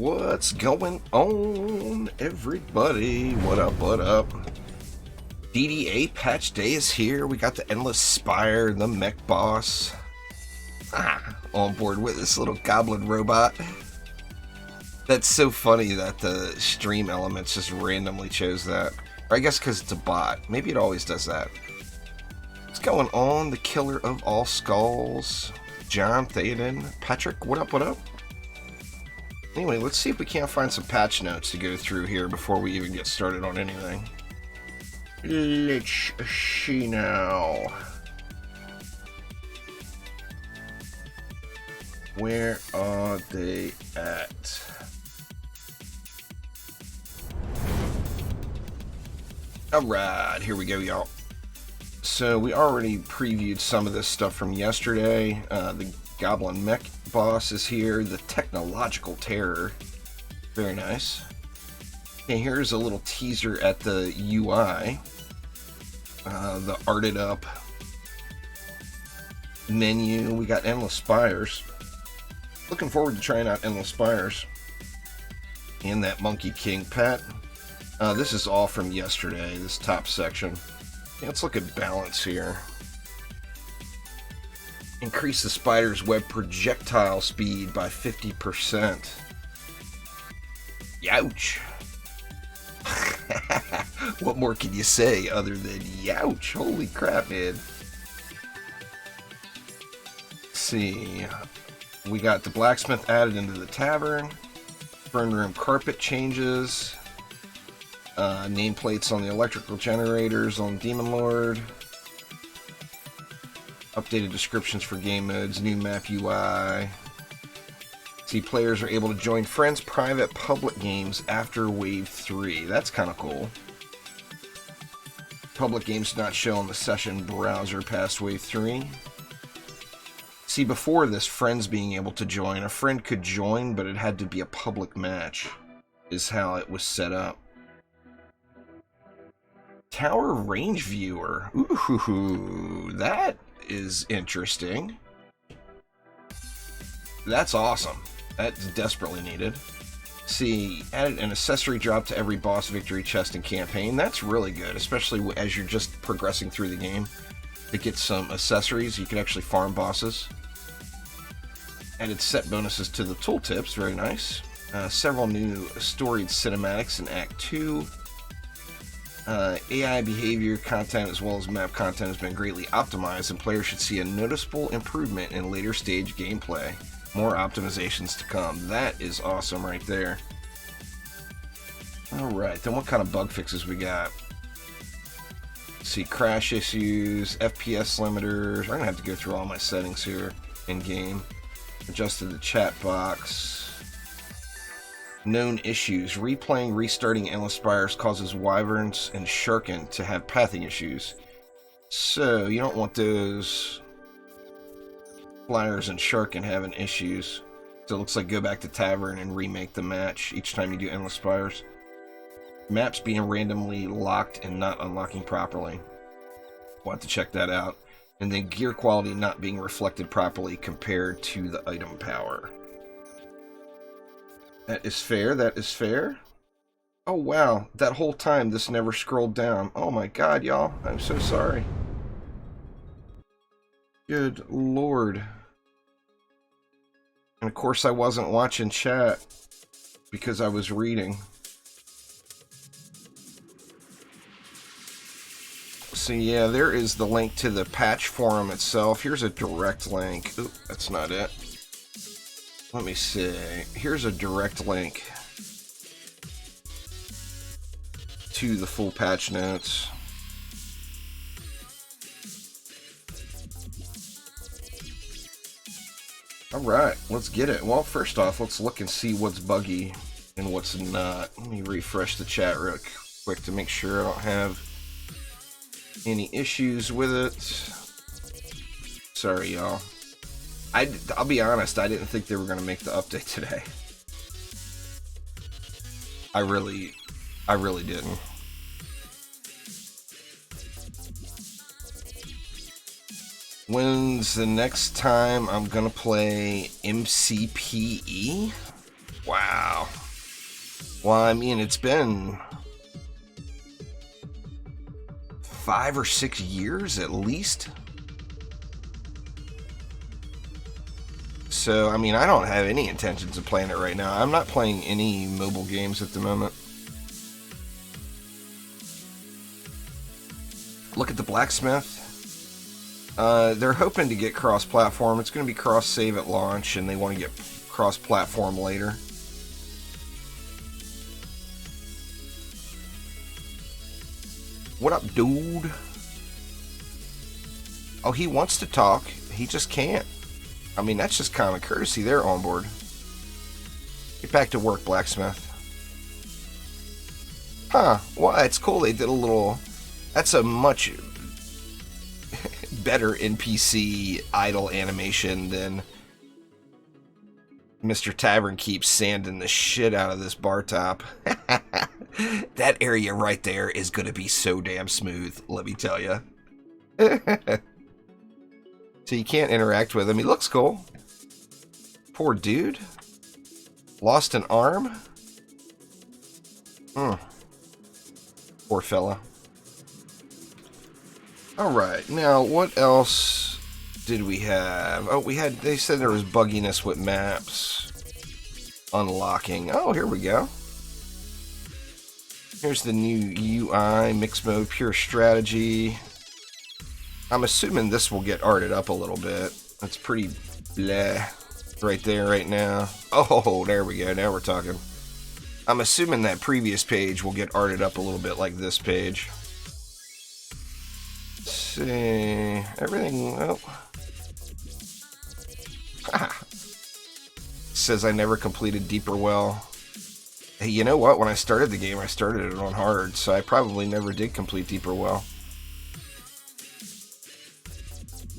What's going on, everybody? What up, what up? DDA patch day is here. We got the endless Spire, the mech boss. On board with this little goblin robot. That's so funny that the stream elements just randomly chose that. Or I guess because it's a bot. Maybe it always does that. What's going on? The killer of all skulls. John Theoden. Patrick, what up, what up? Anyway, let's see if we can't find some patch notes to go through here before we even get started on anything. Let's see now. Where are they at? Alright, here we go, y'all. So we already previewed some of this stuff from yesterday. The goblin mech boss is here, the technological terror. Very nice. Okay, here's a little teaser at the UI. The arted up menu. We got endless spires. Looking forward to trying out endless spires. And that Monkey King pet. This is all from yesterday, this top section. Okay, let's look at balance here. Increase the spider's web projectile speed by 50%. Youch. What more can you say other than youch? Holy crap, man. Let's see. We got the blacksmith added into the tavern. Burn room carpet changes. Nameplates on the electrical generators on Demon Lord. Updated descriptions for game modes, new map UI. See, players are able to join friends' private public games after Wave 3. That's kind of cool. Public games do not show on the session browser past Wave 3. See, before this, friends being able to join. A friend could join, but it had to be a public match, is how it was set up. Tower range viewer. Ooh, that is interesting. That's awesome. That's desperately needed. See, added an accessory drop to every boss victory chest and campaign. That's really good, especially as you're just progressing through the game. To get some accessories, you can actually farm bosses. Added set bonuses to the tooltips, very nice. Several new storied cinematics in Act 2. AI behavior content as well as map content has been greatly optimized, and players should see a noticeable improvement in later stage gameplay. More optimizations to come. That is awesome right there. Alright, then what kind of bug fixes we got? Let's see, crash issues, FPS limiters. I'm going to have to go through all my settings here in-game. Adjusted the chat box. Known issues. Replaying, restarting Endless Spires causes Wyverns and Shurken to have pathing issues. So, you don't want those Flyers and Shurken having issues. So it looks like go back to Tavern and remake the match each time you do Endless Spires. Maps being randomly locked and not unlocking properly. We'll have to check that out. And then gear quality not being reflected properly compared to the item power. That is fair, that is fair. Oh wow, that whole time this never scrolled down. Oh my god, y'all, I'm so sorry. Good lord. And of course I wasn't watching chat because I was reading. So yeah, there is the link to the patch forum itself. Here's a direct link. Oop, that's not it. Let me see. Here's a direct link to the full patch notes. Alright, let's get it. Well, first off, let's look and see what's buggy and what's not. Let me refresh the chat real quick to make sure I don't have any issues with it. Sorry, y'all. I'll be honest, I didn't think they were going to make the update today. I really didn't. When's the next time I'm gonna play MCPE? Wow. Well, I mean, it's been 5 or 6 years at least. So, I mean, I don't have any intentions of playing it right now. I'm not playing any mobile games at the moment. Look at the blacksmith. They're hoping to get cross-platform. It's going to be cross-save at launch, and they want to get cross-platform later. What up, dude? Oh, he wants to talk. He just can't. I mean, that's just common courtesy there on board. Get back to work, blacksmith. Huh. Well, it's cool they did a little... That's a much better NPC idle animation than Mr. Tavern keeps sanding the shit out of this bar top. That area right there is going to be so damn smooth, let me tell you. So you can't interact with him. He looks cool. Poor dude. Lost an arm? Poor fella. Alright, now what else did we have? Oh, they said there was bugginess with maps. Unlocking. Oh, here we go. Here's the new UI, mixed mode, pure strategy. I'm assuming this will get arted up a little bit. It's pretty bleh right there, right now. Oh, there we go. Now we're talking. I'm assuming that previous page will get arted up a little bit like this page. Let's see. Everything, well. Says I never completed Deeper Well. Hey, you know what? When I started the game, I started it on hard, so I probably never did complete Deeper Well.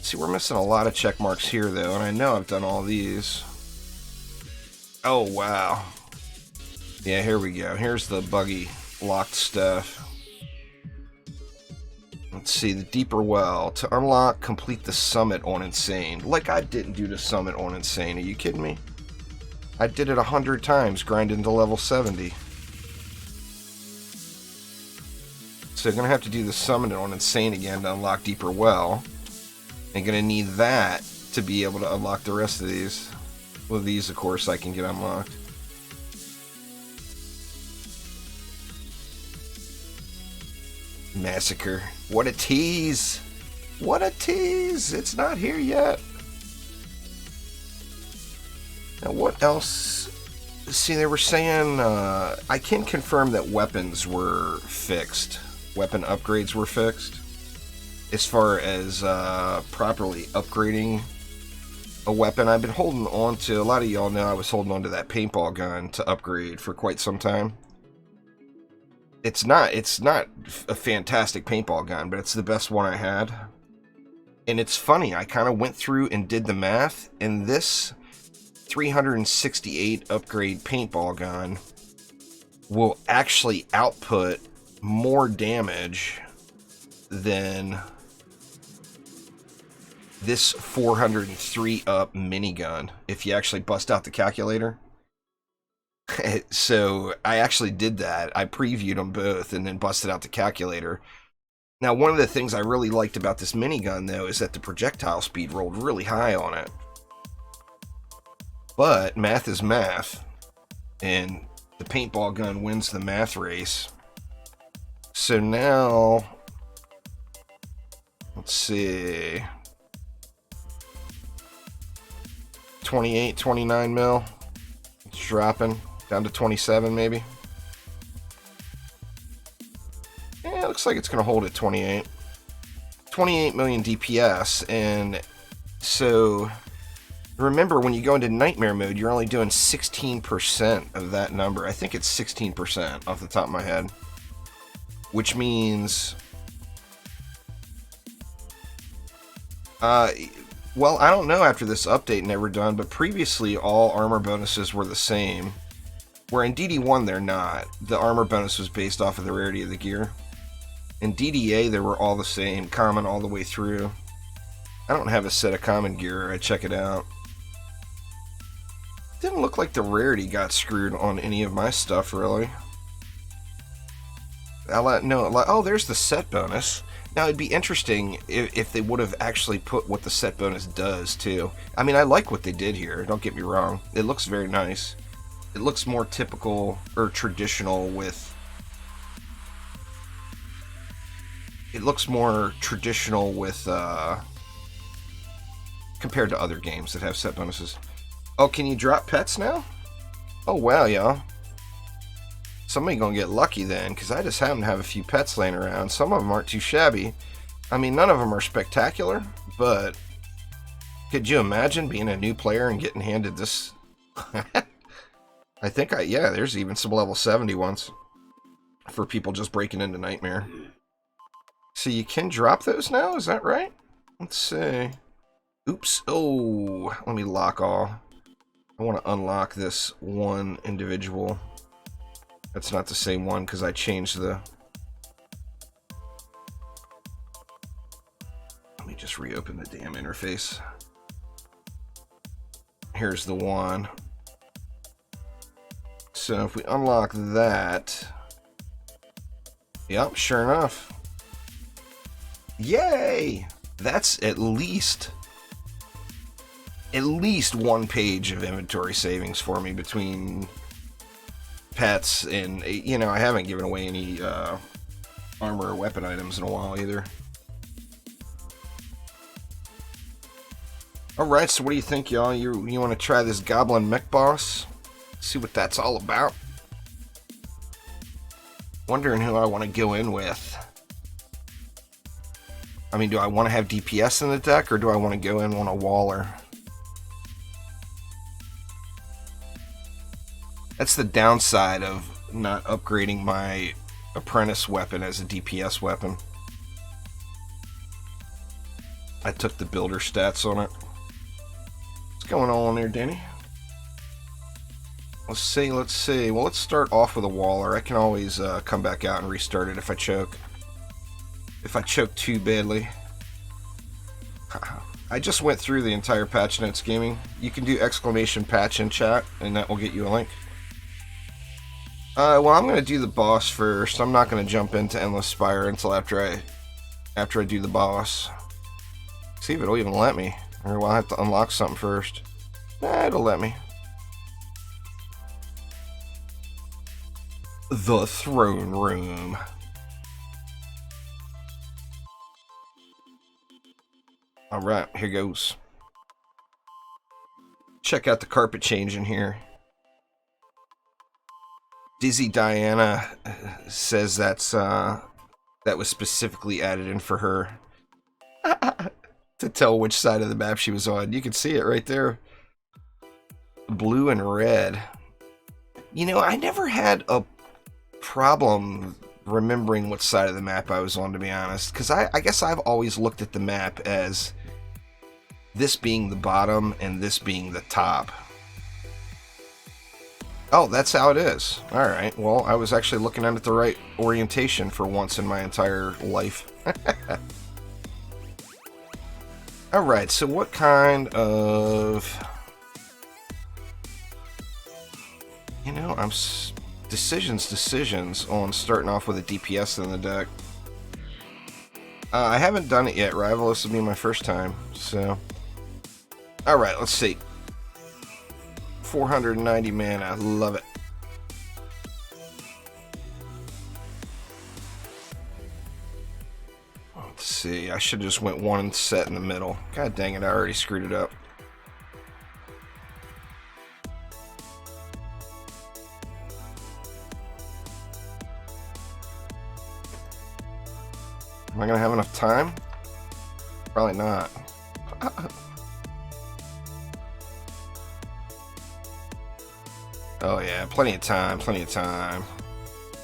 See, we're missing a lot of check marks here, though, and I know I've done all these. Oh, wow. Yeah, here we go. Here's the buggy locked stuff. Let's see, the Deeper Well. To unlock, complete the summit on Insane. Like I didn't do the summit on Insane. Are you kidding me? I did it 100 times, grinding to level 70. So I'm going to have to do the summit on Insane again to unlock Deeper Well. I'm going to need that to be able to unlock the rest of these. Well, these, of course, I can get unlocked. Massacre. What a tease! What a tease! It's not here yet. Now, what else? See, they were saying, I can confirm that weapons were fixed. Weapon upgrades were fixed. As far as properly upgrading a weapon, I've been holding on to, a lot of y'all know I was holding on to that paintball gun to upgrade for quite some time. It's not a fantastic paintball gun, but it's the best one I had. And it's funny, I kind of went through and did the math, and this 368 upgrade paintball gun will actually output more damage than this 403 up minigun if you actually bust out the calculator. So I actually did that. I previewed them both and then busted out the calculator. Now, one of the things I really liked about this minigun, though, is that the projectile speed rolled really high on it. But math is math, and the paintball gun wins the math race. So now, let's see, 28, 29 mil. It's dropping down to 27 maybe. Yeah, it looks like it's going to hold at 28. 28 million DPS, and so remember, when you go into nightmare mode, you're only doing 16% of that number. I think it's 16% off the top of my head. Which means... well, I don't know after this update never done, but previously all armor bonuses were the same. Where in DD1 they're not. The armor bonus was based off of the rarity of the gear. In DDA they were all the same, common all the way through. I don't have a set of common gear. I check it out. Didn't look like the rarity got screwed on any of my stuff, really. Oh, there's the set bonus. Now, it'd be interesting if they would have actually put what the set bonus does, too. I mean, I like what they did here, don't get me wrong. It looks very nice. It looks more typical, or traditional with... It looks more traditional with, compared to other games that have set bonuses. Oh, can you drop pets now? Oh, wow, y'all. Somebody gonna get lucky then, because I just happen to have a few pets laying around. Some of them aren't too shabby. I mean, none of them are spectacular, but could you imagine being a new player and getting handed this? Yeah, there's even some level 70 ones for people just breaking into Nightmare. So you can drop those now, is that right? Let's see. Oops. Oh, let me lock all. I want to unlock this one individual. That's not the same one because I changed the... Let me just reopen the damn interface. Here's the one. So if we unlock that... Yep, sure enough. Yay! That's at least one page of inventory savings for me between pets and, you know, I haven't given away any armor or weapon items in a while either. Alright, so what do you think, y'all? You want to try this goblin mech boss? See what that's all about? Wondering who I want to go in with. I mean, do I want to have DPS in the deck, or do I want to go in on a waller? That's the downside of not upgrading my apprentice weapon as a DPS weapon. I took the builder stats on it. What's going on there, Danny? Let's see. Well, let's start off with a waller. I can always come back out and restart it if I choke. If I choke too badly. I just went through the entire patch notes gaming. You can do _patch in chat, and that will get you a link. Well, I'm going to do the boss first. I'm not going to jump into Endless Spire until after I do the boss. See if it'll even let me. Or will I have to unlock something first? Nah, it'll let me. The throne room. Alright, here goes. Check out the carpet change in here. Dizzy Diana says that was specifically added in for her. To tell which side of the map she was on. You can see it right there. Blue and red. You know, I never had a problem remembering what side of the map I was on, to be honest. Because I guess I've always looked at the map as this being the bottom and this being the top. Oh, that's how it is. Alright, well, I was actually looking at it the right orientation for once in my entire life. Alright, so what kind of... You know, decisions on starting off with a DPS in the deck. I haven't done it yet, Rival. This will be my first time, so... Alright, let's see. 490 mana, love it. Let's see, I should have just went one set in the middle. God dang it, I already screwed it up. Am I gonna have enough time? Probably not. Oh yeah, plenty of time, plenty of time.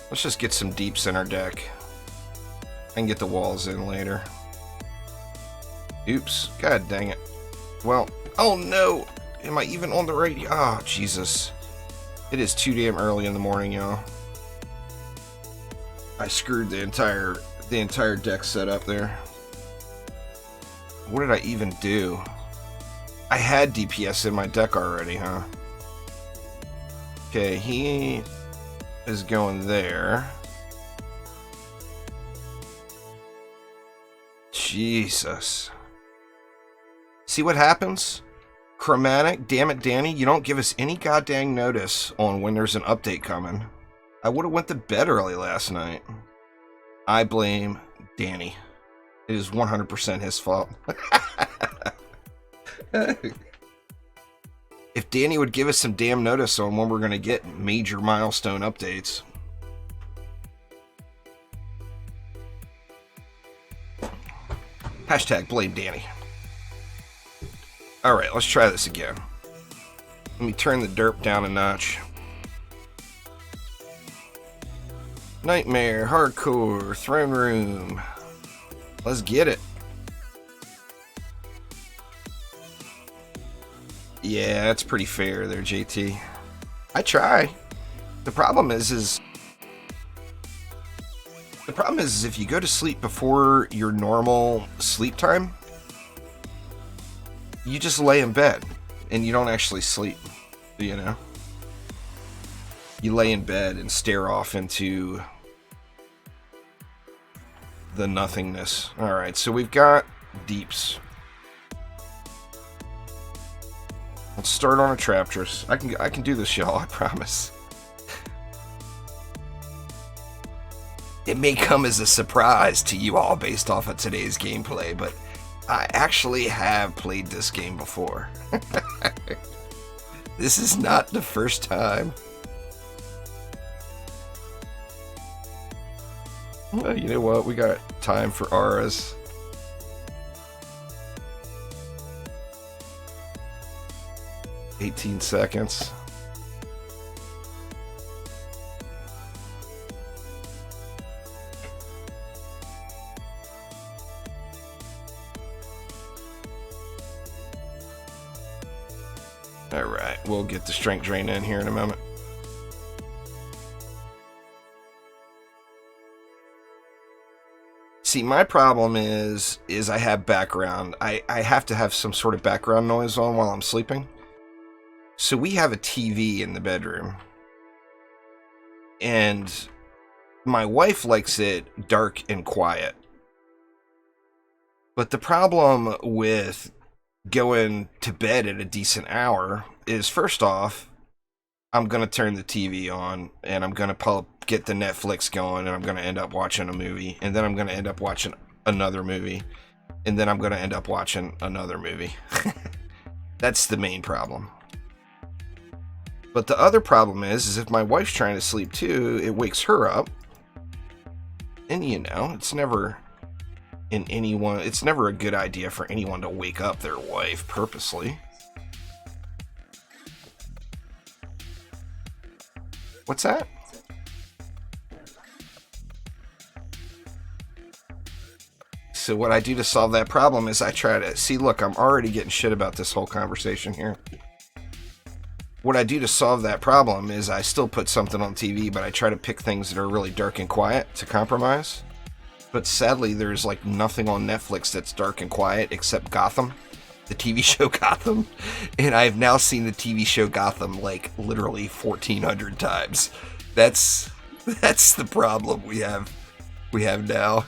Let's just get some deeps in our deck. And get the walls in later. Oops, god dang it. Well, oh no! Am I even on the right? Oh, Jesus. It is too damn early in the morning, y'all. I screwed the entire deck setup there. What did I even do? I had DPS in my deck already, huh? Okay, he is going there. Jesus. See what happens? Chromatic, damn it, Danny, you don't give us any goddamn notice on when there's an update coming. I would have went to bed early last night. I blame Danny. It is 100% his fault. If Danny would give us some damn notice on when we're going to get major milestone updates. Hashtag blame Danny. Alright, let's try this again. Let me turn the derp down a notch. Nightmare, hardcore, throne room. Let's get it. Yeah, that's pretty fair there, JT. I try. The problem is if you go to sleep before your normal sleep time, you just lay in bed and you don't actually sleep, you know? You lay in bed and stare off into the nothingness. Alright, so we've got deeps. Let's start on a Traptress. I can do this, y'all, I promise. It may come as a surprise to you all based off of today's gameplay, but I actually have played this game before. This is not the first time. Well, you know what? We got time for auras. $18 seconds. Alright, we'll get the strength drain in here in a moment. See, my problem is I have background. I have to have some sort of background noise on while I'm sleeping. So we have a TV in the bedroom. And my wife likes it dark and quiet. But the problem with going to bed at a decent hour is, first off, I'm going to turn the TV on and I'm going to get the Netflix going and I'm going to end up watching a movie, and then I'm going to end up watching another movie, and then I'm going to end up watching another movie. That's the main problem. But the other problem is if my wife's trying to sleep too, it wakes her up. And you know, it's never a good idea for anyone to wake up their wife purposely. What's that? So what I do to solve that problem is I try to see, look, I'm already getting shit about this whole conversation here. What I do to solve that problem is I still put something on TV, but I try to pick things that are really dark and quiet to compromise. But sadly, there's like nothing on Netflix that's dark and quiet except Gotham, the TV show Gotham. And I've now seen the TV show Gotham like literally 1,400 times. That's the problem we have now.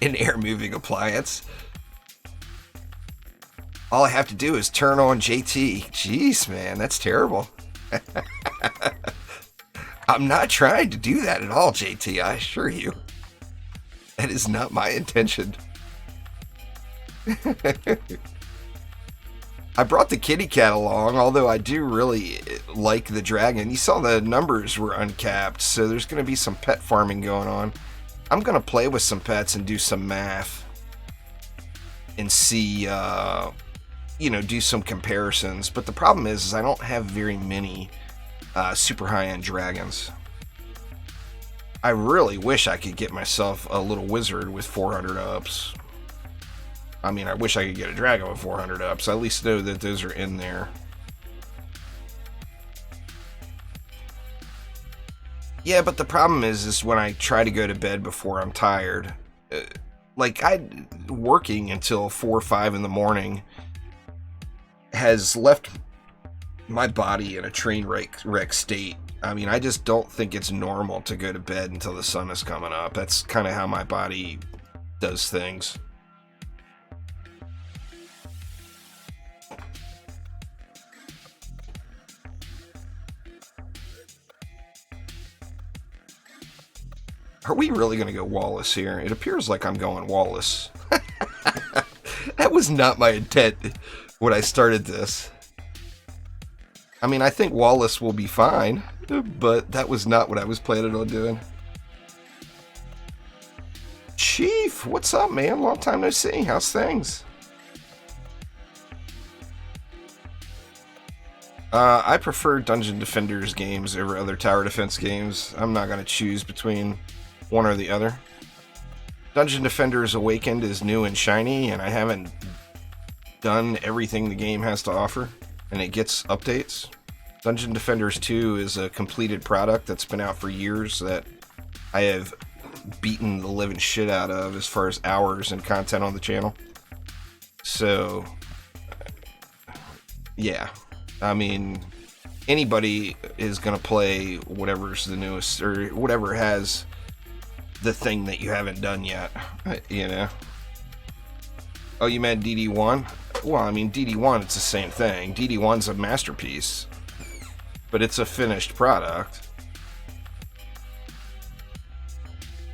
An air moving appliance. All I have to do is turn on JT. Jeez, man, that's terrible. I'm not trying to do that at all, JT, I assure you. That is not my intention. I brought the kitty cat along, although I do really like the dragon. You saw the numbers were uncapped, so there's going to be some pet farming going on. I'm going to play with some pets and do some math and see, do some comparisons. But the problem is I don't have very many super high-end dragons. I really wish I could get myself a little wizard with 400 ups. I mean, I wish I could get a dragon with 400 ups. I at least know that those are in there. Yeah, but the problem is when I try to go to bed before I'm tired, like, working until 4 or 5 in the morning has left my body in a train wreck state. I mean, I just don't think it's normal to go to bed until the sun is coming up. That's kind of how my body does things. Are we really going to go Wallace here? It appears like I'm going Wallace. That was not my intent when I started this. I mean, I think Wallace will be fine, but that was not what I was planning on doing. Chief, what's up, man? Long time no see. How's things? I prefer Dungeon Defenders games over other tower defense games. I'm not going to choose between one or the other. Dungeon Defenders Awakened is new and shiny, and I haven't done everything the game has to offer, and it gets updates. Dungeon Defenders 2 is a completed product that's been out for years that I have beaten the living shit out of as far as hours and content on the channel. So, yeah. I mean, anybody is going to play whatever's the newest, or whatever has the thing that you haven't done yet, you know? Oh, you meant DD1? Well, I mean, DD1, it's the same thing. DD1's a masterpiece, but it's a finished product.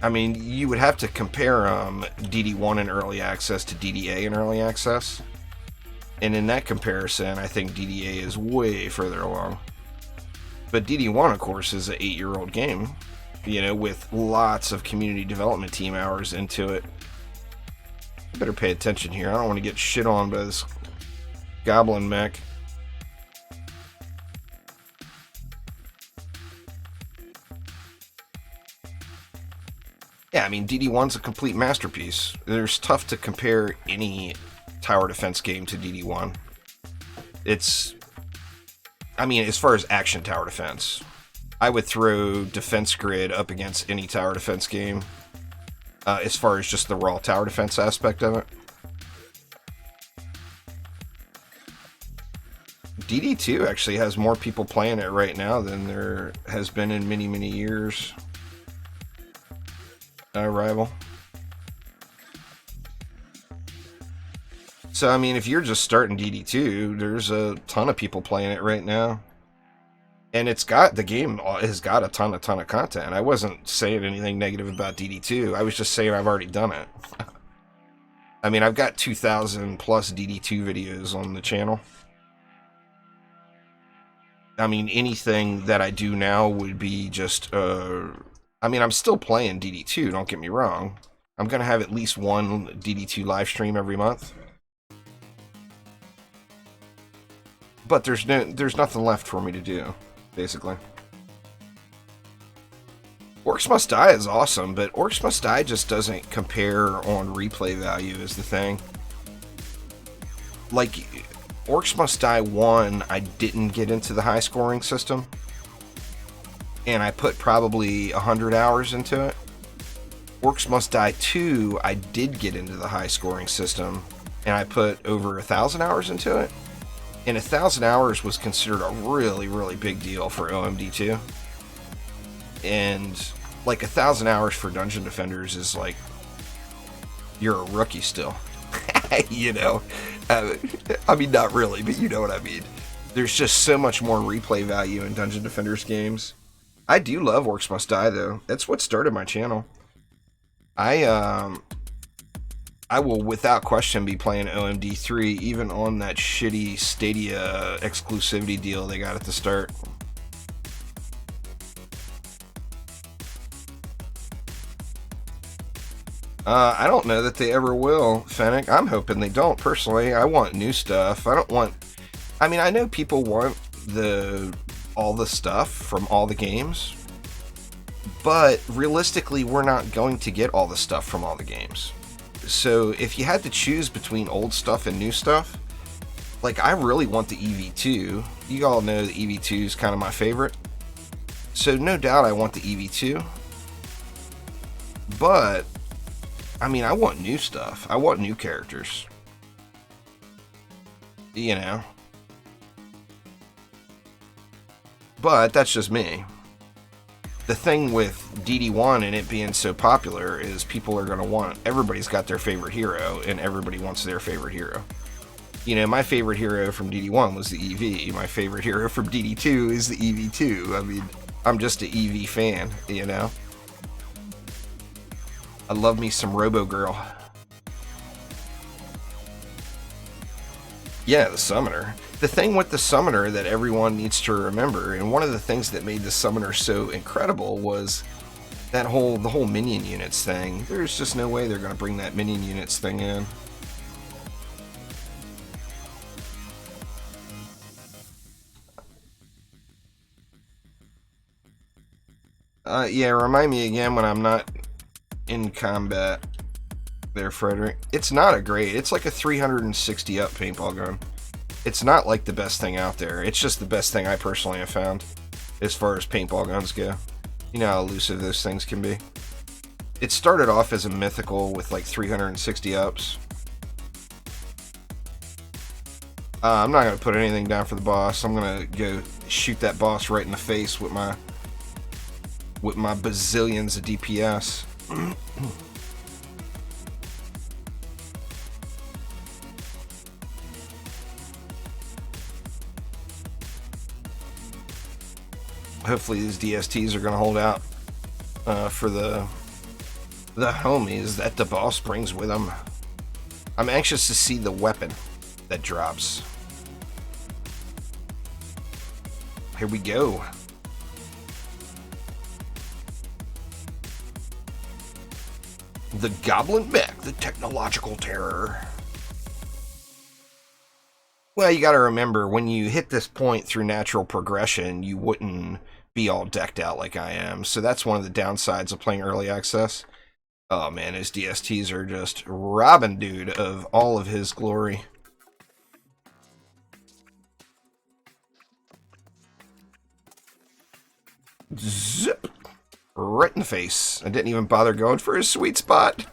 I mean, you would have to compare DD1 in early access to DDA in early access. And in that comparison, I think DDA is way further along. But DD1, of course, is an 8-year-old game, you know, with lots of community development team hours into it. I better pay attention here. I don't want to get shit on by this goblin mech. Yeah, I mean, DD1's a complete masterpiece. It's tough to compare any tower defense game to DD1. It's, I mean, as far as action tower defense, I would throw Defense Grid up against any tower defense game, as far as just the raw tower defense aspect of it. DD2 actually has more people playing it right now than there has been in many, many years. Rival. So, I mean, if you're just starting DD2, there's a ton of people playing it right now. And the game has got a ton of content. I wasn't saying anything negative about DD2. I was just saying I've already done it. I mean, I've got 2,000 plus DD2 videos on the channel. I mean, anything that I do now would be just, I mean, I'm still playing DD2, don't get me wrong. I'm going to have at least one DD2 live stream every month. But there's nothing left for me to do, basically. Orcs Must Die is awesome, but Orcs Must Die just doesn't compare on replay value is the thing. Like, Orcs Must Die 1, I didn't get into the high scoring system. And I put probably 100 hours into it. Orcs Must Die 2, I did get into the high scoring system, and I put over 1,000 hours into it. And 1,000 hours was considered a really, really big deal for OMD2. And like 1,000 hours for Dungeon Defenders is like, you're a rookie still. You know? I mean, not really, but you know what I mean. There's just so much more replay value in Dungeon Defenders games. I do love Orcs Must Die, though. That's what started my channel. I will, without question, be playing OMD3, even on that shitty Stadia exclusivity deal they got at the start. I don't know that they ever will, Fennec. I'm hoping they don't, personally. I want new stuff. I don't want... I mean, I know people want all the stuff from all the games, but realistically, we're not going to get all the stuff from all the games. So if you had to choose between old stuff and new stuff, like, I really want the EV2. You all know the EV2 is kind of my favorite. So no doubt I want the EV2. But I mean, I want new stuff. I want new characters. You know. But that's just me. The thing with DD1 and it being so popular is people are going to want... Everybody's got their favorite hero, and everybody wants their favorite hero. You know, my favorite hero from DD1 was the EV. My favorite hero from DD2 is the EV2. I mean, I'm just an EV fan, you know? I love me some Robo Girl. Yeah, the Summoner. The thing with the Summoner that everyone needs to remember, and one of the things that made the Summoner so incredible was the whole minion units thing. There's just no way they're going to bring that minion units thing in. Yeah, remind me again when I'm not in combat there, Frederick. It's not a great, it's like a 360 up paintball gun. It's not like the best thing out there. It's just the best thing I personally have found as far as paintball guns go. You know how elusive those things can be. It started off as a mythical with like 360 ups. I'm not going to put anything down for the boss. I'm going to go shoot that boss right in the face with my bazillions of DPS. Hopefully these DSTs are going to hold out for the homies that the boss brings with him. I'm anxious to see the weapon that drops. Here we go. The Goblin Mech, the technological terror. Well, you gotta remember, when you hit this point through natural progression, you wouldn't be all decked out like I am. So that's one of the downsides of playing early access. Oh man, his DSTs are just robbing dude of all of his glory. Zip! Right in the face. I didn't even bother going for his sweet spot.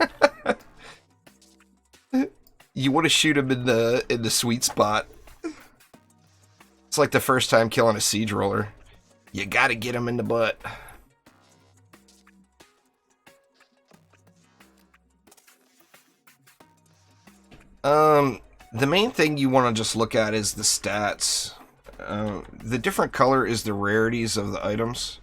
You want to shoot him in the sweet spot. It's like the first time killing a siege roller. You gotta get him in the butt. The main thing you want to just look at is the stats. The different color is the rarities of the items.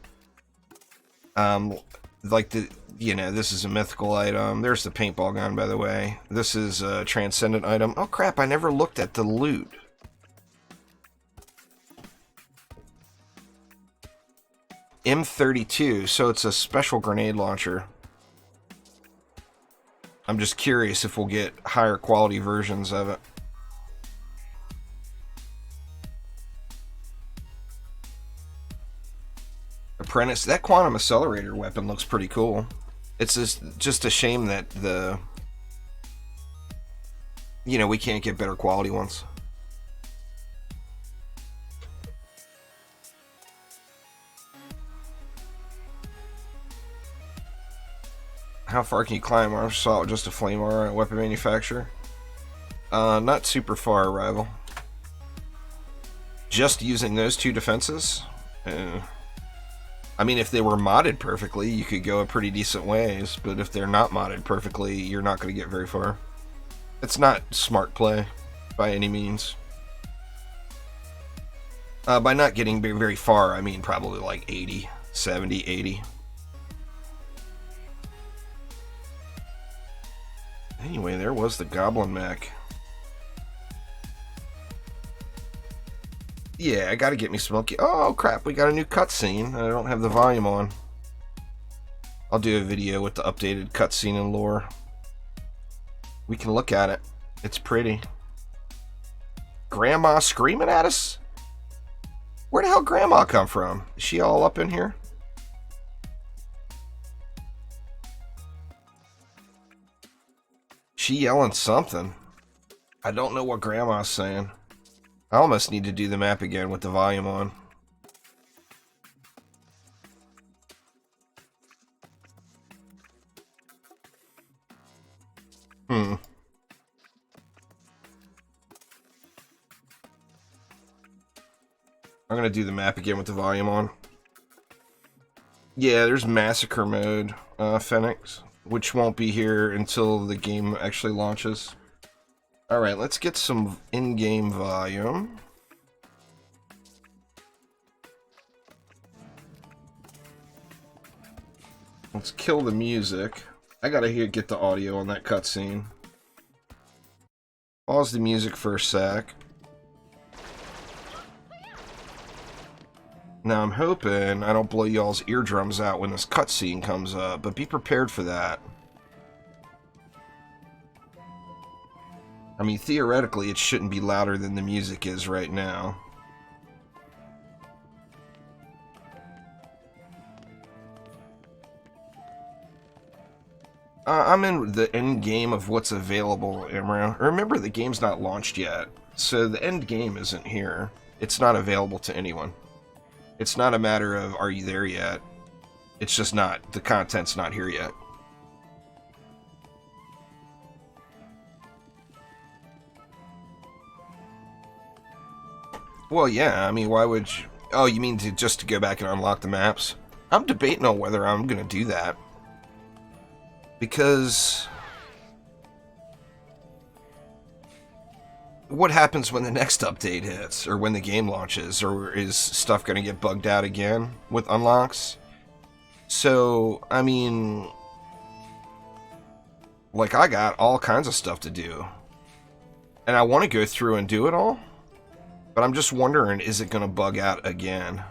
Like this is a mythical item. There's the paintball gun, by the way. This is a transcendent item. Oh crap, I never looked at the loot. M32, so it's a special grenade launcher. I'm just curious if we'll get higher quality versions of it. Apprentice, that quantum accelerator weapon looks pretty cool. It's just a shame that we can't get better quality ones. How far can you climb? I saw just a flame armor at a weapon manufacturer. Not super far, rival. Just using those two defenses? I mean, if they were modded perfectly, you could go a pretty decent ways, but if they're not modded perfectly, you're not going to get very far. It's not smart play, by any means. By not getting very far, I mean probably like 80, 70, 80. Anyway, there was the Goblin Mech. Yeah, I gotta get me Smoky. Oh crap, we got a new cutscene. I don't have the volume on. I'll do a video with the updated cutscene and lore. We can look at it. It's pretty. Grandma screaming at us? Where the hell Grandma come from? Is she all up in here? She yelling something. I don't know what Grandma's saying. I almost need to do the map again with the volume on. I'm gonna do the map again with the volume on. Yeah, there's Massacre mode, Phoenix, which won't be here until the game actually launches. Alright, let's get some in-game volume. Let's kill the music. I gotta get the audio on that cutscene. Pause the music for a sec. Now I'm hoping I don't blow y'all's eardrums out when this cutscene comes up, but be prepared for that. I mean, theoretically, it shouldn't be louder than the music is right now. I'm in the end game of what's available, Imra. Remember, the game's not launched yet, so the end game isn't here. It's not available to anyone. It's not a matter of, are you there yet? It's just not, the content's not here yet. Well, yeah, I mean, why would you... Oh, you mean just to go back and unlock the maps? I'm debating on whether I'm gonna do that. Because... what happens when the next update hits, or when the game launches, or is stuff going to get bugged out again with unlocks? So, I mean, like, I got all kinds of stuff to do, and I want to go through and do it all, but I'm just wondering, is it going to bug out again?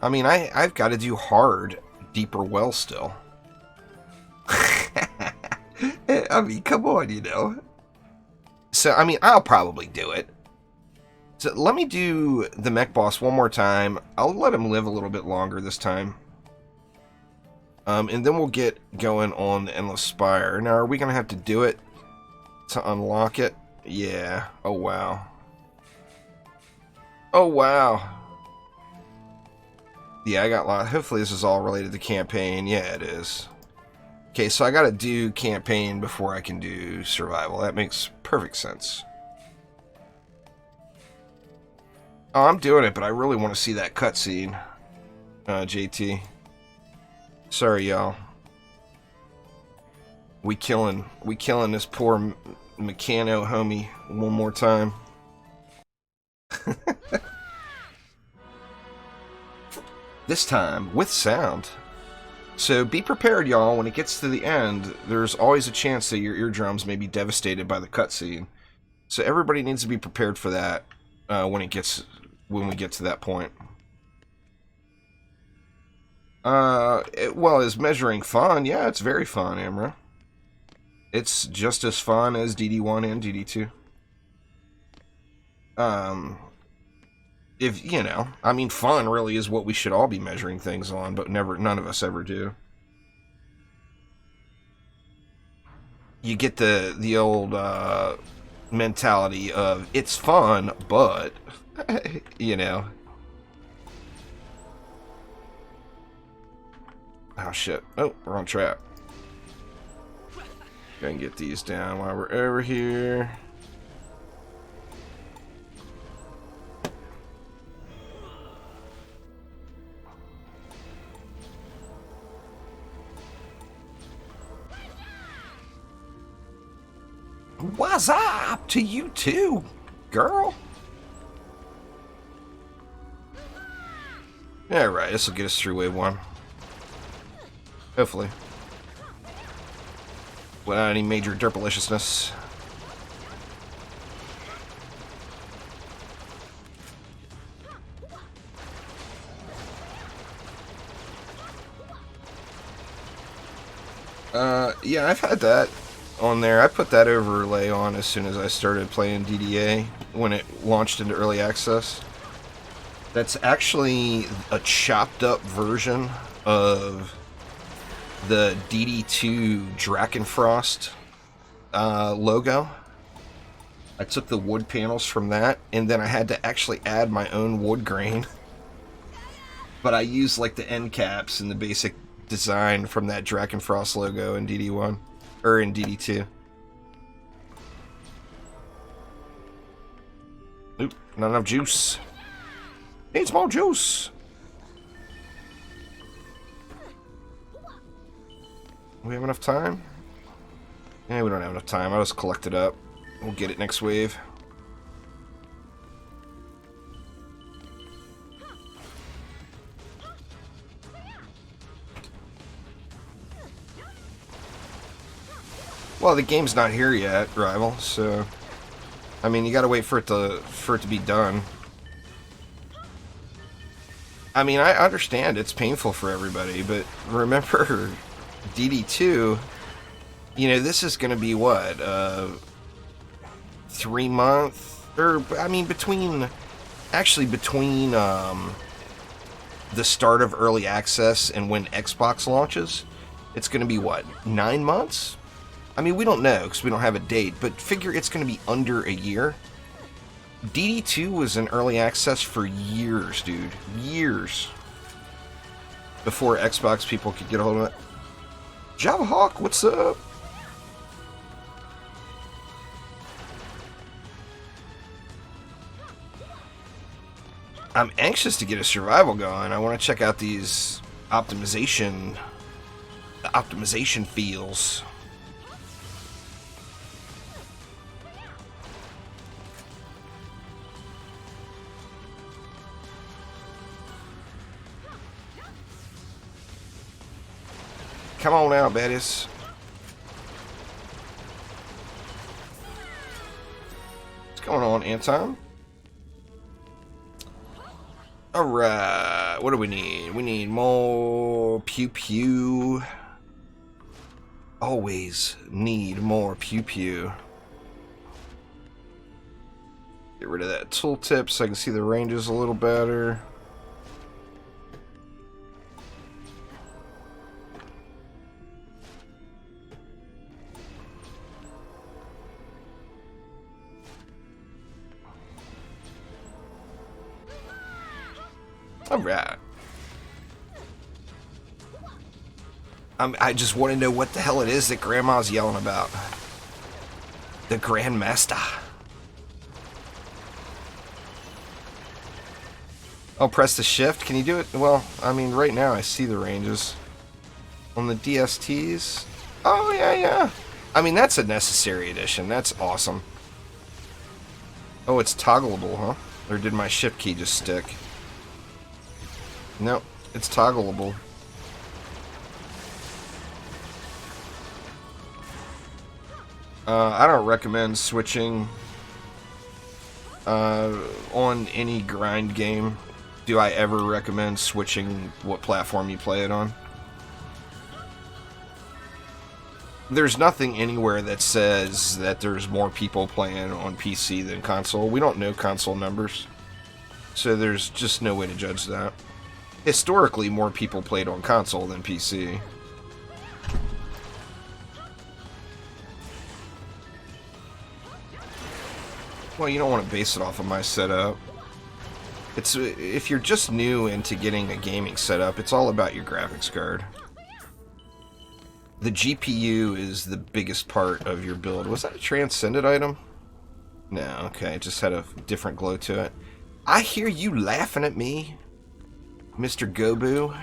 I mean, I've got to do hard, deeper well still. I mean, come on, you know. So, I mean, I'll probably do it. So, let me do the mech boss one more time. I'll let him live a little bit longer this time. And then we'll get going on the Endless Spire. Now, are we going to have to do it to unlock it? Yeah. Oh, wow. Oh, wow. Yeah, I got a lot. Hopefully this is all related to campaign. Yeah, it is. Okay, so I gotta do campaign before I can do survival. That makes perfect sense. Oh, I'm doing it, but I really want to see that cutscene, JT. Sorry, y'all. We killing this poor Meccano homie one more time. This time with sound. So be prepared, y'all. When it gets to the end, there's always a chance that your eardrums may be devastated by the cutscene. So everybody needs to be prepared for that when we get to that point. Well, is measuring fun? Yeah, it's very fun, Amra. It's just as fun as DD1 and DD2. If, you know, I mean, fun really is what we should all be measuring things on, but none of us ever do. You get the old mentality of, it's fun, but, you know. Oh, shit. Oh, wrong trap. Go and get these down while we're over here. What's up to you too, girl? Alright, this will get us through wave 1. Hopefully. Without any major derpaliciousness. Yeah, I've had that on there. I put that overlay on as soon as I started playing DDA when it launched into early access. That's actually a chopped up version of the DD2 Drakenfrost logo. I took the wood panels from that, and then I had to actually add my own wood grain. But I used like the end caps and the basic design from that Drakenfrost logo in DD1, or in DD2. Not enough juice. Needs more juice. We have enough time? Yeah, we don't have enough time. I'll just collect it up. We'll get it next wave. Well, the game's not here yet, Rival, so I mean, you gotta wait for it to be done. I mean, I understand it's painful for everybody, but remember, DD2, you know, this is gonna be what, 3 months, or I mean, between the start of early access and when Xbox launches, it's gonna be what, 9 months? I mean, we don't know because we don't have a date, but figure it's going to be under a year. DD2 was in early access for years, dude. Years. Before Xbox people could get a hold of it. Java Hawk, what's up? I'm anxious to get a survival going. I want to check out these optimization feels. Come on now, baddies. What's going on, Anton? Alright, what do we need? We need more pew pew. Always need more pew pew. Get rid of that tooltip so I can see the ranges a little better. Alright. I just want to know what the hell it is that Grandma's yelling about. The Grandmaster. Oh, press the shift? Can you do it? Well, I mean, right now I see the ranges. On the DSTs? Oh, yeah. I mean, that's a necessary addition. That's awesome. Oh, it's toggleable, huh? Or did my shift key just stick? Nope, it's toggleable. I don't recommend switching on any grind game. Do I ever recommend switching what platform you play it on? There's nothing anywhere that says that there's more people playing on PC than console. We don't know console numbers, so there's just no way to judge that. Historically, more people played on console than PC. Well, you don't want to base it off of my setup. It's if you're just new into getting a gaming setup, it's all about your graphics card. The GPU is the biggest part of your build. Was that a transcended item? No, okay, it just had a different glow to it. I hear you laughing at me, Mr. Gobu,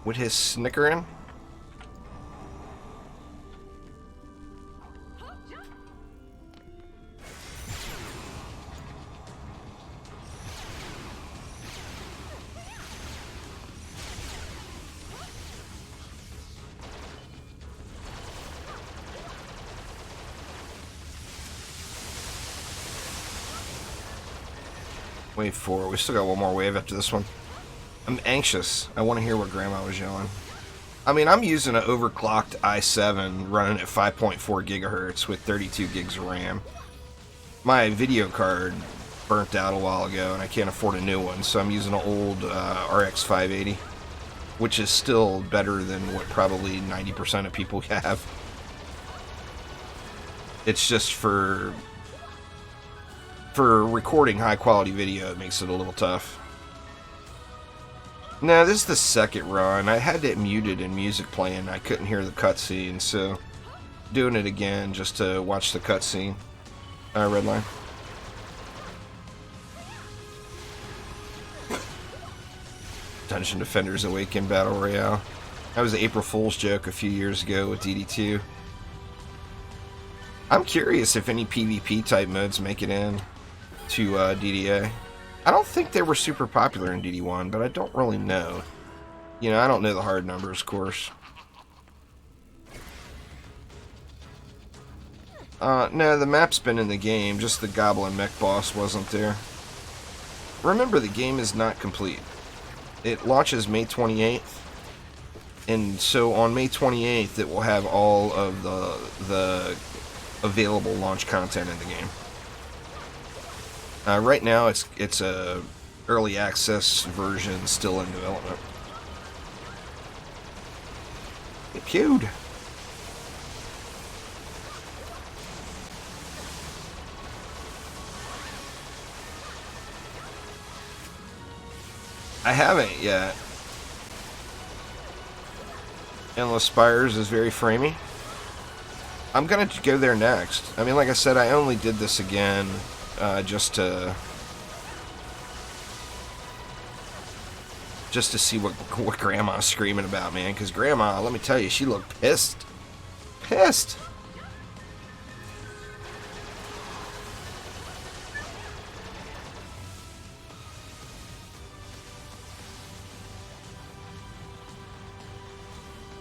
with his snickering. Wave 4. We still got one more wave after this one. I'm anxious. I want to hear what Grandma was yelling. I mean, I'm using an overclocked i7 running at 5.4 gigahertz with 32 gigs of RAM. My video card burnt out a while ago, and I can't afford a new one, so I'm using an old RX 580, which is still better than what probably 90% of people have. It's just for recording high-quality video, it makes it a little tough. Now, this is the second run. I had it muted and music playing. I couldn't hear the cutscene, so doing it again just to watch the cutscene. Redline. Dungeon Defenders Awaken Battle Royale. That was an April Fool's joke a few years ago with DD2. I'm curious if any PvP type modes make it in to DDA. I don't think they were super popular in DD1, but I don't really know. You know, I don't know the hard numbers, of course. No, the map's been in the game, just the goblin mech boss wasn't there. Remember, the game is not complete. It launches May 28th, and so on May 28th it will have all of the available launch content in the game. Right now it's a early access version still in development. It pewed. I haven't yet. Endless Spires is very framey. I'm gonna go there next. I mean, like I said, I only did this again just to see what Grandma's screaming about, man. Because Grandma, let me tell you, she looked pissed. Pissed.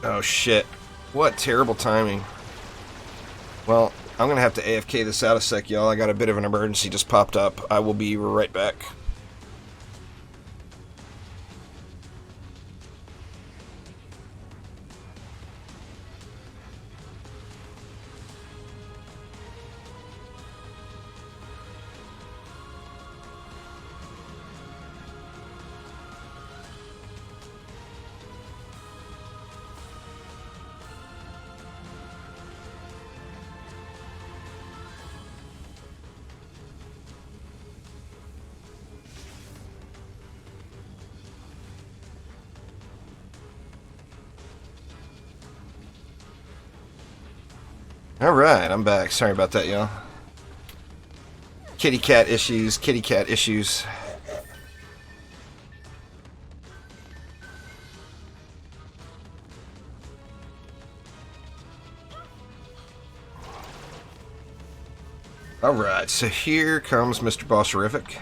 Oh shit. What terrible timing. Well, I'm gonna have to AFK this out a sec, y'all. I got a bit of an emergency just popped up. I will be right back. Alright, I'm back. Sorry about that, y'all. Kitty cat issues, kitty cat issues. Alright, so here comes Mr. Bosserific.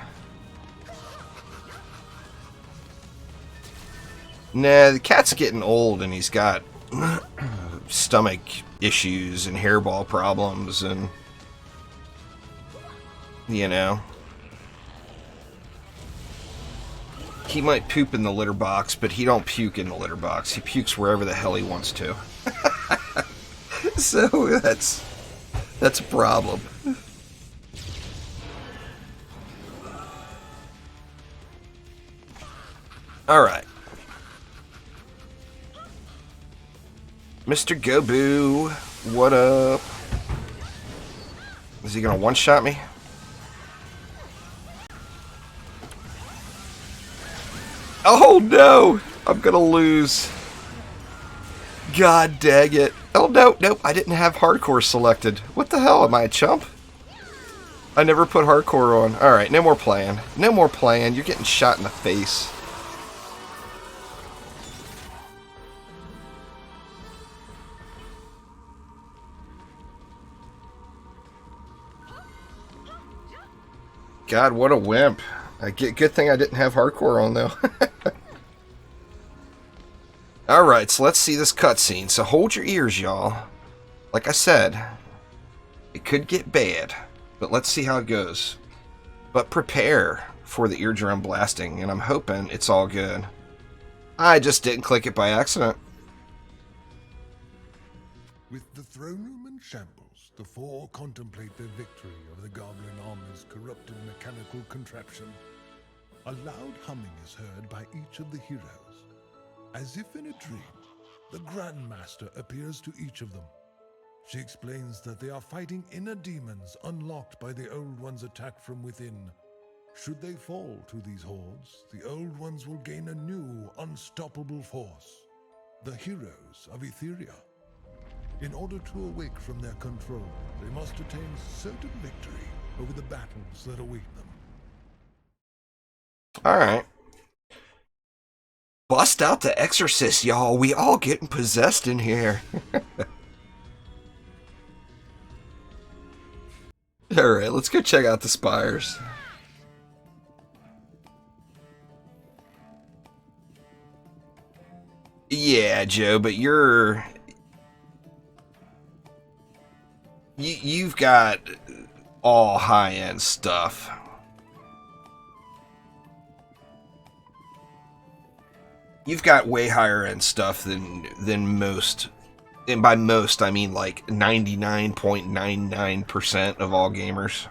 Nah, the cat's getting old and he's got stomach issues and hairball problems and, you know, he might poop in the litter box, but he don't puke in the litter box. He pukes wherever the hell he wants to. So that's a problem. All right. Mr. Gobu, what up? Is he gonna one-shot me? Oh no! I'm gonna lose. God dang it. Oh no, nope, I didn't have hardcore selected. What the hell, am I a chump? I never put hardcore on. Alright, no more playing. No more playing, you're getting shot in the face. God, what a wimp. Good thing I didn't have hardcore on, though. Alright, so let's see this cutscene. So hold your ears, y'all. Like I said, it could get bad, but let's see how it goes. But prepare for the eardrum blasting, and I'm hoping it's all good. I just didn't click it by accident. With the throne room in shambles, the four contemplate their victory over the goblin army's corrupted mechanical contraption. A loud humming is heard by each of the heroes. As if in a dream, the Grandmaster appears to each of them. She explains that they are fighting inner demons unlocked by the Old One's attack from within. Should they fall to these hordes, the Old Ones will gain a new, unstoppable force. The heroes of Etheria. In order to awake from their control, they must attain certain victory over the battles that await them. Alright. bust out the Exorcist, y'all. We all getting possessed in here. Alright, let's go check out the spires. Yeah, Joe, but you've got all high-end stuff. You've got way higher end stuff than most, and by most I mean like 99.99% of all gamers.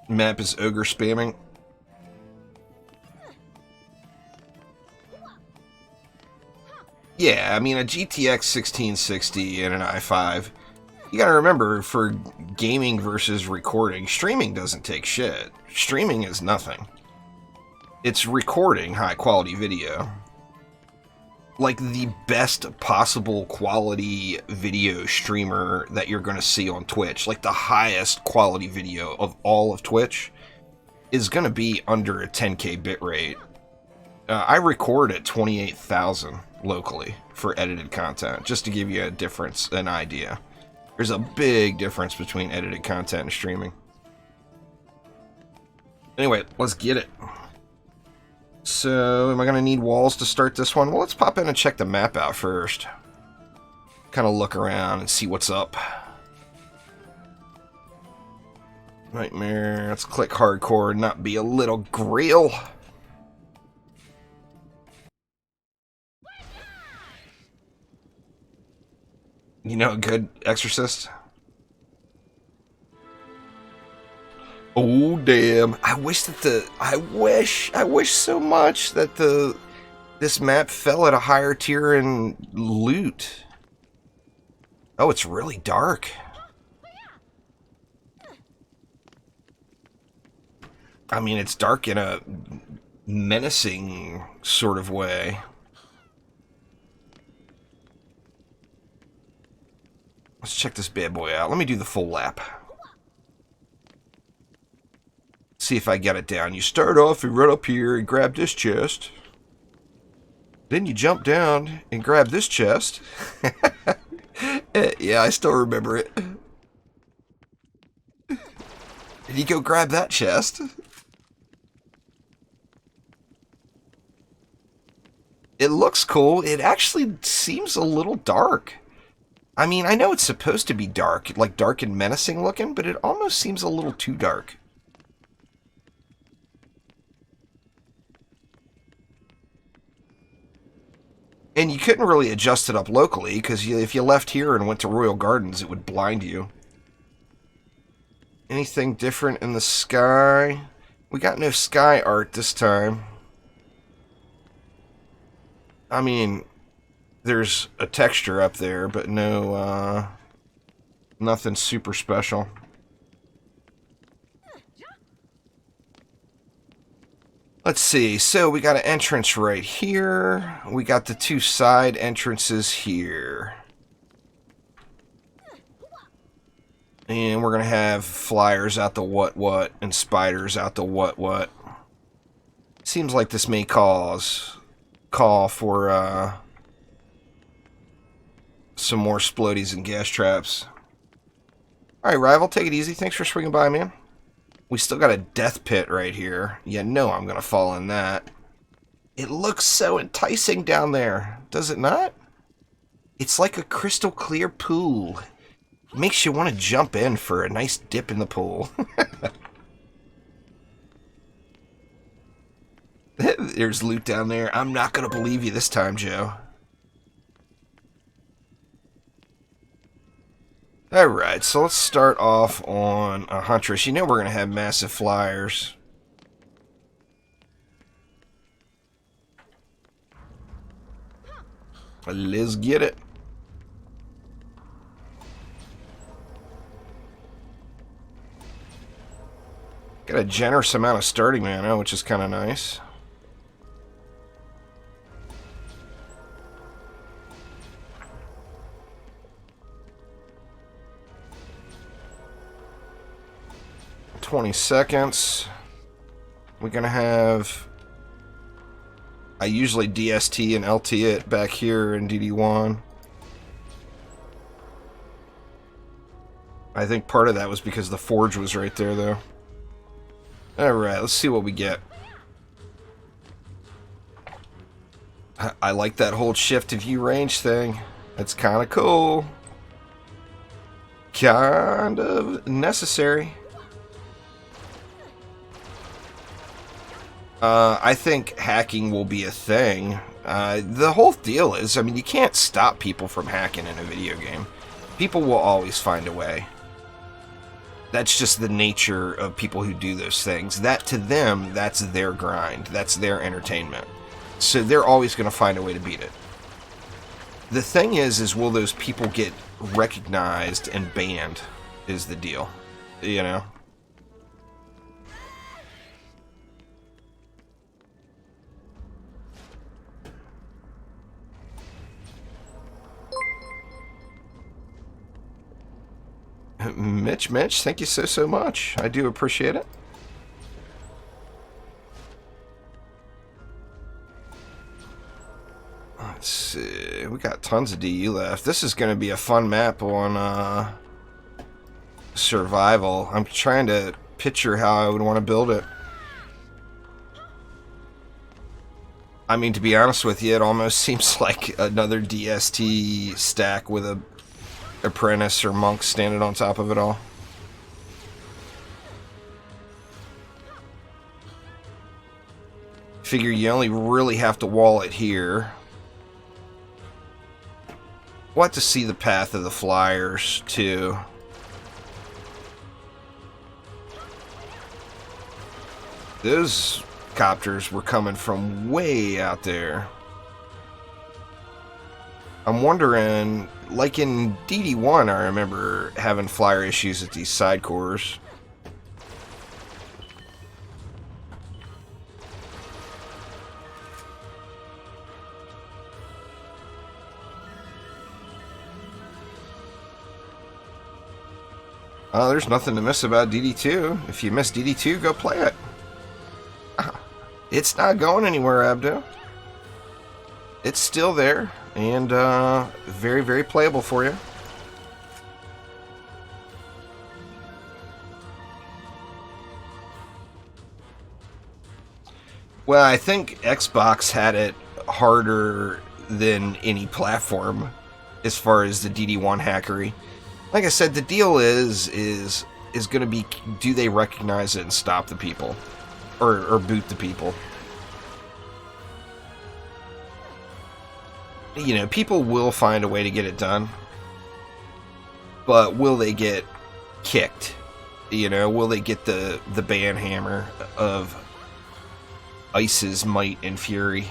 Map is ogre spamming. Yeah, I mean a GTX 1660 and an i5. You gotta remember, for gaming versus recording, streaming doesn't take shit. Streaming is nothing. It's recording high-quality video. Like the best possible quality video streamer that you're gonna see on Twitch, like the highest quality video of all of Twitch, is gonna be under a 10K bitrate. I record at 28,000 locally for edited content, just to give you a difference, an idea. There's a big difference between edited content and streaming. Anyway, let's get it. So, am I going to need walls to start this one? Well, let's pop in and check the map out first. Kind of look around and see what's up. Nightmare. Let's click hardcore and not be a little grill. You know a good Exorcist? Oh damn. I wish so much that this map fell at a higher tier in loot. Oh, it's really dark. I mean, it's dark in a menacing sort of way. Let's check this bad boy out. Let me do the full lap. See if I get it down. You start off and run up here and grab this chest. Then you jump down and grab this chest. Yeah, I still remember it. And you go grab that chest. It looks cool. It actually seems a little dark. I mean, I know it's supposed to be dark, like dark and menacing looking, but it almost seems a little too dark. And you couldn't really adjust it up locally, because if you left here and went to Royal Gardens, it would blind you. Anything different in the sky? We got no sky art this time. I mean, there's a texture up there, but no, nothing super special. Let's see, so we got an entrance right here. We got the two side entrances here. And we're going to have flyers out the what, and spiders out the what. Seems like this may call for some more splodies and gas traps. Alright, Rival, take it easy. Thanks for swinging by, man. We still got a death pit right here. You know I'm going to fall in that. It looks so enticing down there, does it not? It's like a crystal clear pool. It makes you want to jump in for a nice dip in the pool. There's loot down there. I'm not going to believe you this time, Joe. Alright, so let's start off on a Huntress. You know we're going to have massive flyers. Let's get it. Got a generous amount of starting mana, which is kind of nice. 20 seconds. We're going to have... I usually DST and LT it back here in DD1. I think part of that was because the forge was right there, though. Alright, let's see what we get. I like that whole shift to view range thing. That's kind of cool. Kind of necessary. I think hacking will be a thing. The whole deal is, I mean, you can't stop people from hacking in a video game. People will always find a way. That's just the nature of people who do those things. That, to them, that's their grind. That's their entertainment. So they're always going to find a way to beat it. The thing is will those people get recognized and banned is the deal. You know? Mitch, thank you so much. I do appreciate it. Let's see. We got tons of DE left. This is going to be a fun map on survival. I'm trying to picture how I would want to build it. I mean, to be honest with you, it almost seems like another DST stack with a apprentice or monk standing on top of it all. Figure you only really have to wall it here. We'll have to see the path of the flyers too. Those copters were coming from way out there. I'm wondering, like in DD1, I remember having flyer issues at these side cores. Oh, there's nothing to miss about DD2. If you miss DD2, go play it. It's not going anywhere, Abdo. It's still there, and very, very playable for you. Well, I think Xbox had it harder than any platform as far as the DD1 hackery. Like I said, the deal is going to be, do they recognize it and stop the people? Or boot the people? You know, people will find a way to get it done. But will they get kicked? You know, will they get the ban hammer of Ice's might and fury?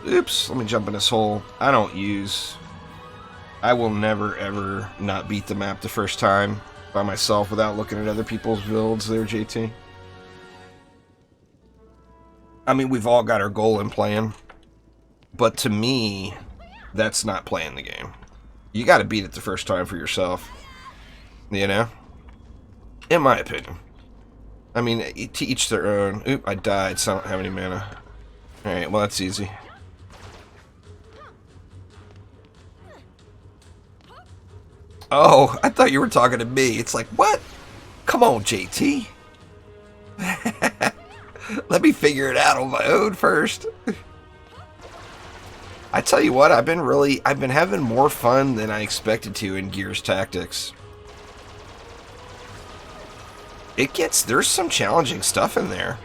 Oops, let me jump in this hole. I will never ever not beat the map the first time by myself without looking at other people's builds there, JT. I mean, we've all got our goal in playing, but to me, that's not playing the game. You gotta beat it the first time for yourself. You know? In my opinion. I mean, to each their own. Oop, I died, so I don't have any mana. Alright, well, that's easy. Oh, I thought you were talking to me. It's like, what? Come on, JT. Let me figure it out on my own first. I tell you what, I've been having more fun than I expected to in Gears Tactics. There's some challenging stuff in there.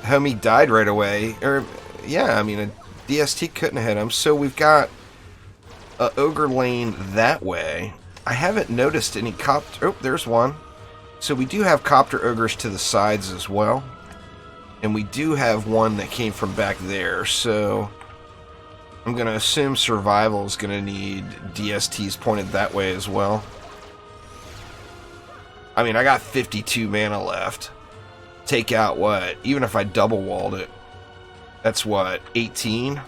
Homie died right away. Yeah, I mean, a DST couldn't have hit him. So we've got a ogre lane that way. I haven't noticed any copter. Oh, there's one. So we do have copter ogres to the sides as well. And we do have one that came from back there. So I'm going to assume survival is going to need DSTs pointed that way as well. I mean, I got 52 mana left. take out what? Even if I double walled it, that's what, 18?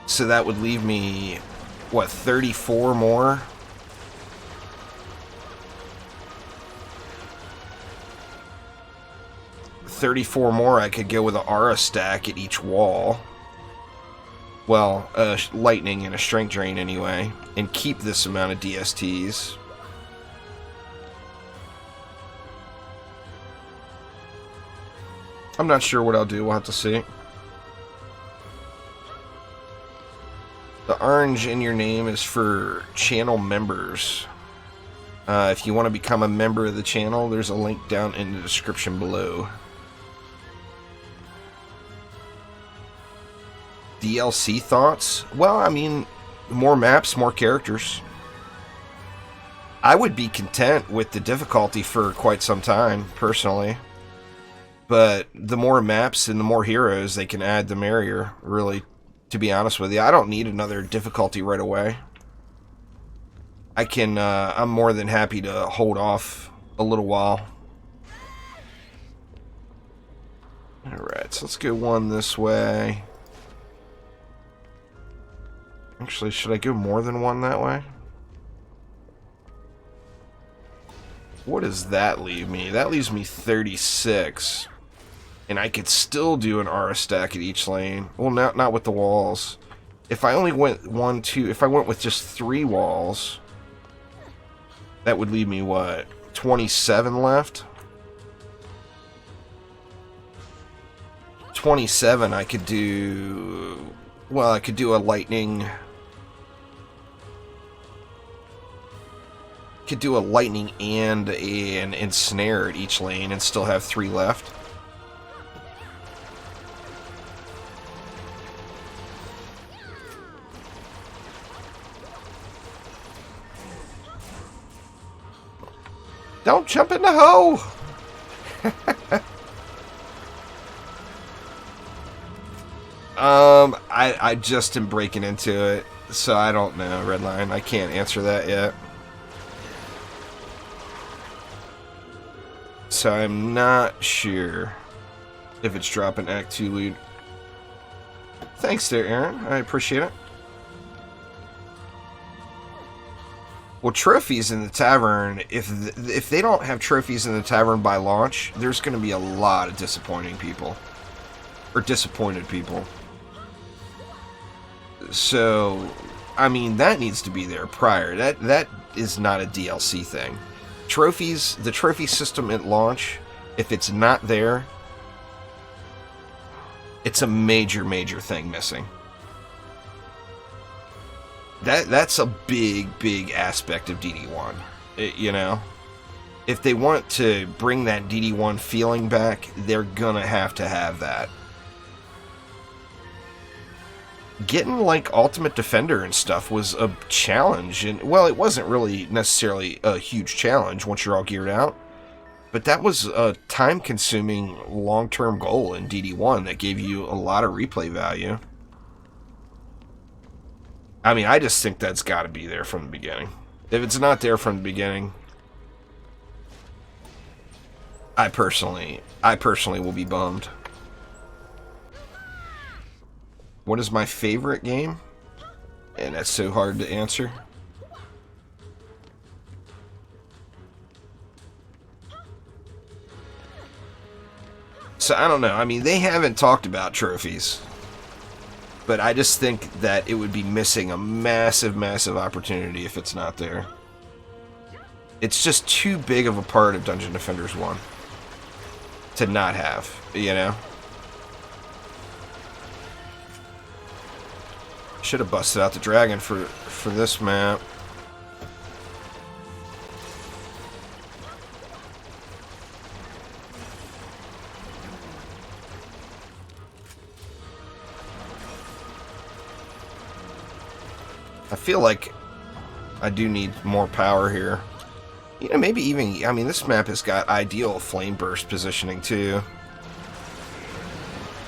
So that would leave me, what, 34 more? I could go with an aura stack at each wall. Well, lightning and a strength drain anyway, and keep this amount of DSTs. I'm not sure what I'll do. We'll have to see. The orange in your name is for channel members. If you want to become a member of the channel, there's a link down in the description below. DLC thoughts? Well, I mean, more maps, more characters. I would be content with the difficulty for quite some time, personally. But the more maps and the more heroes they can add, the merrier, really, to be honest with you. I don't need another difficulty right away. I can, I'm more than happy to hold off a little while. Alright, so let's go one this way. Actually, should I go more than one that way? What does that leave me? That leaves me 36. And I could still do an aura stack at each lane. Well, not with the walls. If I only went if I went with just 3 walls, that would leave me, what, 27 left? 27 I could do... Well, I could do a lightning... Could do a lightning and an ensnare at each lane and still have 3 left. Don't jump in the hole! I just am breaking into it, so I don't know, Redline. I can't answer that yet. So I'm not sure if it's dropping Act 2 loot. Thanks there, Aaron. I appreciate it. Well, trophies in the tavern, if they don't have trophies in the tavern by launch, there's going to be a lot of disappointing people. Or disappointed people. So, I mean, that needs to be there prior. That is not a DLC thing. Trophies, the trophy system at launch, if it's not there, it's a major, major thing missing. That's a big, big aspect of DD1, you know? If they want to bring that DD1 feeling back, they're gonna have to have that. Getting, like, Ultimate Defender and stuff was a challenge, and, well, it wasn't really necessarily a huge challenge once you're all geared out, but that was a time-consuming, long-term goal in DD1 that gave you a lot of replay value. I mean, I just think that's got to be there from the beginning. If it's not there from the beginning, I personally will be bummed. What is my favorite game? And that's so hard to answer. So, I don't know. I mean, they haven't talked about trophies. But I just think that it would be missing a massive, massive opportunity if it's not there. It's just too big of a part of Dungeon Defenders 1 to not have, you know? Should have busted out the dragon for this map. I feel like I do need more power here. You know, maybe even, I mean, this map has got ideal flame burst positioning too.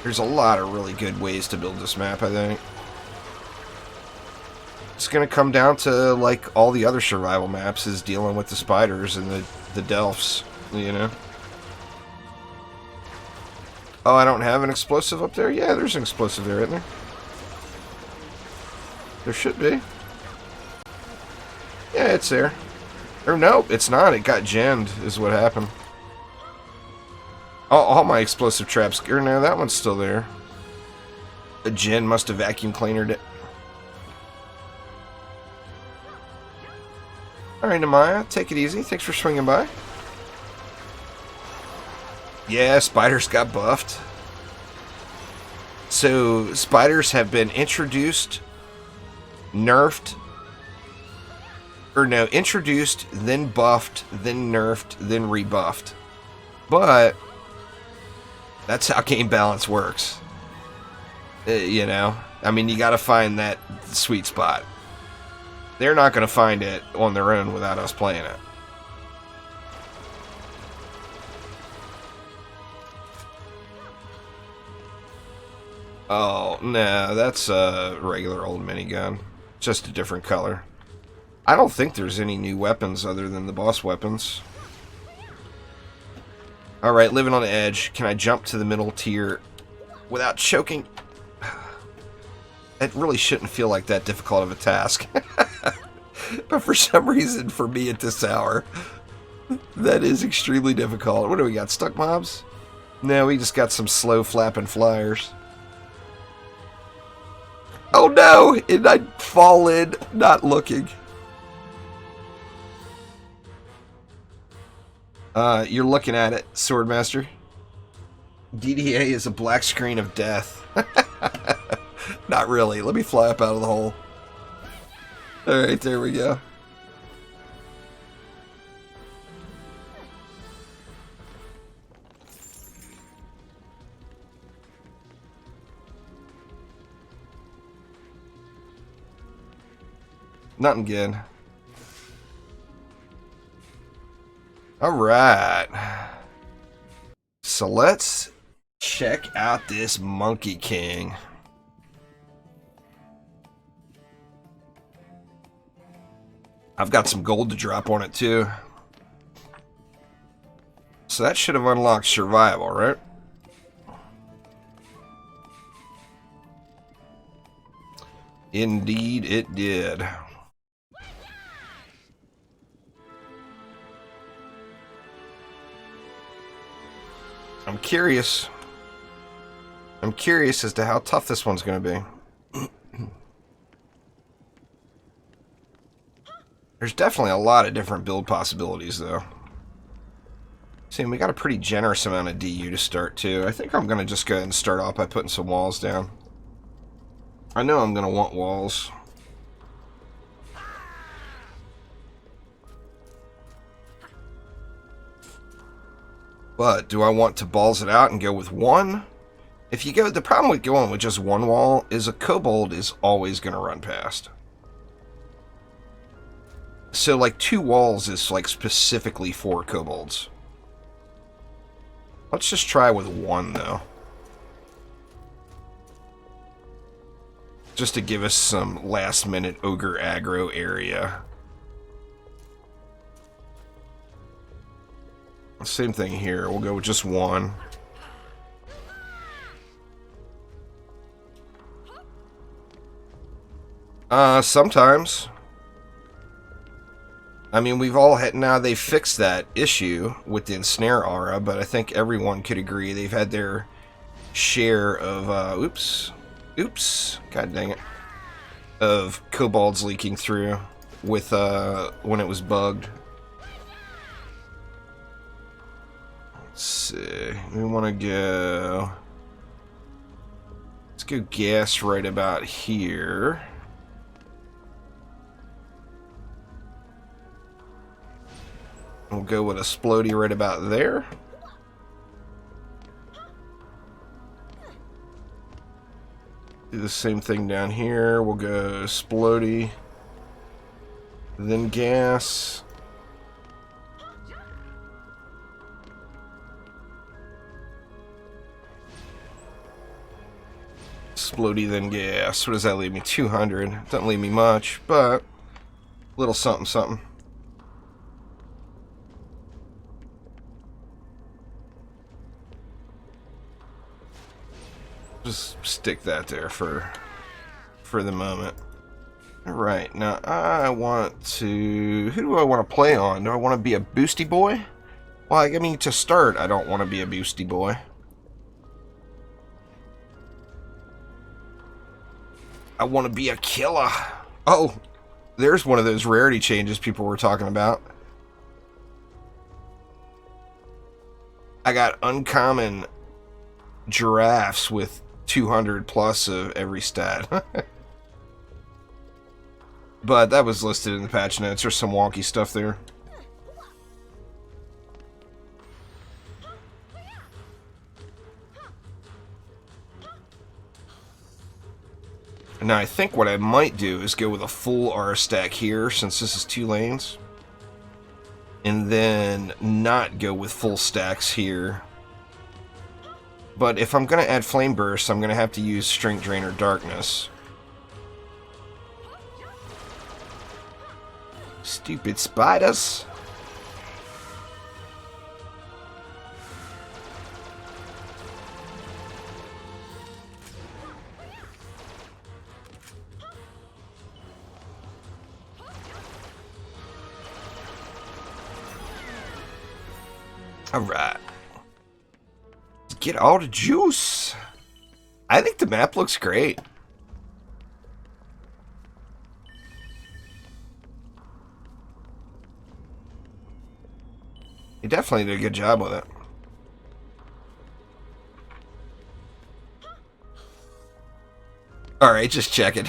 There's a lot of really good ways to build this map, I think. It's going to come down to, like all the other survival maps, is dealing with the spiders and the delphs, you know? Oh, I don't have an explosive up there? Yeah, there's an explosive there, isn't there? There should be. Yeah, it's there. Or no, it's not. It got jammed, is what happened. All my explosive traps. Or no, that one's still there. A gen must have vacuum cleanered it. Alright, Namaya, take it easy. Thanks for swinging by. Yeah, spiders got buffed. So, spiders have been introduced, nerfed, or no, introduced, then buffed, then nerfed, then rebuffed. But that's how game balance works. You know, I mean, you got to find that sweet spot. They're not going to find it on their own without us playing it. Oh, no, that's a regular old minigun. Just a different color. I don't think there's any new weapons other than the boss weapons. Alright, living on the edge. Can I jump to the middle tier without choking? It really shouldn't feel like that difficult of a task. But for some reason, for me at this hour, that is extremely difficult. What do we got? Stuck mobs? No, we just got some slow flapping flyers. Oh no! And I fall in, not looking. You're looking at it, Swordmaster. DDA is a black screen of death. Not really. Let me fly up out of the hole. Alright, there we go. Nothing good. Alright. So let's check out this Monkey King. I've got some gold to drop on it too. So that should have unlocked survival, right? Indeed it did. I'm curious. I'm curious as to how tough this one's going to be. There's definitely a lot of different build possibilities, though. See, we got a pretty generous amount of DU to start, too. I think I'm going to just go ahead and start off by putting some walls down. I know I'm going to want walls. But do I want to balls it out and go with one? If you go, the problem with going with just one wall is a kobold is always going to run past. So like 2 walls is like specifically for kobolds. Let's just try with 1 though. Just to give us some last minute ogre aggro area. Same thing here. We'll go with just 1. Sometimes. I mean, we've all had... Now, they fixed that issue with the ensnare aura, but I think everyone could agree they've had their share of, oops. God dang it. Of kobolds leaking through with, when it was bugged. Let's see. We want to go... Let's go gas right about here. We'll go with a splody right about there. Do the same thing down here. We'll go splody, then gas. Splody, then gas. What does that leave me? 200. Doesn't leave me much, but a little something, something. Just stick that there for the moment. Alright, now I want to... Who do I want to play on? Do I want to be a boosty boy? Well, I mean, to start, I don't want to be a boosty boy. I want to be a killer. Oh, there's one of those rarity changes people were talking about. I got uncommon giraffes with 200 plus of every stat. But that was listed in the patch notes. There's some wonky stuff there. Now I think what I might do is go with a full R stack here, since this is 2 lanes. And then not go with full stacks here. But if I'm going to add Flame Burst, I'm going to have to use Strength Drain or Darkness. Stupid spiders. Alright. Let's get all the juice. I think the map looks great. You definitely did a good job with it. Alright, just check it.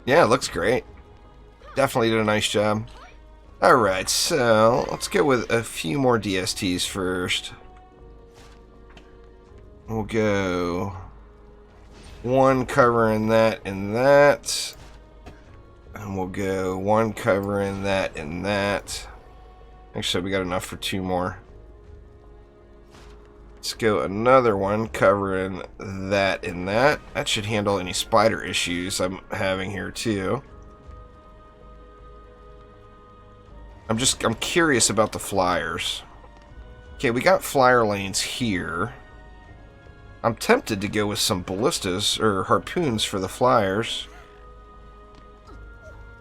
Yeah, it looks great. Definitely did a nice job. Alright, so let's go with a few more DSTs first. We'll go 1 covering that and that. And we'll go 1 covering that and that. Actually, we got enough for 2 more. Let's go another 1 covering that and that. That should handle any spider issues I'm having here too. I'm curious about the flyers. Okay, we got flyer lanes here. I'm tempted to go with some ballistas or harpoons for the flyers.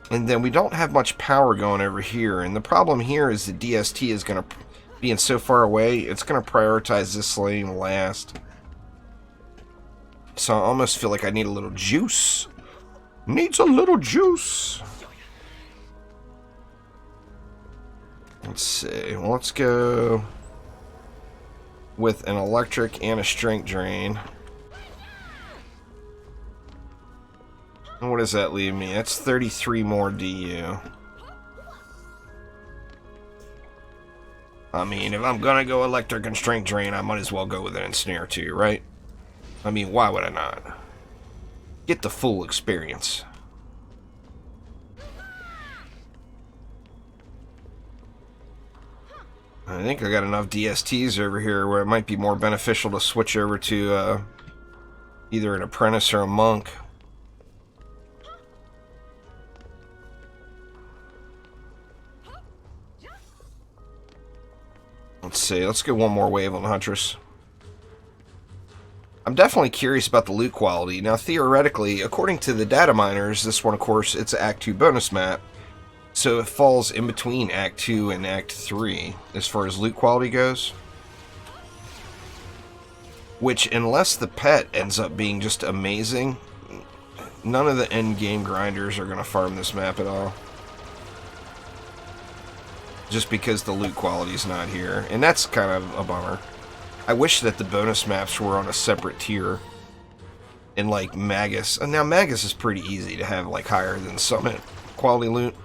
And then we don't have much power going over here. And the problem here is the DST is going to, being so far away, it's going to prioritize this lane last. So I almost feel like I need a little juice. Needs a little juice. Let's see. Well, let's go with an electric and a strength drain. And what does that leave me? That's 33 more DU. I mean, if I'm gonna go electric and strength drain, I might as well go with an ensnare too, right? I mean, why would I not? Get the full experience. I think I got enough DSTs over here where it might be more beneficial to switch over to either an apprentice or a monk. Let's see, let's get 1 more wave on Huntress. I'm definitely curious about the loot quality. Now, theoretically, according to the data miners, this one, of course, it's an Act 2 bonus map. So it falls in between Act 2 and Act 3 as far as loot quality goes. Which, unless the pet ends up being just amazing, none of the end-game grinders are going to farm this map at all. Just because the loot quality is not here. And that's kind of a bummer. I wish that the bonus maps were on a separate tier. And like Magus. And now Magus is pretty easy to have like higher than Summit quality loot.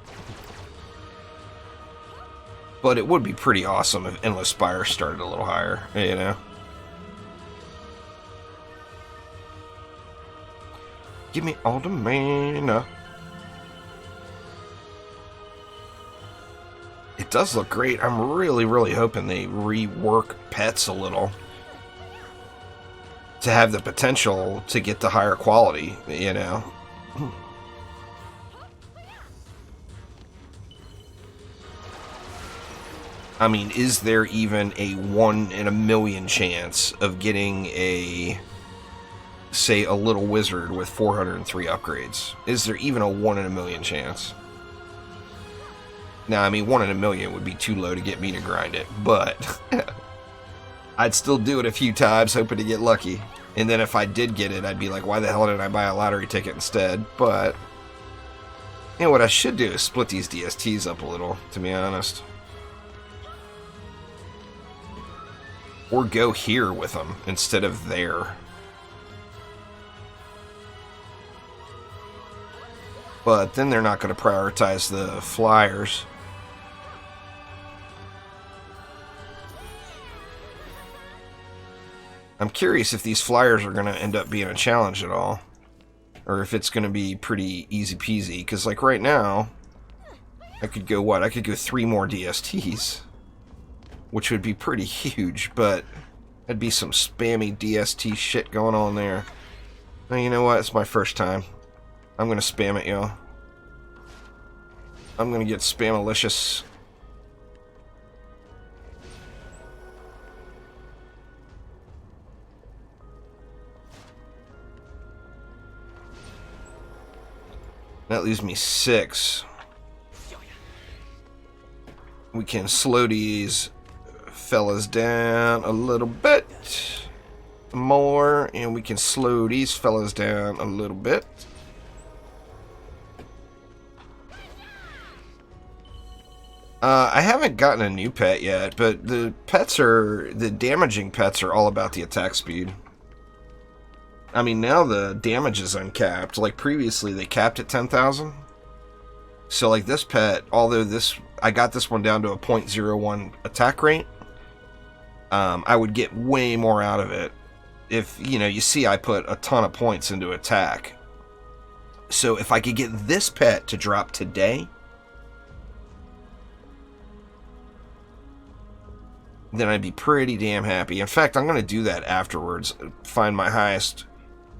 But it would be pretty awesome if Endless Spire started a little higher, you know? Give me all the mana. It does look great. I'm really hoping they rework pets a little to have the potential to get the higher quality, you know? I mean, is there even a 1 in a million chance of getting a, say, a little wizard with 403 upgrades? Is there even a 1 in a million chance? Now, I mean, 1 in a million would be too low to get me to grind it, but I'd still do it a few times, hoping to get lucky. And then if I did get it, I'd be like, why the hell didn't I buy a lottery ticket instead? But, you know, what I should do is split these DSTs up a little, to be honest. Or go here with them instead of there. But then they're not going to prioritize the flyers. I'm curious if these flyers are going to end up being a challenge at all. Or if it's going to be pretty easy peasy. Because like right now, I could go what? I could go 3 more DSTs. Which would be pretty huge, but that'd be some spammy DST shit going on there. Now, you know what? It's my first time. I'm going to spam it, y'all. I'm going to get spamalicious. That leaves me 6. We can slow these fellas down a little bit more, and we can slow these fellas down a little bit. I haven't gotten a new pet yet, but the damaging pets are all about the attack speed. I mean, now the damage is uncapped. Like previously, they capped at 10,000. So like this pet, although I got this one down to a 0.01 attack rate, I would get way more out of it if, you know, you see I put a ton of points into attack. So if I could get this pet to drop today, then I'd be pretty damn happy. In fact, I'm going to do that afterwards. Find my highest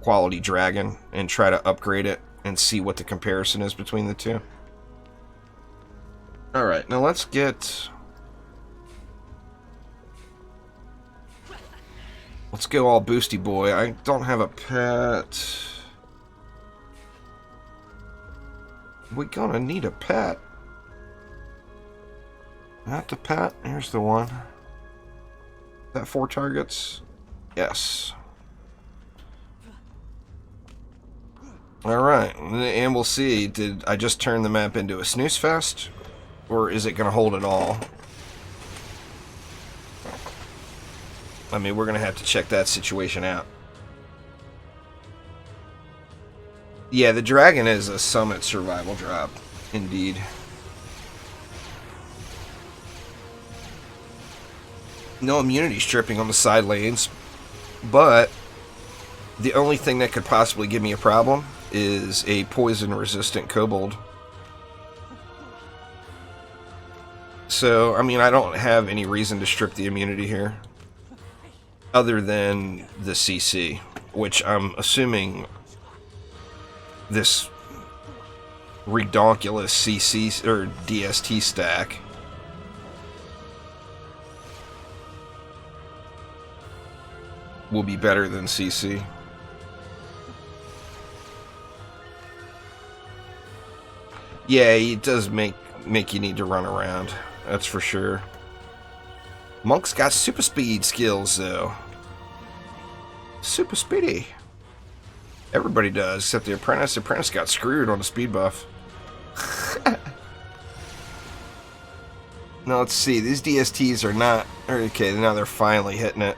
quality dragon and try to upgrade it and see what the comparison is between the two. Alright, now let's go all boosty boy. I don't have a pet. We're gonna need a pet. Not the pet. Here's the one. That 4 targets? Yes. Alright, and we'll see. Did I just turn the map into a snooze fest? Or is it gonna hold it all? I mean, we're going to have to check that situation out. Yeah, the dragon is a summit survival drop. Indeed. No immunity stripping on the side lanes. But the only thing that could possibly give me a problem is a poison-resistant kobold. So, I mean, I don't have any reason to strip the immunity here. Other than the CC, which I'm assuming this redonkulous CC or DST stack will be better than CC. Yeah, it does make you need to run around. That's for sure. Monk's got super speed skills, though. Super speedy. Everybody does, except the apprentice. The apprentice got screwed on the speed buff. Now, let's see. These DSTs are not... Okay, now they're finally hitting it.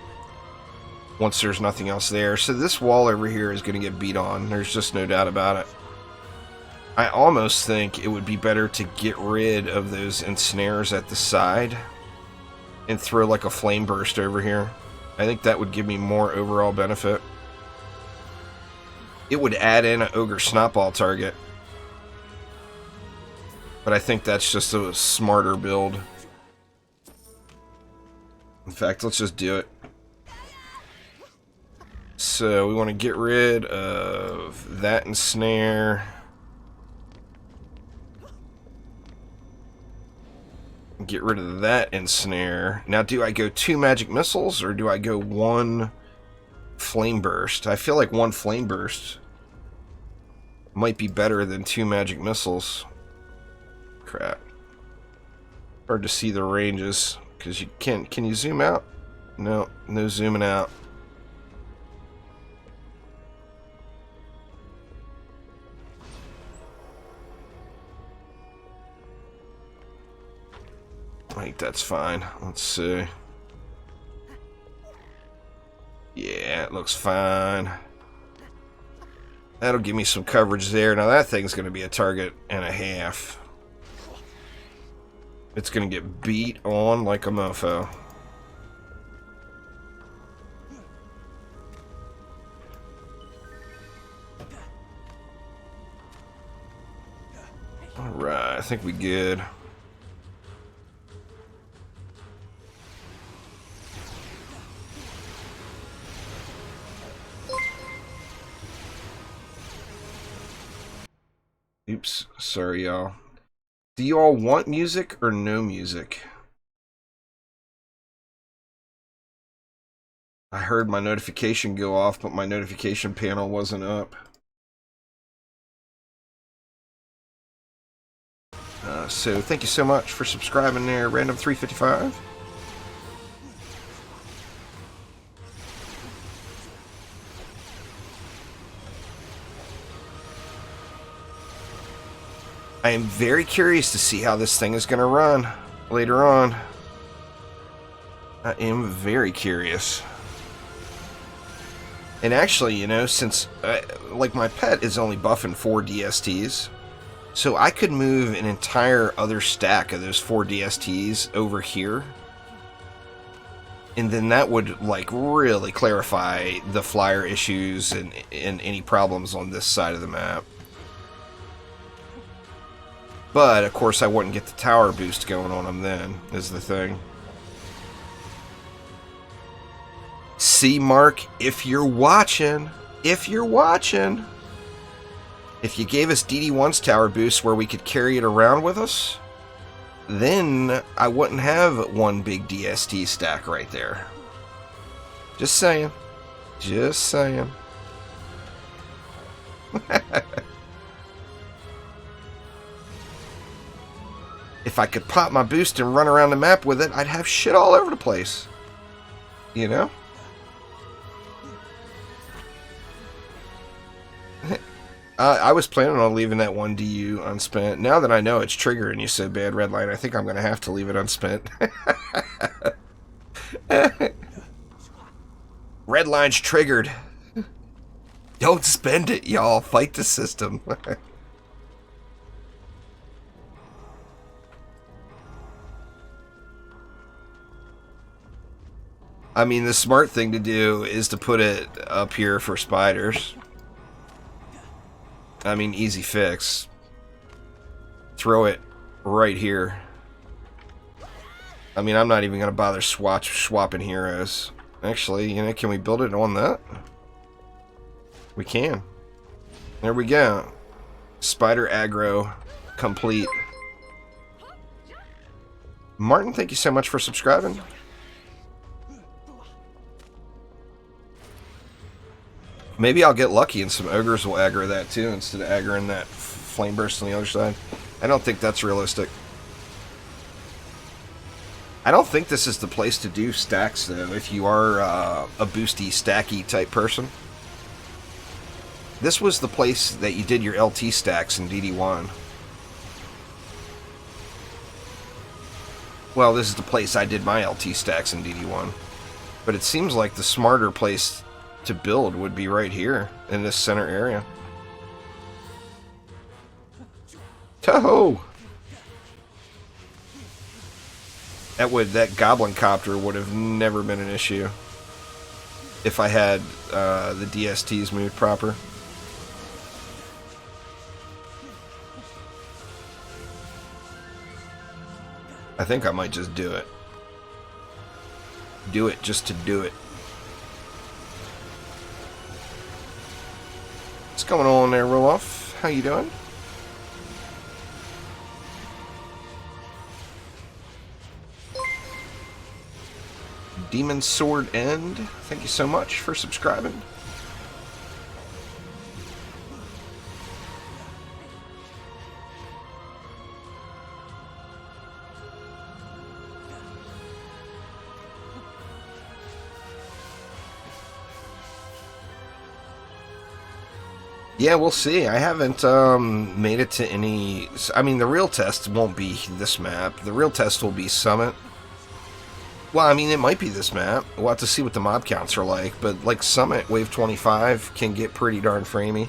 Once there's nothing else there. So this wall over here is going to get beat on. There's just no doubt about it. I almost think it would be better to get rid of those ensnares at the side and throw like a flame burst over here. I think that would give me more overall benefit. It would add in an ogre snotball target. But I think that's just a smarter build. In fact, let's just do it. So we want to get rid of that ensnare. Get rid of that ensnare. Now, do I go 2 magic missiles or do I go 1 flame burst? I feel like 1 flame burst might be better than 2 magic missiles. Crap. Hard to see the ranges because you can't. Can you zoom out? No, no zooming out. I think that's fine. Let's see. Yeah, it looks fine. That'll give me some coverage there. Now that thing's going to be a target and a half. It's going to get beat on like a mofo. Alright, I think we good. Oops, sorry y'all. Do you all want music or no music? I heard my notification go off, but my notification panel wasn't up. So thank you so much for subscribing there, Random355. I am very curious to see how this thing is going to run later on. I am very curious. And actually, you know, since like my pet is only buffing 4 DSTs, so I could move an entire other stack of those 4 DSTs over here. And then that would like really clarify the flyer issues and any problems on this side of the map. But, of course, I wouldn't get the tower boost going on them then, is the thing. See, Mark, if you're watching, if you gave us DD1's tower boost where we could carry it around with us, then I wouldn't have one big DST stack right there. Just saying. Just saying. If I could pop my boost and run around the map with it, I'd have shit all over the place. You know? I was planning on leaving that 1 DU unspent. Now that I know it's triggering you so bad, Redline, I think I'm going to have to leave it unspent. Redline's triggered. Don't spend it, y'all. Fight the system. I mean, the smart thing to do is to put it up here for spiders. I mean, easy fix. Throw it right here. I mean, I'm not even going to bother swapping heroes. Actually, you know, can we build it on that? We can. There we go. Spider aggro complete. Martin, thank you so much for subscribing. Maybe I'll get lucky and some ogres will aggro that too instead of aggroing that flame burst on the other side. I don't think that's realistic. I don't think this is the place to do stacks though if you are a boosty, stacky type person. This was the place that you did your LT stacks in DD1. Well, this is the place I did my LT stacks in DD1. But it seems like the smarter place to build would be right here in this center area. Toho! That goblin copter would have never been an issue if I had the DSTs moved proper. I think I might just do it. Do it just to do it. What's going on there, Roloff? How you doing? Demon Sword End, thank you so much for subscribing. Yeah, we'll see. I haven't made it to any... I mean, the real test won't be this map. The real test will be Summit. Well, I mean, it might be this map. We'll have to see what the mob counts are like. But, like, Summit, Wave 25 can get pretty darn framey.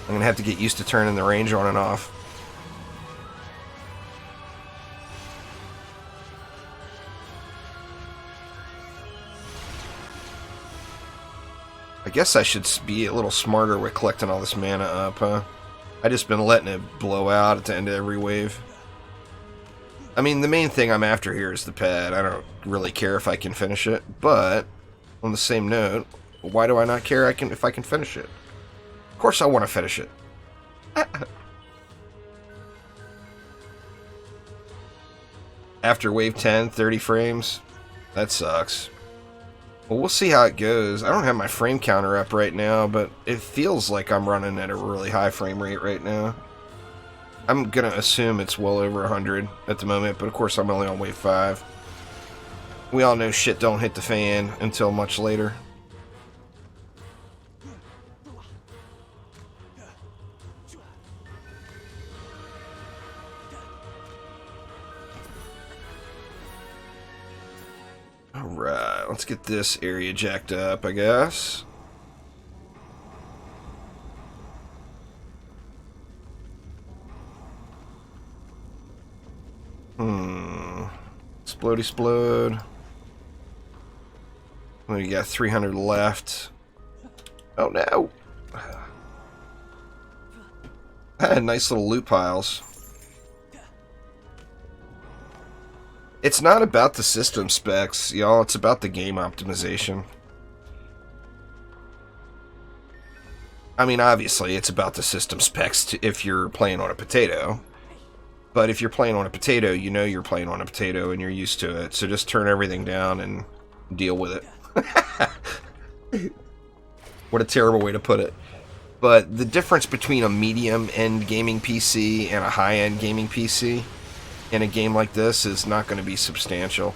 I'm going to have to get used to turning the range on and off. I guess I should be a little smarter with collecting all this mana up, huh? I just been letting it blow out at the end of every wave. I mean, the main thing I'm after here is the pad. I don't really care if I can finish it, but on the same note, why do I not care if I can finish it? Of course I want to finish it. After wave 10, 30 frames? That sucks. Well, we'll see how it goes. I don't have my frame counter up right now, but it feels like I'm running at a really high frame rate right now. I'm going to assume it's well over 100 at the moment, but of course I'm only on wave 5. We all know shit don't hit the fan until much later. Alright, let's get this area jacked up, I guess. Explode, explode. We got 300 left. Oh no! Nice little loot piles. It's not about the system specs, y'all. It's about the game optimization. I mean, obviously, it's about the system specs if you're playing on a potato. But if you're playing on a potato, you know you're playing on a potato and you're used to it. So just turn everything down and deal with it. What a terrible way to put it. But the difference between a medium-end gaming PC and a high-end gaming PC in a game like this is not going to be substantial.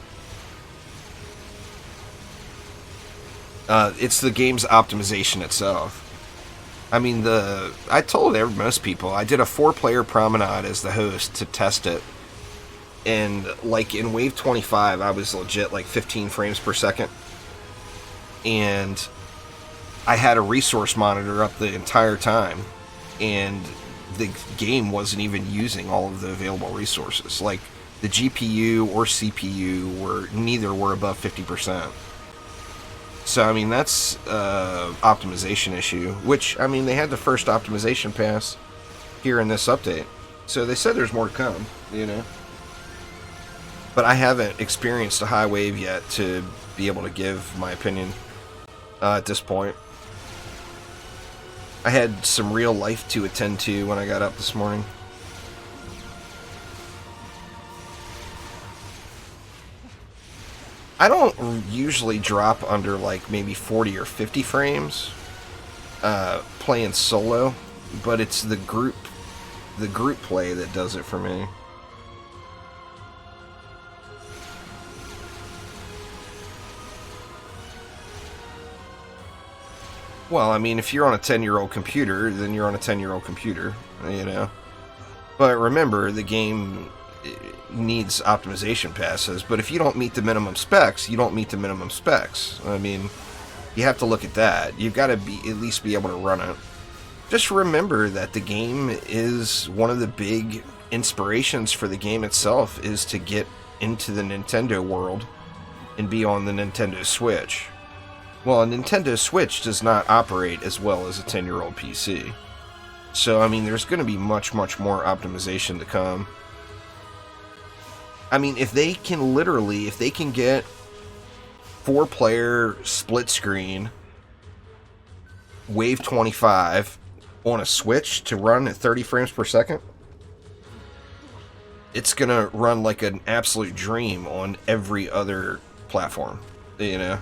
It's the game's optimization itself. I mean, I told most people, I did a 4-player promenade as the host to test it. And, like, in Wave 25, I was legit, like, 15 frames per second. And I had a resource monitor up the entire time. And the game wasn't even using all of the available resources. Like, the GPU or CPU neither were above 50%. So, I mean, that's optimization issue, which, I mean, they had the first optimization pass here in this update. So they said there's more to come, you know. But I haven't experienced a high wave yet to be able to give my opinion at this point. I had some real life to attend to when I got up this morning. I don't usually drop under like maybe 40 or 50 frames playing solo, but it's the group play that does it for me. Well, I mean, if you're on a 10-year-old computer, then you're on a 10-year-old computer, you know. But remember, the game needs optimization passes, but if you don't meet the minimum specs, you don't meet the minimum specs. I mean, you have to look at that. You've got to at least be able to run it. Just remember that the game is one of the big inspirations for the game itself is to get into the Nintendo world and be on the Nintendo Switch. Well, a Nintendo Switch does not operate as well as a 10-year-old PC. So, I mean, there's going to be much, much more optimization to come. I mean, if they can get 4-player split screen, Wave 25 on a Switch to run at 30 frames per second, it's gonna run like an absolute dream on every other platform, you know?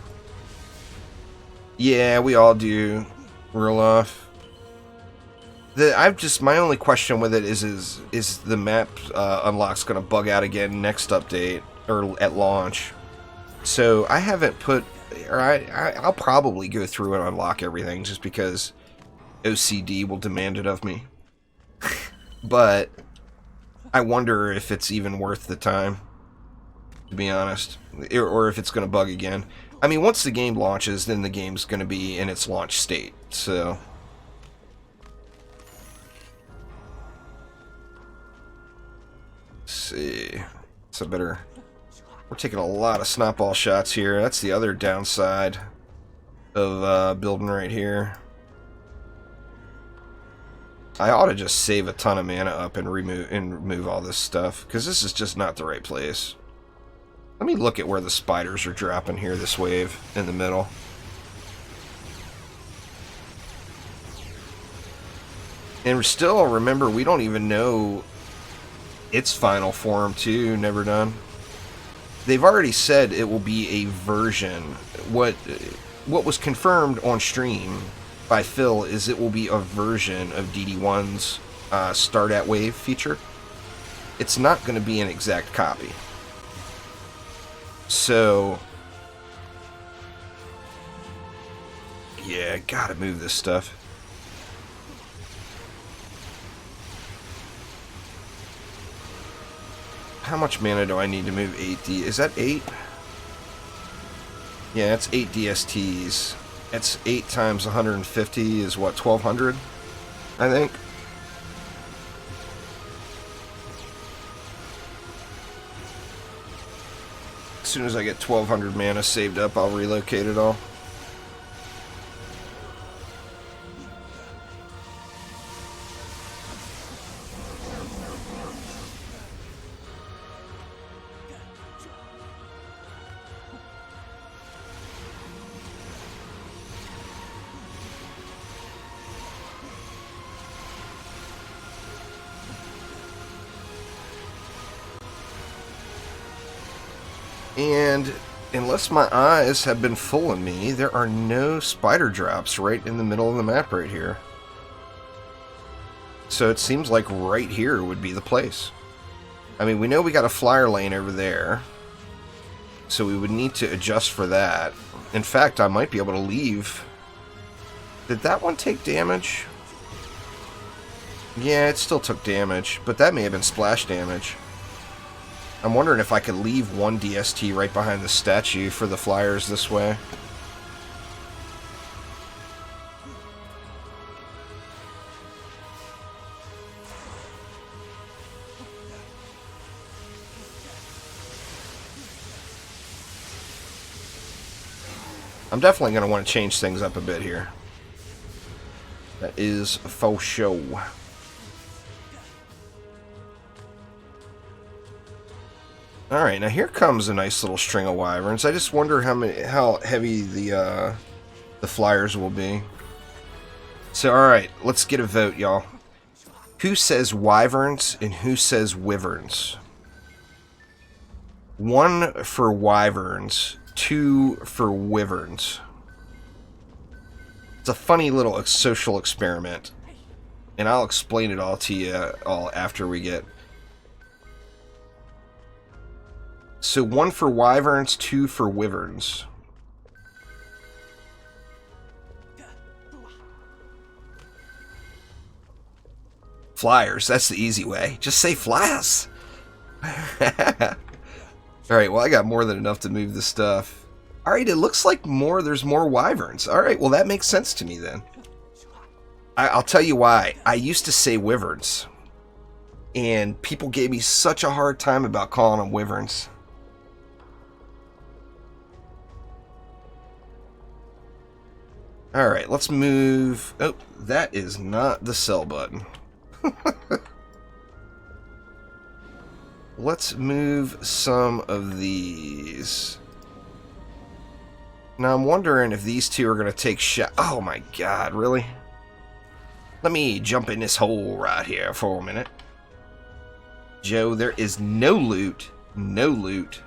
Yeah, we all do. Real off. My only question with it is the map unlock's gonna bug out again next update or at launch. So I haven't put, or I'll probably go through and unlock everything just because OCD will demand it of me. But I wonder if it's even worth the time, to be honest, or if it's going to bug again. I mean, once the game launches, then the game's going to be in its launch state, so. Let's see. So better. We're taking a lot of snotball shots here. That's the other downside of building right here. I ought to just save a ton of mana up and remove all this stuff, because this is just not the right place. Let me look at where the spiders are dropping here this wave in the middle. And still, remember, we don't even know its final form too, never done. They've already said it will be a version. What was confirmed on stream by Phil is it will be a version of DD1's Start at Wave feature. It's not going to be an exact copy. So, yeah, gotta move this stuff. How much mana do I need to move 8D? Is that 8? Yeah, it's 8 DSTs. That's 8 times 150 is what, 1200? I think. As soon as I get 1200 mana saved up, I'll relocate it all. And unless my eyes have been fooling me, there are no spider drops right in the middle of the map right here. So it seems like right here would be the place. I mean, we know we got a flyer lane over there, so we would need to adjust for that. In fact, I might be able to leave. Did that one take damage? Yeah, it still took damage, but that may have been splash damage. I'm wondering if I could leave one DST right behind the statue for the flyers this way. I'm definitely going to want to change things up a bit here. That is faux show. Alright, now here comes a nice little string of wyverns. I just wonder how heavy the flyers will be. So, alright, let's get a vote, y'all. Who says wyverns and who says wyverns? 1 for wyverns, 2 for wyverns. It's a funny little social experiment. And I'll explain it all to you all after we get... So 1 for wyverns, 2 for wyverns. Flyers, that's the easy way. Just say flyers. Alright, well I got more than enough to move the stuff. Alright, it looks like there's more wyverns. Alright, well that makes sense to me then. I'll tell you why. I used to say wyverns. And people gave me such a hard time about calling them wyverns. Alright, let's move... Oh, that is not the sell button. Let's move some of these. Now I'm wondering if these two are going to take shot. Oh my god, really? Let me jump in this hole right here for a minute. Joe, there is no loot. No loot.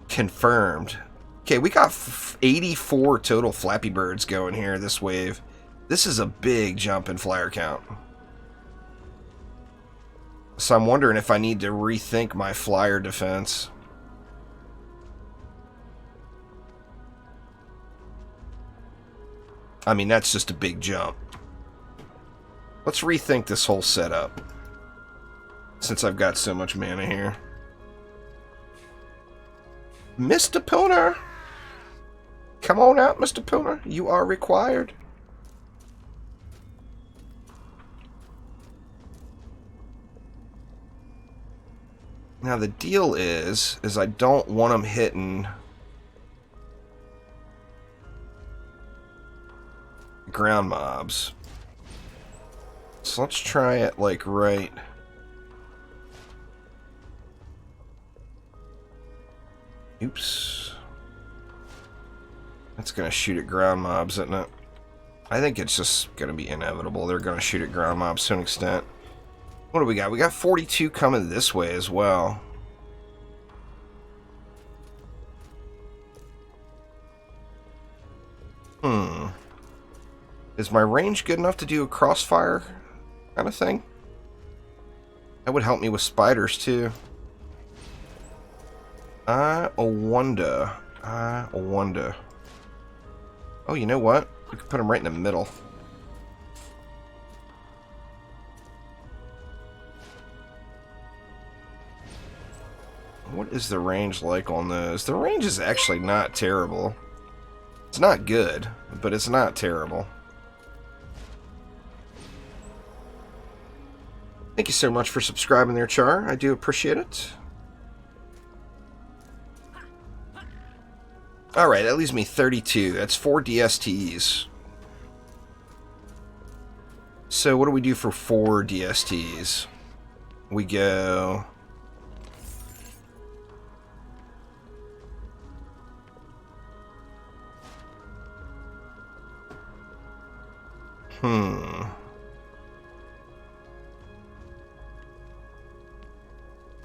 Confirmed. Okay, we got 84 total Flappy Birds going here this wave. This is a big jump in flyer count. So I'm wondering if I need to rethink my flyer defense. I mean, that's just a big jump. Let's rethink this whole setup, since I've got so much mana here. Mr. Pooner! Come on out, Mr. Pooner. You are required. Now the deal is I don't want them hitting ground mobs. So let's try it like right. Oops. That's gonna shoot at ground mobs, isn't it? I think it's just gonna be inevitable. They're gonna shoot at ground mobs to an extent. What do we got? We got 42 coming this way as well. Is my range good enough to do a crossfire kind of thing? That would help me with spiders too. I wonder. Oh, you know what? We could put them right in the middle. What is the range like on those? The range is actually not terrible. It's not good, but it's not terrible. Thank you so much for subscribing there, Char. I do appreciate it. Alright, that leaves me 32. That's 4 DSTs. So what do we do for 4 DSTs? We go...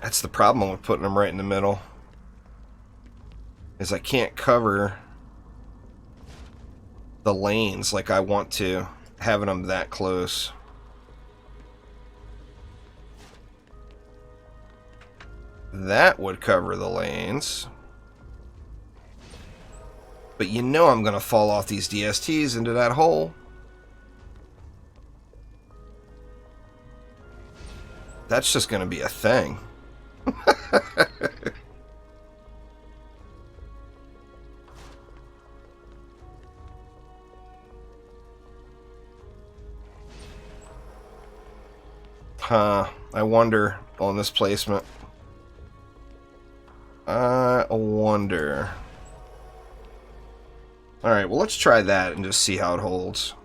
That's the problem with putting them right in the middle. Is I can't cover the lanes like I want to, having them that close. That would cover the lanes. But you know I'm going to fall off these DSTs into that hole. That's just going to be a thing. I wonder on this placement. I wonder. Alright, well, let's try that and just see how it holds.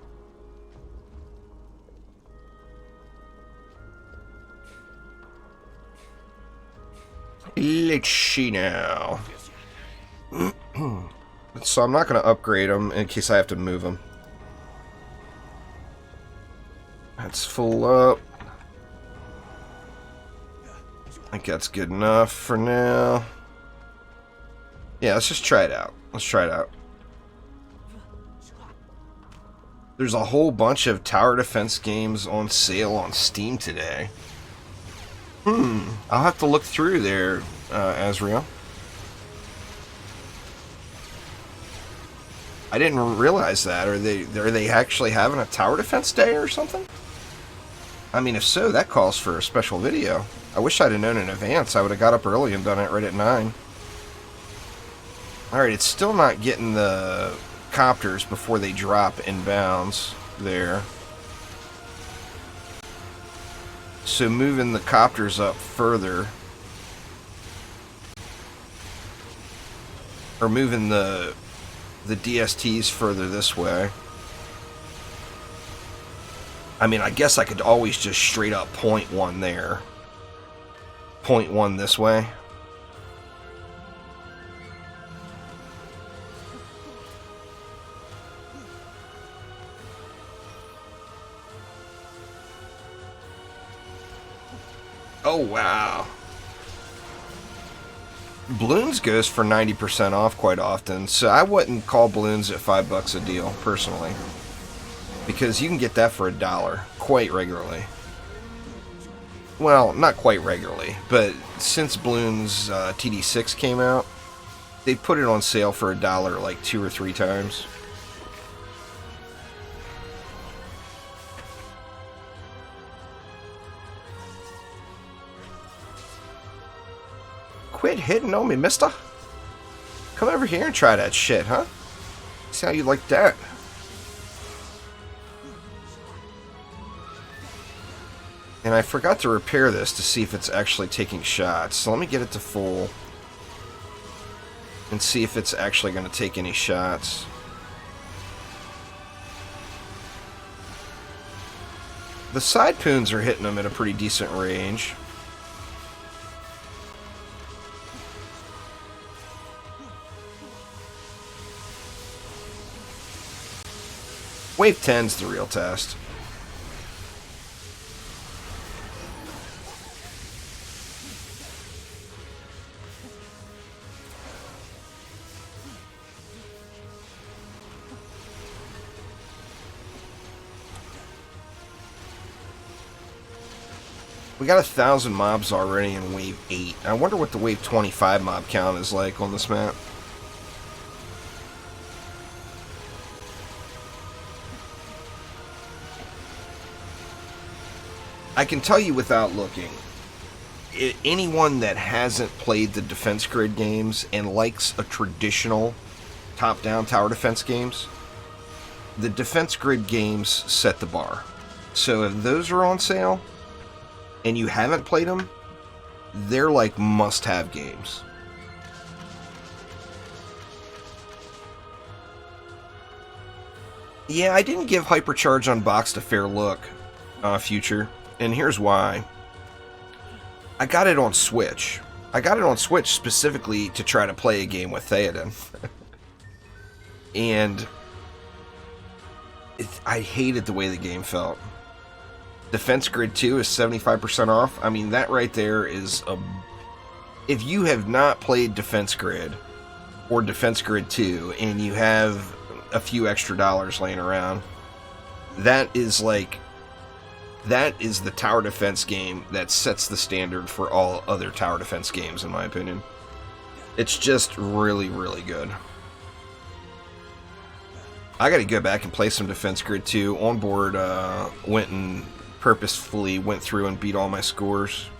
Let's see now. So I'm not going to upgrade them in case I have to move them. That's full up. I think that's good enough for now. Yeah, let's just try it out. Let's try it out. There's a whole bunch of tower defense games on sale on Steam today. I'll have to look through there, Azrael. I didn't realize that. Are they actually having a tower defense day or something? I mean, if so, that calls for a special video. I wish I'd have known in advance. I would have got up early and done it right at 9. Alright, it's still not getting the copters before they drop inbounds there. So moving the copters up further, or moving the DSTs further this way. I mean, I guess I could always just straight up point one there. Point one this way. Oh, wow. Balloons goes for 90% off quite often, so I wouldn't call balloons at $5 a deal, personally. Because you can get that for $1 quite regularly. Well, not quite regularly, but since Balloons TD6 came out, they put it on sale for $1 like 2 or 3 times. Quit hitting on me, mister. Come over here and try that shit, huh? See how you like that. And I forgot to repair this to see if it's actually taking shots. So let me get it to full. And see if it's actually going to take any shots. The side poons are hitting them at a pretty decent range. Wave 10's the real test. We got 1,000 mobs already in Wave 8. I wonder what the Wave 25 mob count is like on this map. I can tell you without looking, anyone that hasn't played the defense grid games and likes a traditional top-down tower defense games, the defense grid games set the bar. So if those are on sale, and you haven't played them, they're like must-have games. Yeah, I didn't give Hypercharge Unboxed a fair look, Future, and here's why. I got it on Switch. I got it on Switch specifically to try to play a game with Theoden. And I hated the way the game felt. Defense Grid 2 is 75% off. I mean, that right there is a... If you have not played Defense Grid or Defense Grid 2 and you have a few extra dollars laying around, that is like... That is the tower defense game that sets the standard for all other tower defense games, in my opinion. It's just really, really good. I gotta go back and play some Defense Grid 2. Onboard went and purposefully went through and beat all my scores.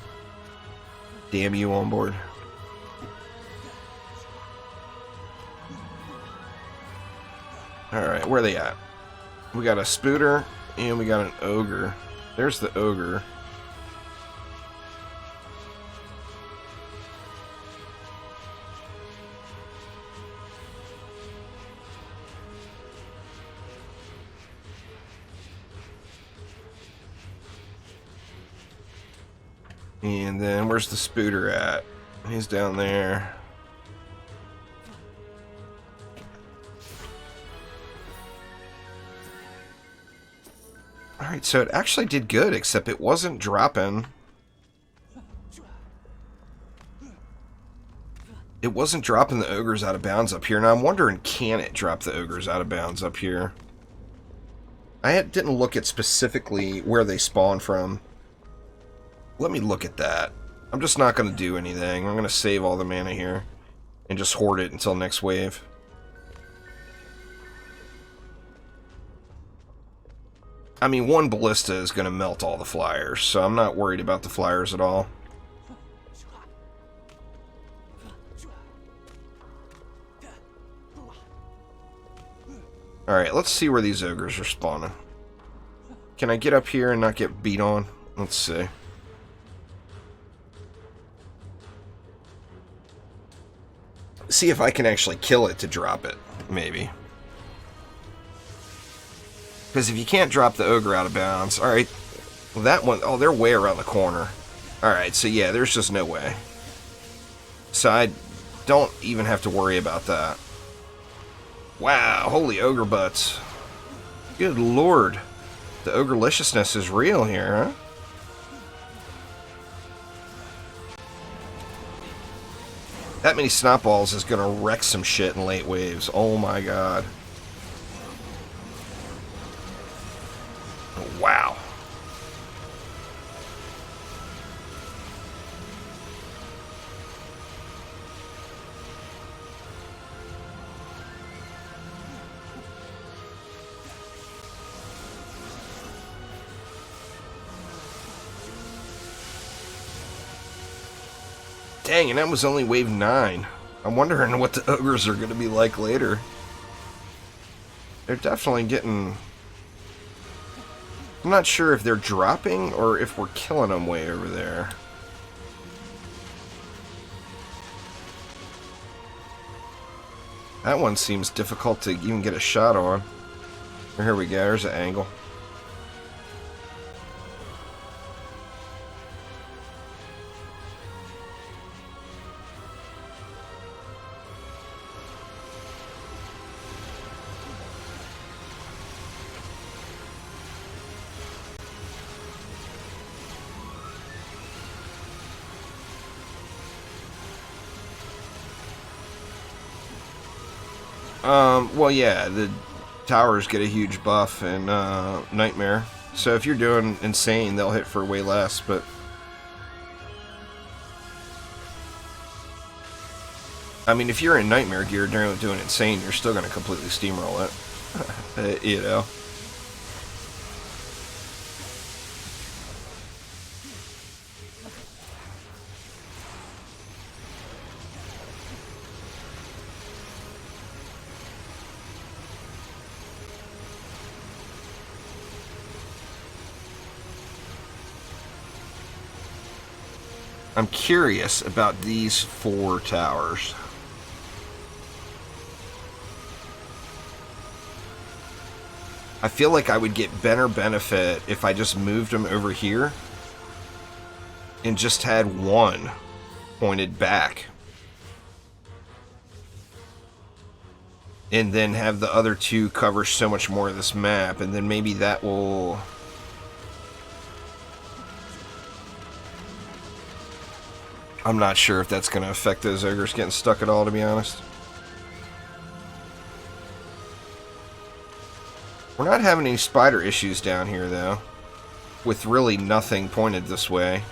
Damn you, Onboard. Alright, where are they at? We got a Spooter and we got an Ogre. There's the Ogre. And then where's the Spooter at? He's down there. Alright, so it actually did good, except it wasn't dropping. It wasn't dropping the Ogres out of bounds up here. Now I'm wondering, can it drop the Ogres out of bounds up here? I didn't look at specifically where they spawn from. Let me look at that. I'm just not going to do anything. I'm going to save all the mana here and just hoard it until next wave. I mean, one ballista is going to melt all the flyers, so I'm not worried about the flyers at all. Alright, let's see where these ogres are spawning. Can I get up here and not get beat on? Let's see. See if I can actually kill it to drop it, maybe. Because if you can't drop the ogre out of bounds... Alright, well that one... Oh, they're way around the corner. Alright, so yeah, there's just no way. So I don't even have to worry about that. Wow, holy ogre butts. Good lord. The ogre-liciousness is real here, huh? That many snot balls is going to wreck some shit in late waves. Oh my god. Wow. Dang, and that was only wave 9. I'm wondering what the ogres are going to be like later. They're definitely getting... I'm not sure if they're dropping or if we're killing them way over there. That one seems difficult to even get a shot on. Here we go, there's an angle. Well, yeah, the towers get a huge buff in Nightmare. So if you're doing Insane, they'll hit for way less, but... I mean, if you're in Nightmare gear doing Insane, you're still going to completely steamroll it. You know? I'm curious about these 4 towers. I feel like I would get better benefit if I just moved them over here and just had one pointed back. And then have the other 2 cover so much more of this map, and then maybe that will... I'm not sure if that's going to affect those ogres getting stuck at all, to be honest. We're not having any spider issues down here, though. With really nothing pointed this way.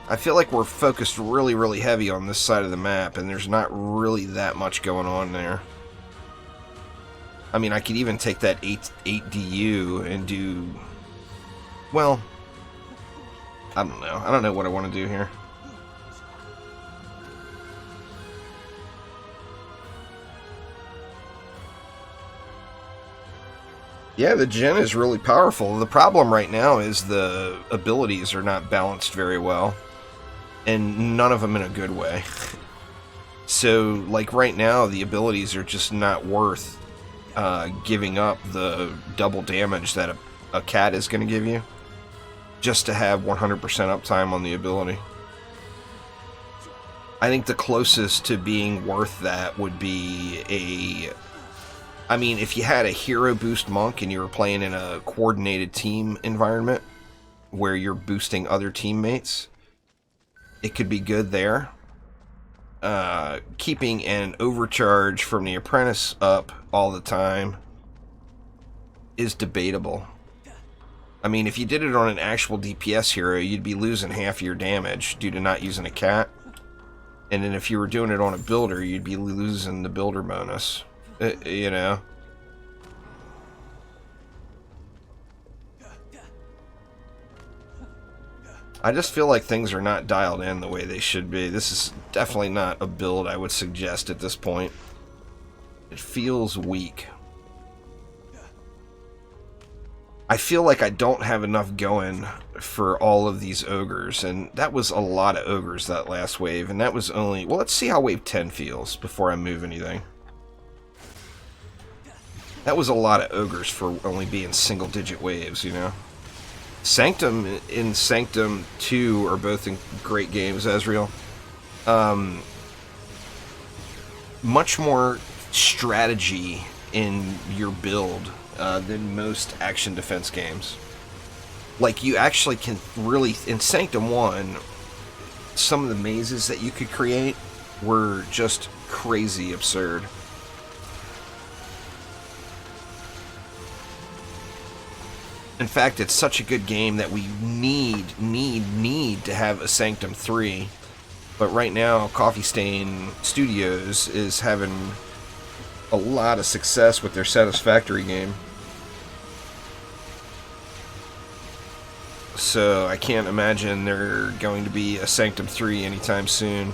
I feel like we're focused really, really heavy on this side of the map, and there's not really that much going on there. I mean, I could even take that 8 DU and do... Well, I don't know. I don't know what I want to do here. Yeah, the gen is really powerful. The problem right now is the abilities are not balanced very well. And none of them in a good way. So, like right now, the abilities are just not worth giving up the double damage that a cat is going to give you. Just to have 100% uptime on the ability. I think the closest to being worth that would be a... I mean, if you had a hero boost monk and you were playing in a coordinated team environment where you're boosting other teammates, it could be good there. Keeping an overcharge from the apprentice up all the time is debatable. I mean, if you did it on an actual DPS hero, you'd be losing half your damage due to not using a cat. And then if you were doing it on a builder, you'd be losing the builder bonus. You know? I just feel like things are not dialed in the way they should be. This is definitely not a build I would suggest at this point. It feels weak. I feel like I don't have enough going for all of these ogres, and that was a lot of ogres that last wave, and that was only... Well, let's see how wave 10 feels before I move anything. That was a lot of ogres for only being single-digit waves, you know? Sanctum and Sanctum 2 are both in great games, Ezreal. Much more strategy in your build than most action defense games. Like, you actually can really, in Sanctum 1, some of the mazes that you could create were just crazy absurd. In fact, it's such a good game that we need to have a Sanctum 3. But right now, Coffee Stain Studios is having a lot of success with their Satisfactory game. So I can't imagine there going to be a Sanctum 3 anytime soon.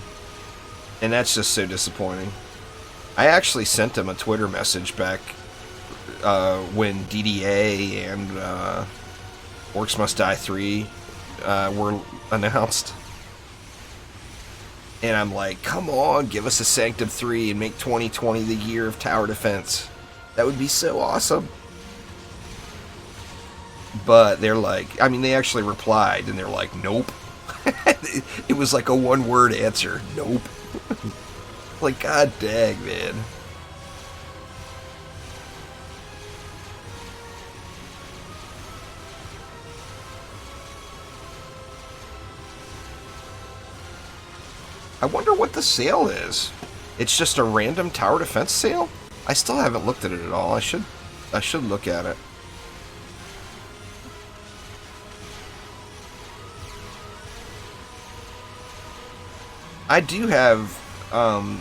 And that's just so disappointing. I actually sent them a Twitter message back when DDA and Orcs Must Die 3 were announced. And I'm like, come on, give us a Sanctum 3 and make 2020 the year of tower defense. That would be so awesome. But they're like, I mean, they actually replied, and they're like, nope. It was like a one-word answer, nope. Like, god dang, man. I wonder what the sale is. It's just a random tower defense sale? I still haven't looked at it at all. I should look at it. I do have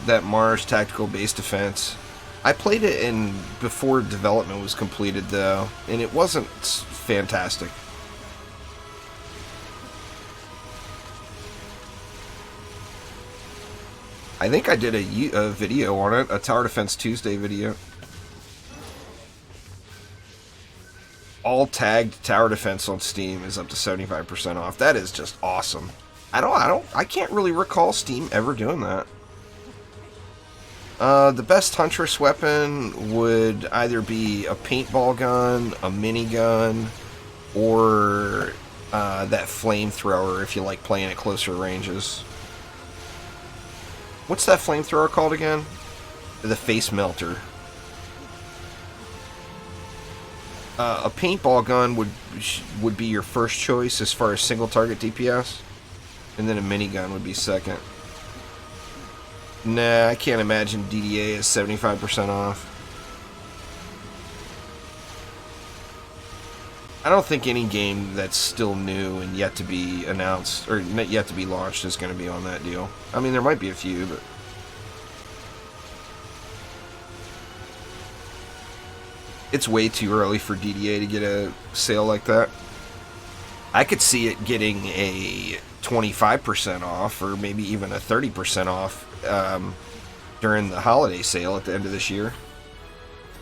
that Mars Tactical Base Defense. I played it in before development was completed, though, and it wasn't fantastic. I think I did a video on it, a Tower Defense Tuesday video. All tagged Tower Defense on Steam is up to 75% off. That is just awesome. I can't really recall Steam ever doing that. The best Huntress weapon would either be a paintball gun, a minigun, or that flamethrower if you like playing at closer ranges. What's that flamethrower called again? The face melter. A paintball gun would be your first choice as far as single target DPS, and then a minigun would be second. Nah, I can't imagine DDA is 75% off. I don't think any game that's still new and yet to be announced, or yet to be launched, is going to be on that deal. I mean, there might be a few, but... it's way too early for DDA to get a sale like that. I could see it getting a 25% off, or maybe even a 30% off during the holiday sale at the end of this year.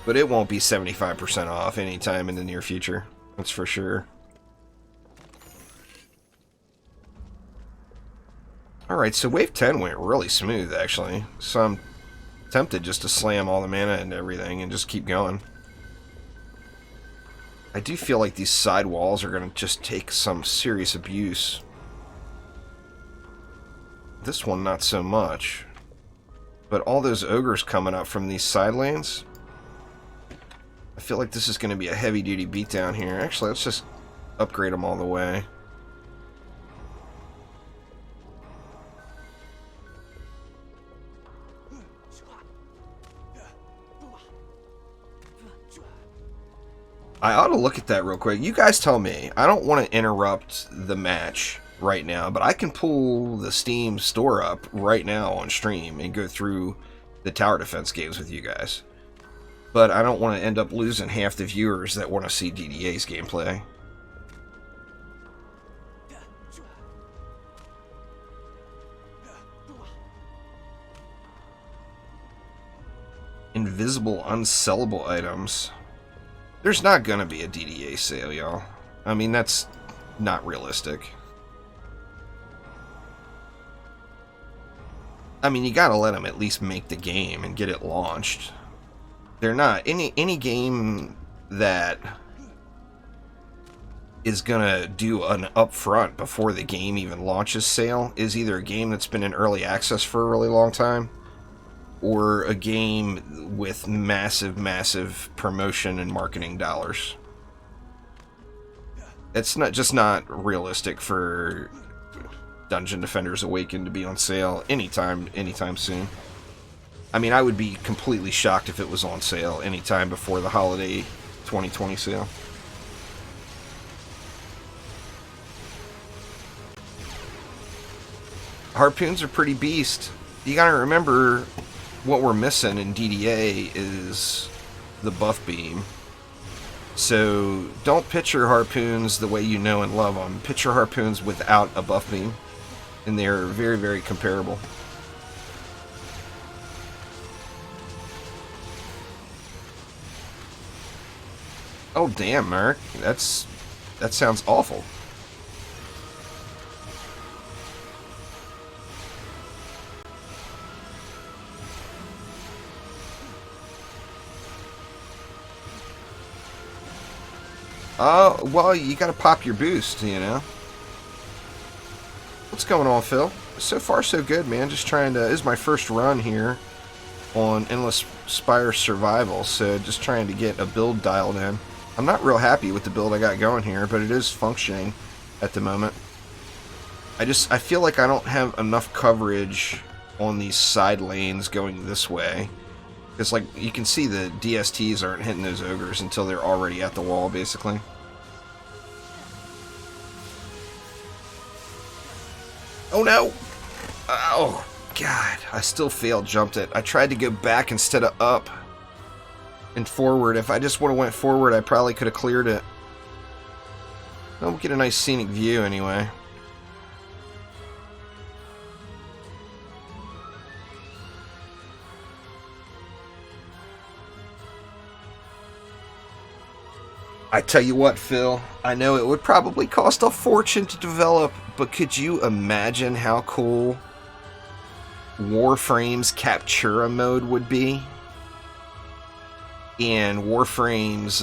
But it won't be 75% off anytime in the near future. That's for sure. Alright, so Wave 10 went really smooth, actually. So I'm tempted just to slam all the mana and everything and just keep going. I do feel like these side walls are going to just take some serious abuse. This one, not so much. But all those ogres coming up from these side lanes... I feel like this is going to be a heavy-duty beatdown here. Actually, let's just upgrade them all the way. I ought to look at that real quick. You guys tell me. I don't want to interrupt the match right now, but I can pull the Steam store up right now on stream and go through the tower defense games with you guys. But I don't want to end up losing half the viewers that want to see DDA's gameplay. Invisible, unsellable items. There's not gonna be a DDA sale, y'all. I mean, that's not realistic. I mean, you gotta let them at least make the game and get it launched. They're not. Any game that is gonna do an upfront before the game even launches sale is either a game that's been in early access for a really long time, or a game with massive, massive promotion and marketing dollars. It's not realistic for Dungeon Defenders Awakened to be on sale anytime soon. I mean, I would be completely shocked if it was on sale anytime before the holiday 2020 sale. Harpoons are pretty beast. You gotta remember what we're missing in DDA is the buff beam. So don't picture harpoons the way you know and love them. Picture harpoons without a buff beam, and they're very, very comparable. Oh damn, Mark, that sounds awful. Oh, well, you gotta pop your boost, you know. What's going on, Phil? So far, so good, man. Just trying to... This is my first run here on Endless Spire Survival, so just trying to get a build dialed in. I'm not real happy with the build I got going here, but it is functioning at the moment. I feel like I don't have enough coverage on these side lanes going this way. Because, like, you can see the DSTs aren't hitting those ogres until they're already at the wall, basically. Oh, no! Oh, God. I still failed, jumped it. I tried to go back instead of up and forward. If I just would have went forward, I probably could have cleared it. We'll get a nice scenic view, anyway. I tell you what, Phil, I know it would probably cost a fortune to develop, but could you imagine how cool Warframe's Captura mode would be? And Warframe's,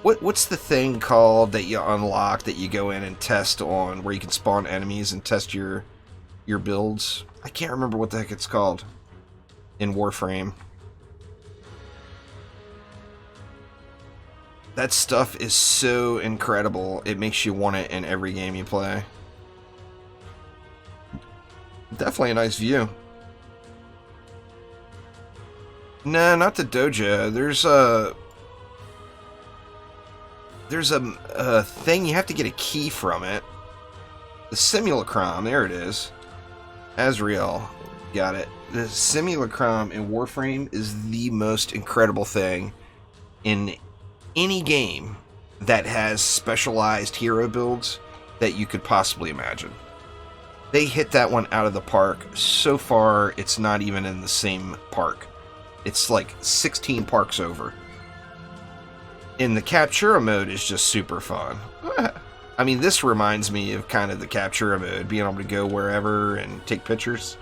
what's the thing called that you unlock that you go in and test on, where you can spawn enemies and test your builds? I can't remember what the heck it's called in Warframe. That stuff is so incredible, it makes you want it in every game you play. Definitely a nice view. No, not the dojo. There's a thing, you have to get a key from it. The simulacrum, there it is. Azrael, got it. The simulacrum in Warframe is the most incredible thing in any game that has specialized hero builds that you could possibly imagine. They hit that one out of the park. So far, it's not even in the same park. It's like 16 parks over. And the Captura mode is just super fun. I mean, this reminds me of kind of the Captura mode, being able to go wherever and take pictures.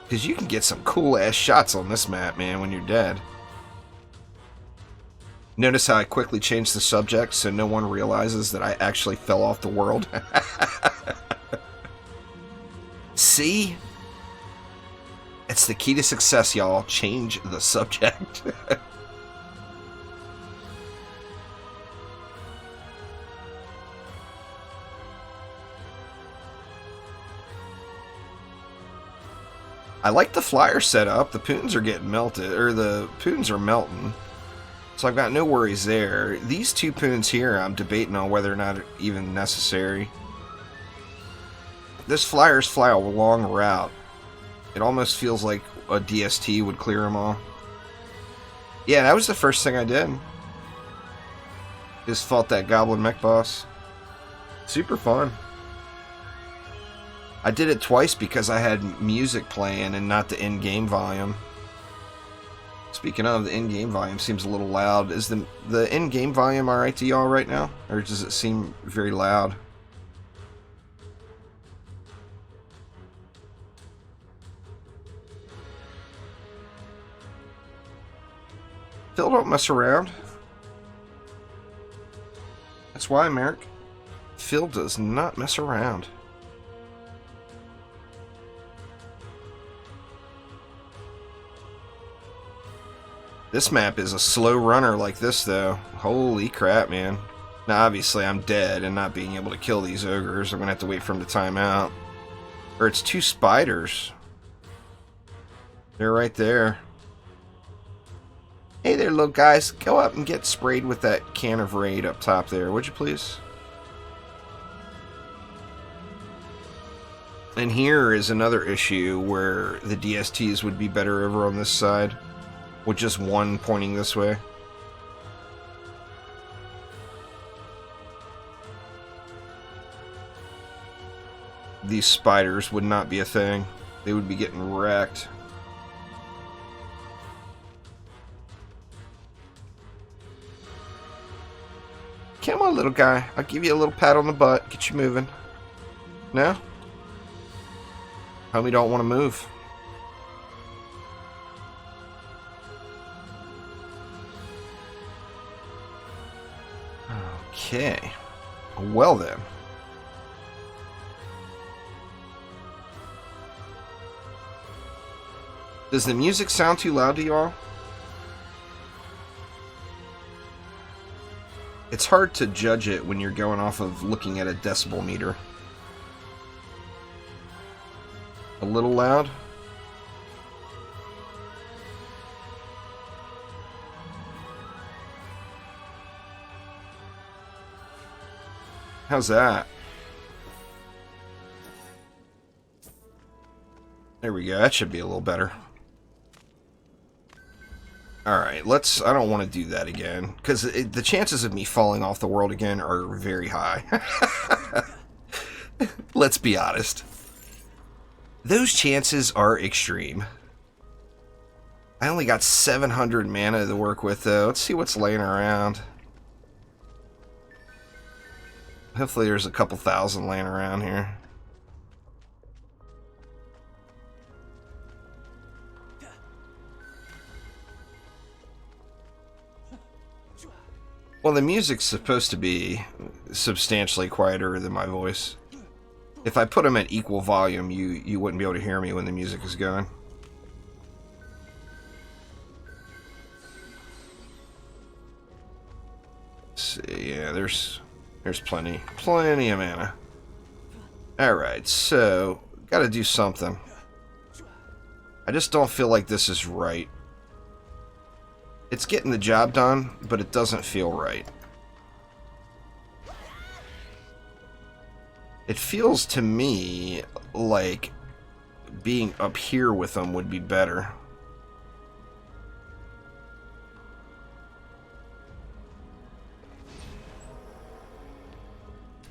Because you can get some cool-ass shots on this map, man, when you're dead. Notice how I quickly changed the subject so no one realizes that I actually fell off the world? See? It's the key to success, y'all. Change the subject. I like the flyer setup. The poons are getting melted, or the poons are melting. So I've got no worries there. These two poons here, I'm debating on whether or not they're even necessary. This flyers fly a long route. It almost feels like a DST would clear them all. Yeah, that was the first thing I did. Just fought that goblin mech boss. Super fun. I did it twice because I had music playing and not the in-game volume. Speaking of, the in-game volume seems a little loud. Is the in-game volume alright to y'all right now? Or does it seem very loud? Phil don't mess around. That's why, Merrick. Phil does not mess around. This map is a slow runner like this, though. Holy crap, man. Now, obviously, I'm dead and not being able to kill these ogres. I'm going to have to wait for them to time out. Or it's 2 spiders. They're right there. Hey there, little guys. Go up and get sprayed with that can of Raid up top there, would you please? And here is another issue where the DSTs would be better over on this side, with just one pointing this way. These spiders would not be a thing. They would be getting wrecked. Come on, little guy. I'll give you a little pat on the butt. Get you moving. No? Homie don't want to move. Okay. Well then. Does the music sound too loud to y'all? It's hard to judge it when you're going off of looking at a decibel meter. A little loud? How's that? There we go. That should be a little better. Alright, I don't want to do that again, because the chances of me falling off the world again are very high. Let's be honest. Those chances are extreme. I only got 700 mana to work with, though. Let's see what's laying around. Hopefully there's a couple thousand laying around here. Well, the music's supposed to be substantially quieter than my voice. If I put them at equal volume, you wouldn't be able to hear me when the music is going. Let's see, yeah, there's plenty of mana. Alright, so, gotta do something. I just don't feel like this is right. It's getting the job done, but it doesn't feel right. It feels to me like being up here with them would be better.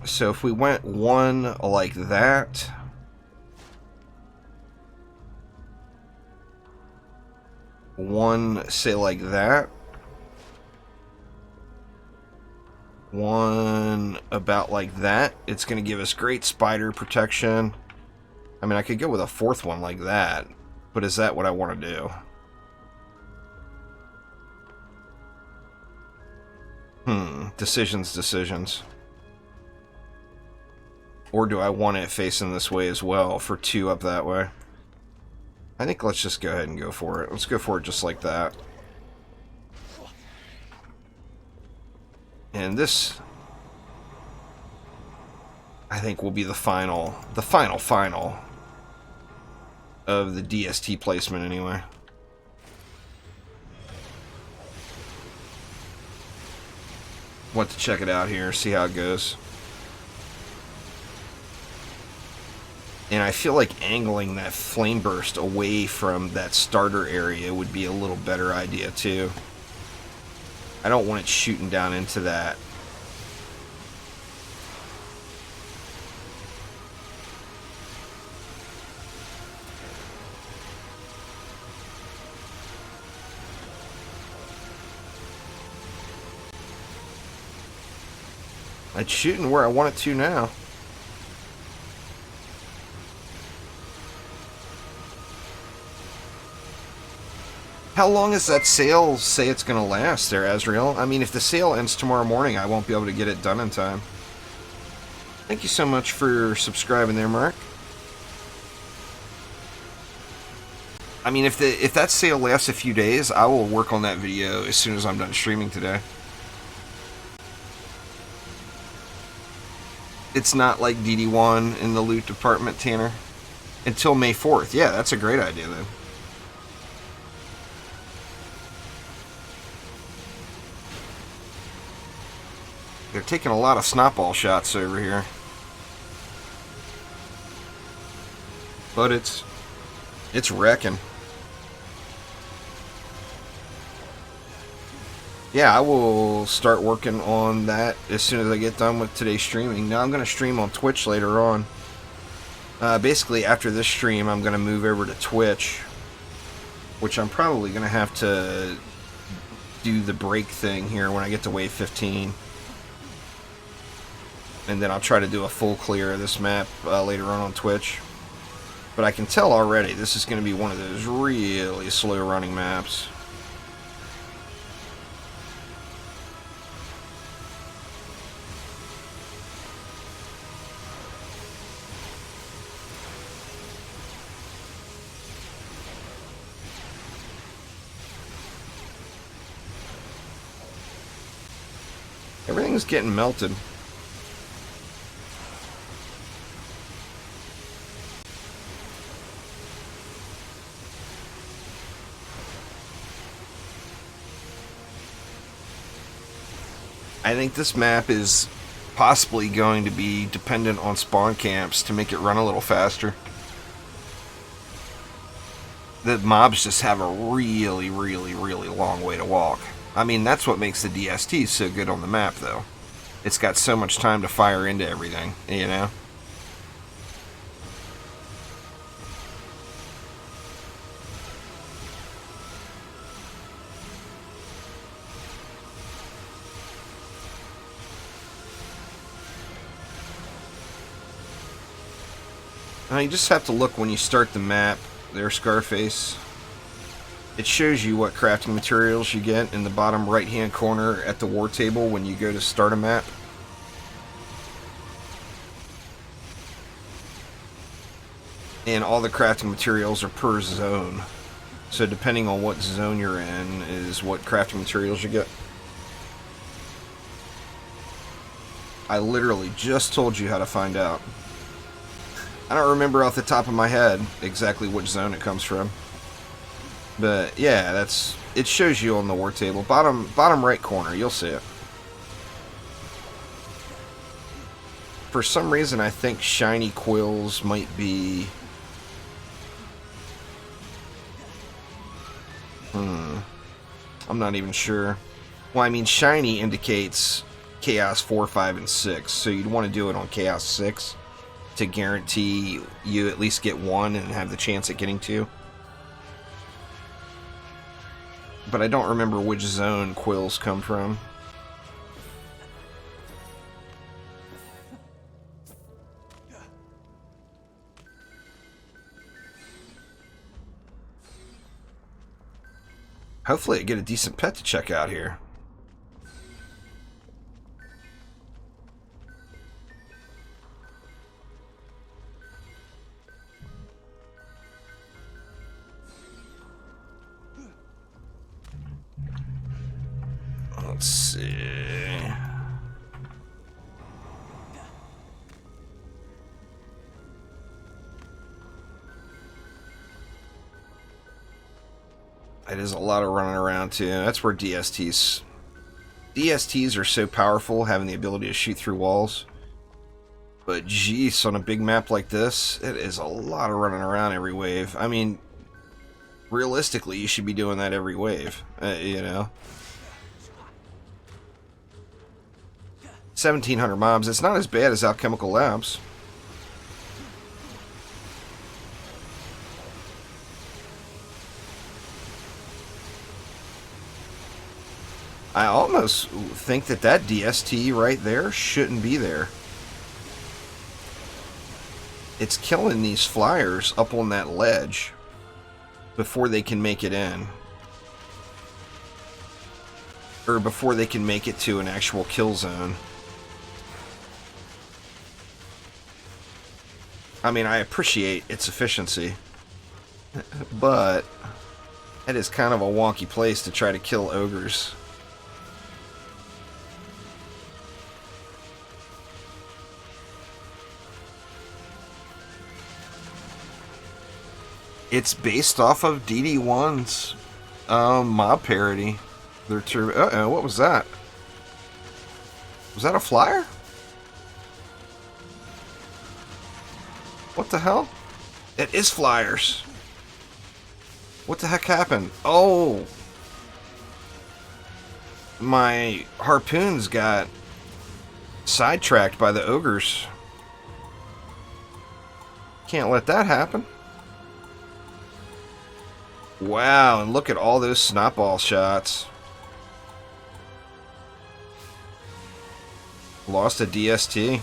So if we went one like that, one, say, like that, one about like that, it's going to give us great spider protection. I mean, I could go with a fourth one like that, but is that what I want to do? Decisions. Or do I want it facing this way as well for 2 up that way? I think let's just go ahead and go for it. Let's go for it just like that. And this, I think, will be the final of the DST placement anyway. Want to check it out here, see how it goes. And I feel like angling that flame burst away from that starter area would be a little better idea too. I don't want it shooting down into that. It's shooting where I want it to now. How long does that sale say it's going to last there, Azrael? I mean, if the sale ends tomorrow morning, I won't be able to get it done in time. Thank you so much for subscribing there, Mark. I mean, if that sale lasts a few days, I will work on that video as soon as I'm done streaming today. It's not like DD1 in the loot department, Tanner. Until May 4th. Yeah, that's a great idea, then. They're taking a lot of snotball shots over here. But it's wrecking. Yeah, I will start working on that as soon as I get done with today's streaming. Now I'm going to stream on Twitch later on. Basically, after this stream, I'm going to move over to Twitch, which I'm probably going to have to do the break thing here when I get to wave 15. And then I'll try to do a full clear of this map later on Twitch. But I can tell already this is going to be one of those really slow running maps. Everything's getting melted. I think this map is possibly going to be dependent on spawn camps to make it run a little faster. The mobs just have a really, really, really long way to walk. I mean, that's what makes the DST so good on the map, though. It's got so much time to fire into everything, you know? Now, you just have to look when you start the map there, Scarface. It shows you what crafting materials you get in the bottom right hand corner at the war table when you go to start a map. And all the crafting materials are per zone. So depending on what zone you're in is what crafting materials you get. I literally just told you how to find out. I don't remember off the top of my head exactly which zone it comes from. But yeah, it shows you on the war table. Bottom right corner, you'll see it. For some reason I think shiny quills might be I'm not even sure. Well, I mean, shiny indicates Chaos 4, 5, and 6, so you'd want to do it on Chaos 6 to guarantee you at least get one and have the chance at getting two. But I don't remember which zone quills come from. Hopefully I get a decent pet to check out here. Let's see. It is a lot of running around too. That's where DSTs are so powerful, having the ability to shoot through walls. But geez, on a big map like this, it is a lot of running around every wave. I mean, realistically, you should be doing that every wave, you know. 1,700 mobs. It's not as bad as Alchemical Labs. I almost think that DST right there shouldn't be there. It's killing these flyers up on that ledge before they can make it in. Or before they can make it to an actual kill zone. I mean, I appreciate its efficiency. but it is kind of a wonky place to try to kill ogres. It's based off of DD1's mob parody. Their turbo. Uh-oh, what was that? Was that a flyer? What the hell? It is flyers. What the heck happened? Oh! My harpoons got sidetracked by the ogres. Can't let that happen. Wow, and look at all those snotball shots. Lost a DST.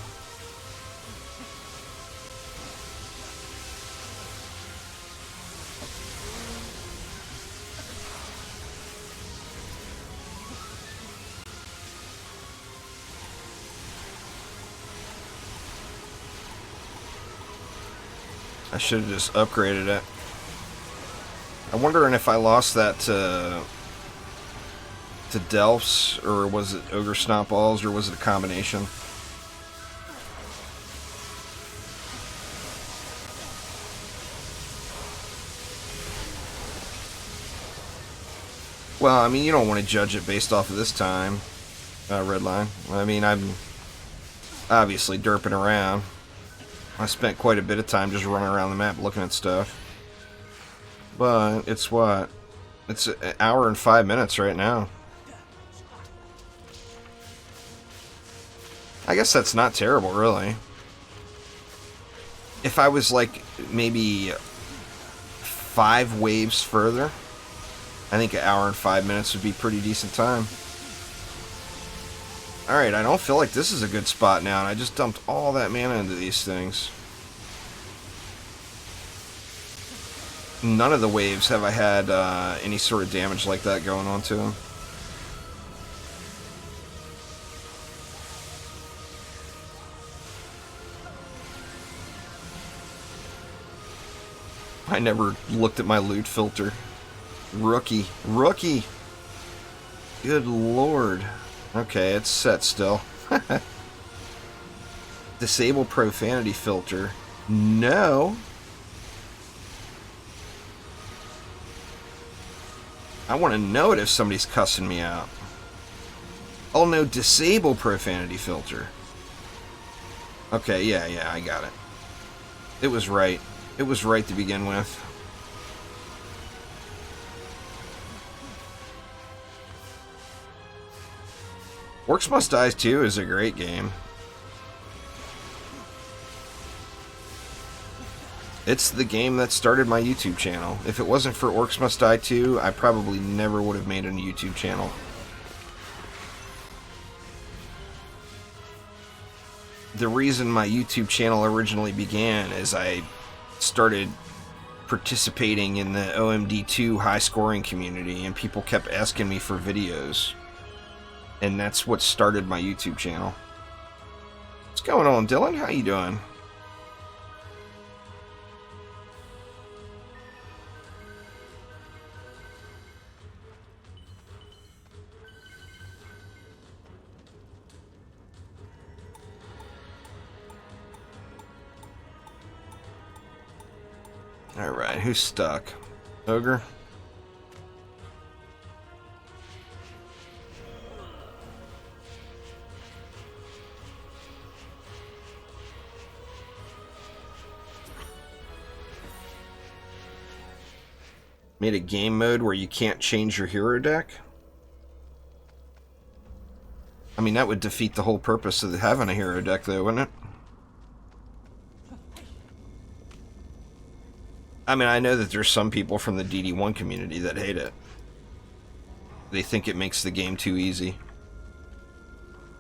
I should have just upgraded it. I'm wondering if I lost that to Delphs, or was it Ogre Snotballs, or was it a combination? Well, I mean, you don't want to judge it based off of this time, Redline. I mean, I'm obviously derping around. I spent quite a bit of time just running around the map looking at stuff. But it's what? It's an hour and 5 minutes right now. I guess that's not terrible, really. If I was like maybe 5 waves further, I think an hour and 5 minutes would be pretty decent time. Alright, I don't feel like this is a good spot now, and I just dumped all that mana into these things. None of the waves have I had any sort of damage like that going on to them. I never looked at my loot filter. Rookie. Rookie! Good lord. Okay, it's set still. Disable profanity filter. No. I want to know it if somebody's cussing me out. Oh no, disable profanity filter. Okay, yeah, I got it. It was right. It was right to begin with. Orcs Must Die 2 is a great game. It's the game that started my YouTube channel. If it wasn't for Orcs Must Die 2, I probably never would have made a YouTube channel. The reason my YouTube channel originally began is I started participating in the OMD2 high scoring community, and people kept asking me for videos. And that's what started my YouTube channel. What's going on, Dylan? How you doing? Alright, who's stuck? Ogre? Made a game mode where you can't change your hero deck? I mean, that would defeat the whole purpose of having a hero deck, though, wouldn't it? I mean, I know that there's some people from the DD1 community that hate it. They think it makes the game too easy.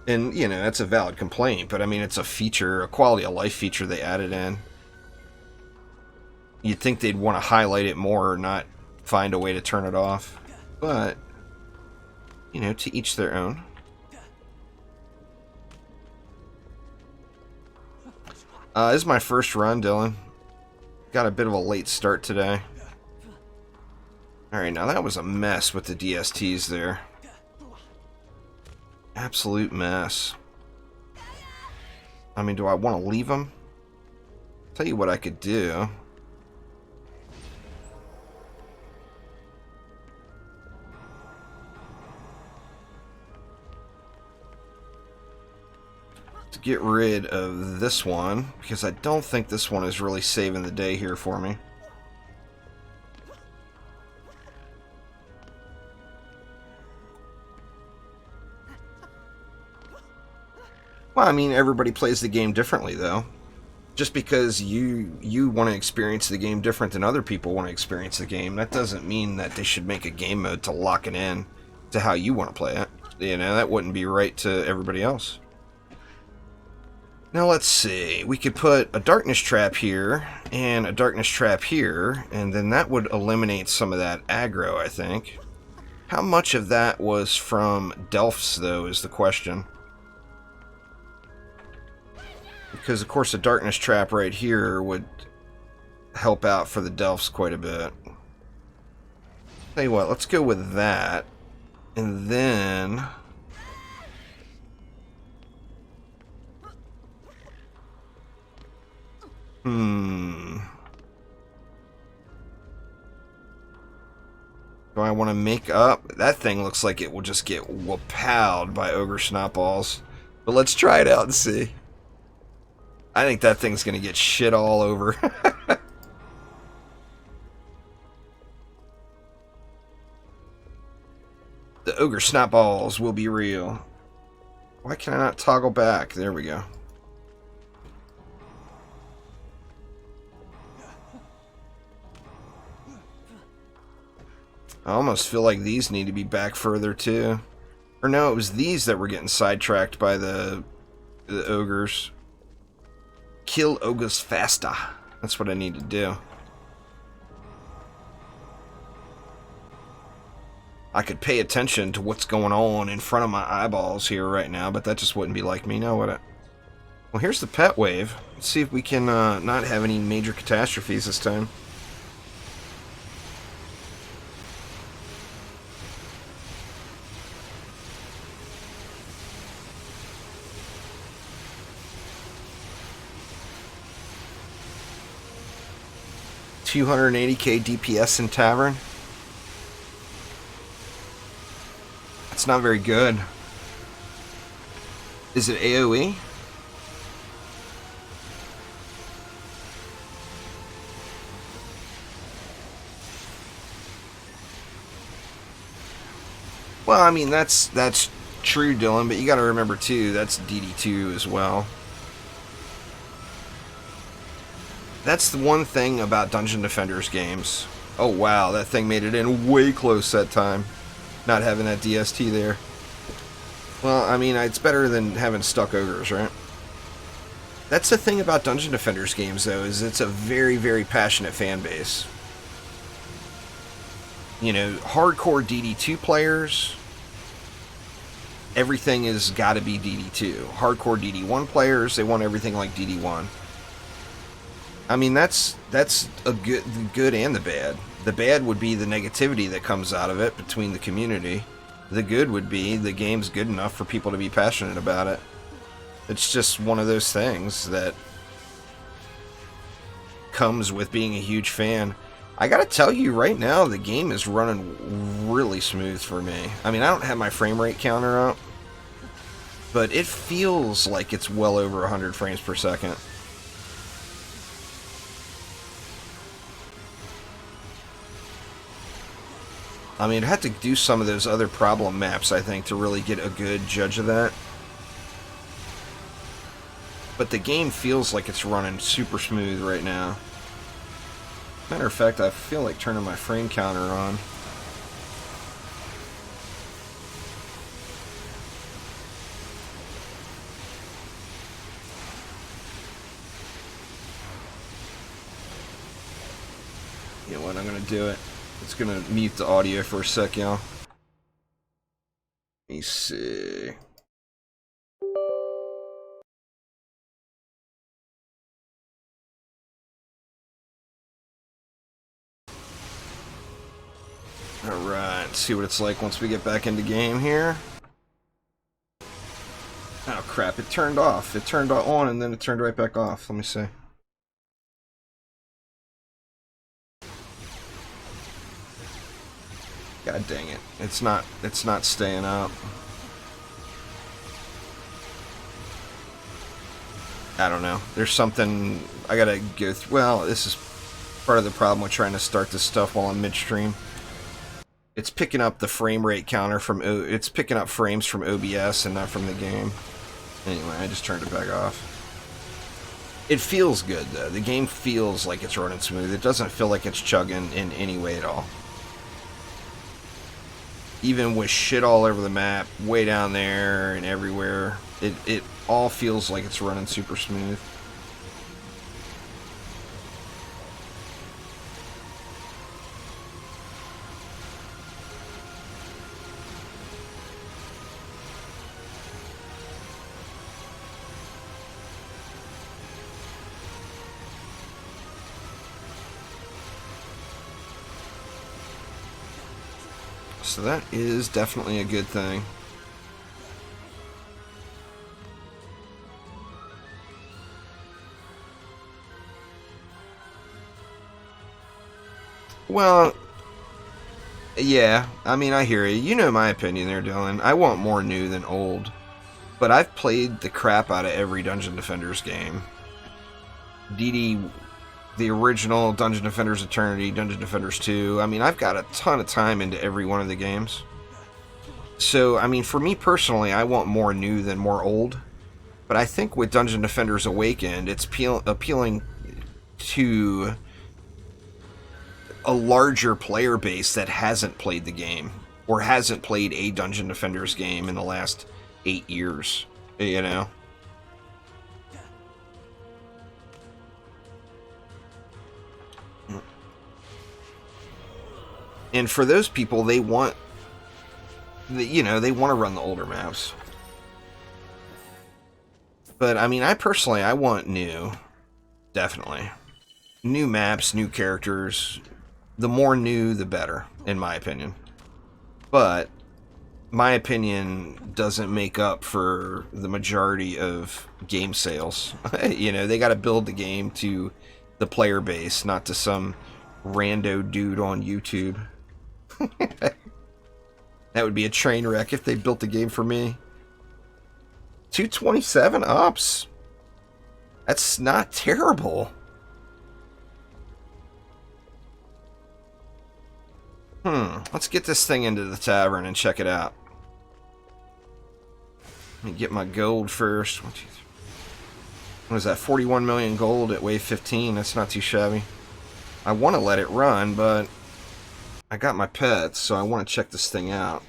And, you know, that's a valid complaint, but I mean, it's a feature, a quality of life feature they added in. You'd think they'd want to highlight it more or not find a way to turn it off. But, you know, to each their own. This is my first run, Dylan. Got a bit of a late start today. Alright, now that was a mess with the DSTs there. Absolute mess. I mean, do I want to leave them? Tell you what I could do. To get rid of this one, because I don't think this one is really saving the day here for me. Well, I mean, everybody plays the game differently, though. Just because you want to experience the game different than other people want to experience the game, that doesn't mean that they should make a game mode to lock it in to how you want to play it. You know, that wouldn't be right to everybody else. Now, let's see. We could put a darkness trap here and a darkness trap here, and then that would eliminate some of that aggro, I think. How much of that was from Delphs, though, is the question. Because, of course, a darkness trap right here would help out for the Delphs quite a bit. Tell you what, let's go with that. And then... Do I want to make up? That thing looks like it will just get whoopowed by Ogre Snotballs. But let's try it out and see. I think that thing's going to get shit all over. The Ogre Snotballs will be real. Why can I not toggle back? There we go. I almost feel like these need to be back further too. Or no, it was these that were getting sidetracked by the ogres. Kill ogres faster. That's what I need to do. I could pay attention to what's going on in front of my eyeballs here right now, but that just wouldn't be like me, now would it? Well, here's the pet wave. Let's see if we can not have any major catastrophes this time. $280k DPS in Tavern. That's not very good. Is it AoE? Well, I mean, that's true, Dylan, but you got to remember too, that's DD2 as well. That's the one thing about Dungeon Defenders games. Oh wow, that thing made it in way close that time. Not having that DST there. Well, I mean, it's better than having stuck ogres, right? That's the thing about Dungeon Defenders games, though, is it's a very, very passionate fan base. You know, hardcore DD2 players, everything has got to be DD2. Hardcore DD1 players, they want everything like DD1. I mean, that's a good and the bad. The bad would be the negativity that comes out of it between the community. The good would be the game's good enough for people to be passionate about it. It's just one of those things that comes with being a huge fan. I gotta tell you right now, the game is running really smooth for me. I mean, I don't have my frame rate counter up, but it feels like it's well over 100 frames per second. I mean, I'd have to do some of those other problem maps, I think, to really get a good judge of that. But the game feels like it's running super smooth right now. Matter of fact, I feel like turning my frame counter on. You know what, I'm gonna do it. It's gonna mute the audio for a sec, y'all. Let me see. Alright, let's see what it's like once we get back into game here. Oh crap, it turned off. It turned on and then it turned right back off. Let me see. God dang it. It's not staying up. I don't know. There's something I gotta go through. Well, this is part of the problem with trying to start this stuff while I'm midstream. It's picking up the frame rate counter from it's picking up frames from OBS and not from the game. Anyway, I just turned it back off. It feels good though. The game feels like it's running smooth. It doesn't feel like it's chugging in any way at all. Even with shit all over the map, way down there and everywhere, it all feels like it's running super smooth. So that is definitely a good thing. Well, yeah, I mean, I hear you. You know my opinion there, Dylan. I want more new than old. But I've played the crap out of every Dungeon Defenders game. DD, the original Dungeon Defenders Eternity, Dungeon Defenders 2. I mean, I've got a ton of time into every one of the games. So, I mean, for me personally, I want more new than more old. But I think with Dungeon Defenders Awakened, it's appealing to a larger player base that hasn't played the game. Or hasn't played a Dungeon Defenders game in the last 8 years. You know? And for those people, they want, they want to run the older maps. But, I mean, I want new. Definitely. New maps, new characters. The more new, the better, in my opinion. But, my opinion doesn't make up for the majority of game sales. They got to build the game to the player base, not to some rando dude on YouTube. That would be a train wreck if they built the game for me. 227 ups. That's not terrible. Let's get this thing into the tavern and check it out. Let me get my gold first. What is that? 41 million gold at wave 15. That's not too shabby. I want to let it run, but I got my pets, so I want to check this thing out.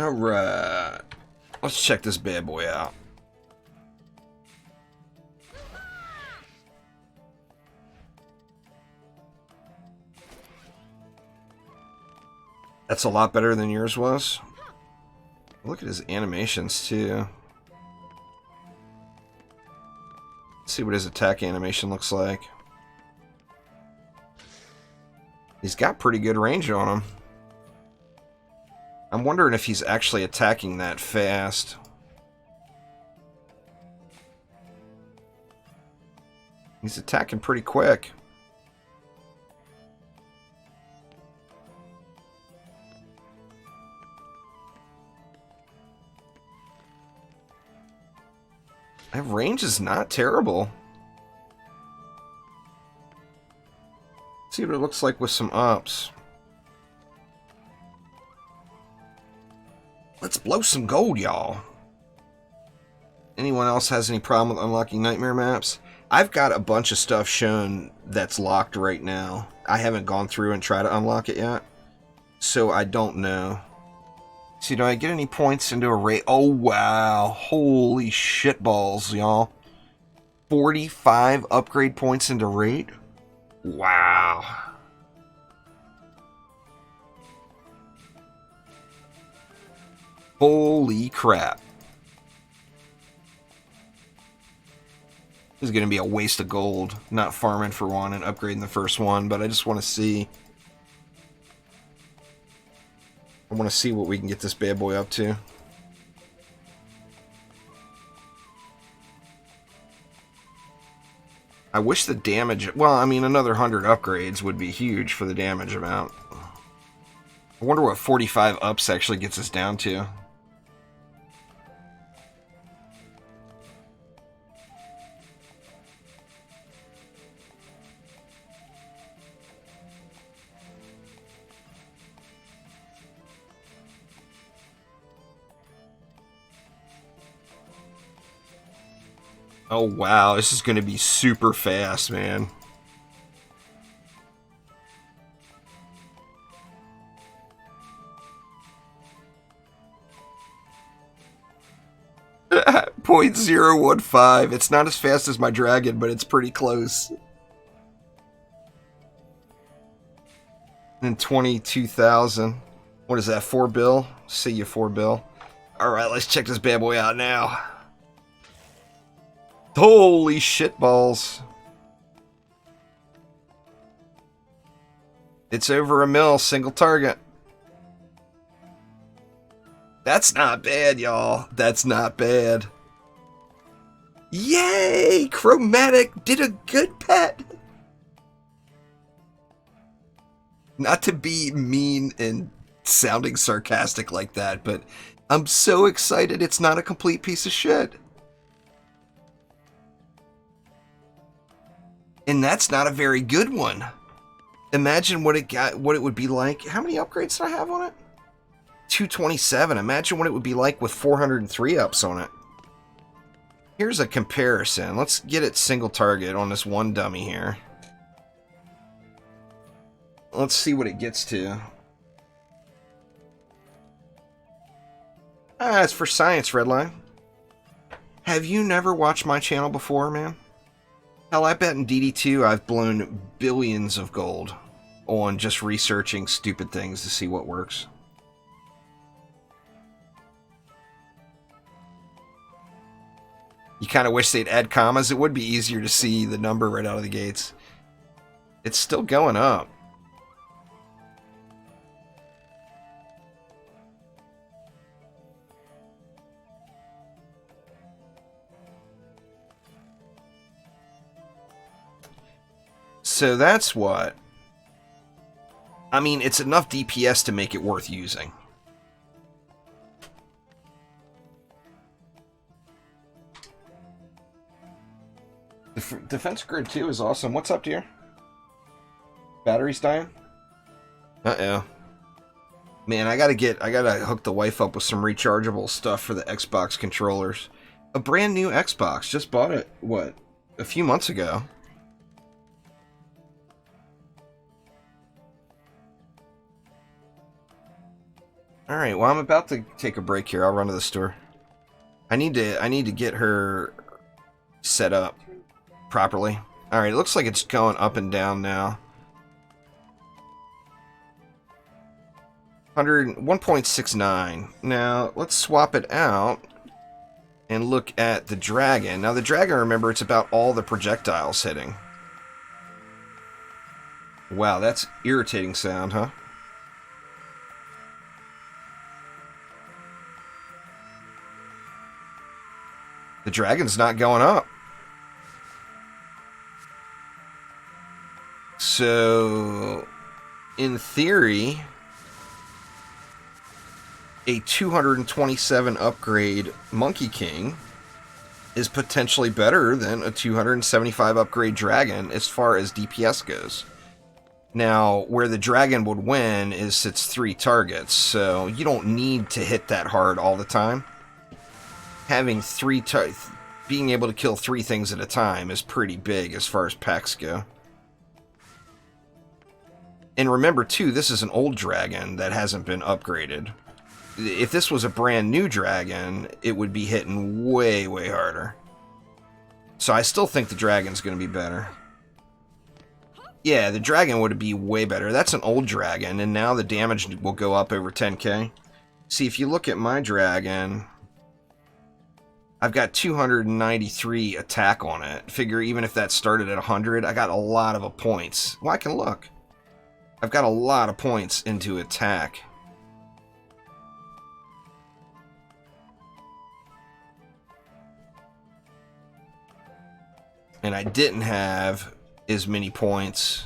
Alright. Let's check this bad boy out. That's a lot better than yours was. Look at his animations, too. Let's see what his attack animation looks like. He's got pretty good range on him. I'm wondering if he's actually attacking that fast. He's attacking pretty quick. That range is not terrible. See what it looks like with some ups. Let's blow some gold, y'all. Anyone else has any problem with unlocking nightmare maps? I've got a bunch of stuff shown that's locked right now. I haven't gone through and tried to unlock it yet, so I don't know. See, do I get any points into a raid? Oh, wow. Holy shitballs, y'all. 45 upgrade points into raid? Wow. Holy crap. This is going to be a waste of gold, not farming for one and upgrading the first one, but I just want to see. I want to see what we can get this bad boy up to. I wish the damage... Well, I mean, another 100 upgrades would be huge for the damage amount. I wonder what 45 ups actually gets us down to. Oh wow, this is going to be super fast, man. .015. It's not as fast as my dragon, but it's pretty close. And 22,000. What is that, 4 bill? See you, 4 bill. Alright, let's check this bad boy out now. Holy shit balls. It's over a mil, single target. That's not bad, y'all. That's not bad. Yay! Chromatic did a good pet. Not to be mean and sounding sarcastic like that, but I'm so excited it's not a complete piece of shit. And that's not a very good one. Imagine what it would be like. How many upgrades did I have on it? 227. Imagine what it would be like with 403 ups on it. Here's a comparison. Let's get it single target on this one dummy here. Let's see what it gets to. Ah, it's for science, Redline. Have you never watched my channel before, man? Hell, I bet in DD2 I've blown billions of gold on just researching stupid things to see what works. You kind of wish they'd add commas. It would be easier to see the number right out of the gates. It's still going up. So that's what... I mean, it's enough DPS to make it worth using. Defense Grid 2 is awesome. What's up, dear? Battery's dying? Uh-oh. Man, I gotta hook the wife up with some rechargeable stuff for the Xbox controllers. A brand new Xbox. Just bought it, what, a few months ago. Alright, well, I'm about to take a break here. I'll run to the store. I need to get her set up properly. Alright, it looks like it's going up and down now. 1.69. Now, let's swap it out and look at the dragon. Now, the dragon, remember, it's about all the projectiles hitting. Wow, that's irritating sound, huh? The dragon's not going up. So, in theory, a 227 upgrade Monkey King is potentially better than a 275 upgrade dragon as far as DPS goes. Now, where the dragon would win is its 3 targets, so you don't need to hit that hard all the time. Having being able to kill 3 things at a time is pretty big as far as packs go. And remember, too, this is an old dragon that hasn't been upgraded. If this was a brand new dragon, it would be hitting way, way harder. So I still think the dragon's going to be better. Yeah, the dragon would be way better. That's an old dragon, and now the damage will go up over 10k. See, if you look at my dragon... I've got 293 attack on it. Figure even if that started at 100, I got a lot of points. Well, I can look. I've got a lot of points into attack. And I didn't have as many points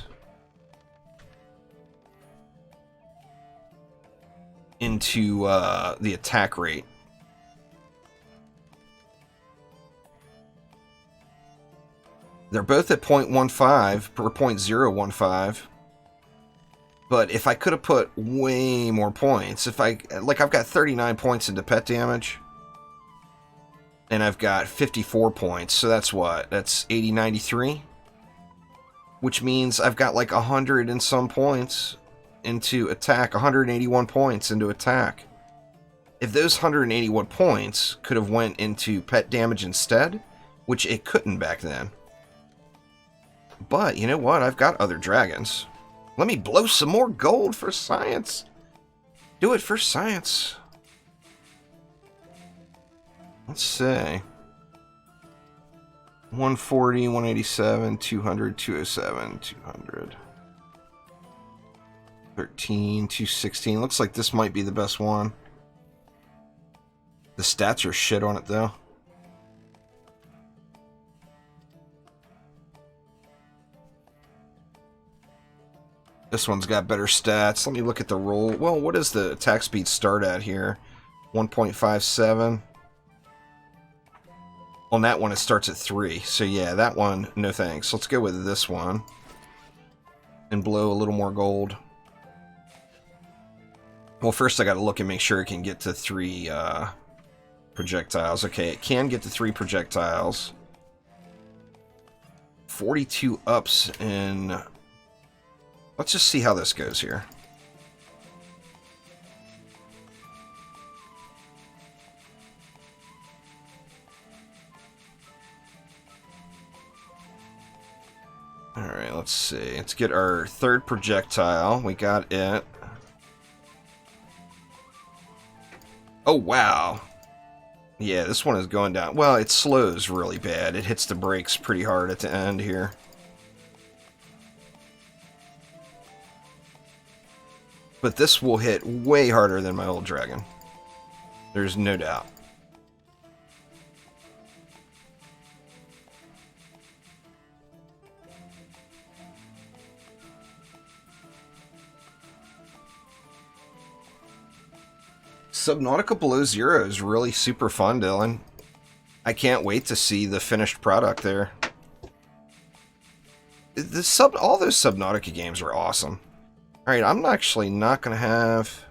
into the attack rate. They're both at 0.15 or 0.015. But if I could have put way more points, if I, like, I've got 39 points into pet damage. And I've got 54 points, so that's what? That's 8093? Which means I've got like 100 and some points into attack, 181 points into attack. If those 181 points could have went into pet damage instead, which it couldn't back then. But, you know what? I've got other dragons. Let me blow some more gold for science. Do it for science. Let's see. 140, 187, 200, 207, 200. 13, 216. Looks like this might be the best one. The stats are shit on it, though. This one's got better stats. Let me look at the roll. Well, what does the attack speed start at here? 1.57. On that one, it starts at 3. So yeah, that one, no thanks. Let's go with this one. And blow a little more gold. Well, first I gotta look and make sure it can get to 3 projectiles. Okay, it can get to 3 projectiles. 42 ups in... Let's just see how this goes here. Alright, let's see. Let's get our third projectile. We got it. Oh, wow. Yeah, this one is going down. Well, it slows really bad. It hits the brakes pretty hard at the end here. But this will hit way harder than my old dragon. There's no doubt. Subnautica Below Zero is really super fun, Dylan. I can't wait to see the finished product there. All those Subnautica games are awesome. Alright, I'm actually not going to have...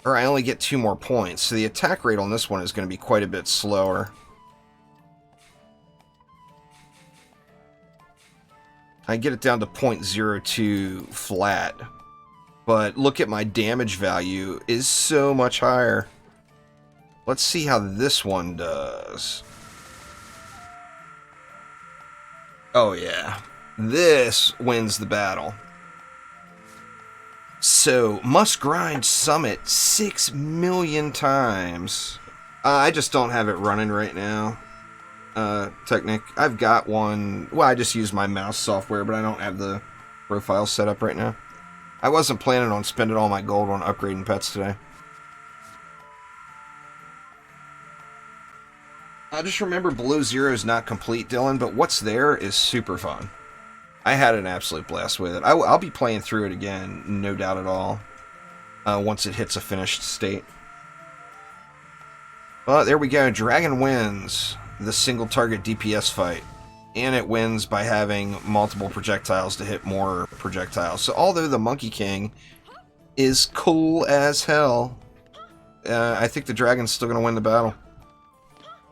Or I only get 2 more points, so the attack rate on this one is going to be quite a bit slower. I get it down to 0.02 flat. But look at my damage value is so much higher. Let's see how this one does. Oh yeah. This wins the battle. So, must grind summit 6 million times. I just don't have it running right now. Technic. I've got one. Well, I just use my mouse software, but I don't have the profile set up right now. I wasn't planning on spending all my gold on upgrading pets today. I just remember Below Zero is not complete, Dylan, but what's there is super fun. I had an absolute blast with it. I'll be playing through it again, no doubt at all, once it hits a finished state. Well, there we go. Dragon wins the single target DPS fight. And it wins by having multiple projectiles to hit more projectiles. So although the Monkey King is cool as hell, I think the dragon's still going to win the battle.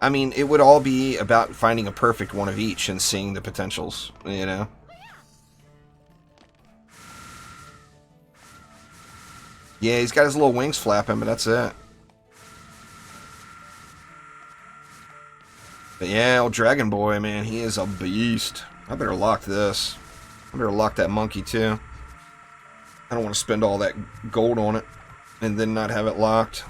I mean, it would all be about finding a perfect one of each and seeing the potentials, you know? Yeah, he's got his little wings flapping, but that's it. But yeah, old Dragon Boy, man, he is a beast. I better lock this. I better lock that monkey, too. I don't want to spend all that gold on it and then not have it locked.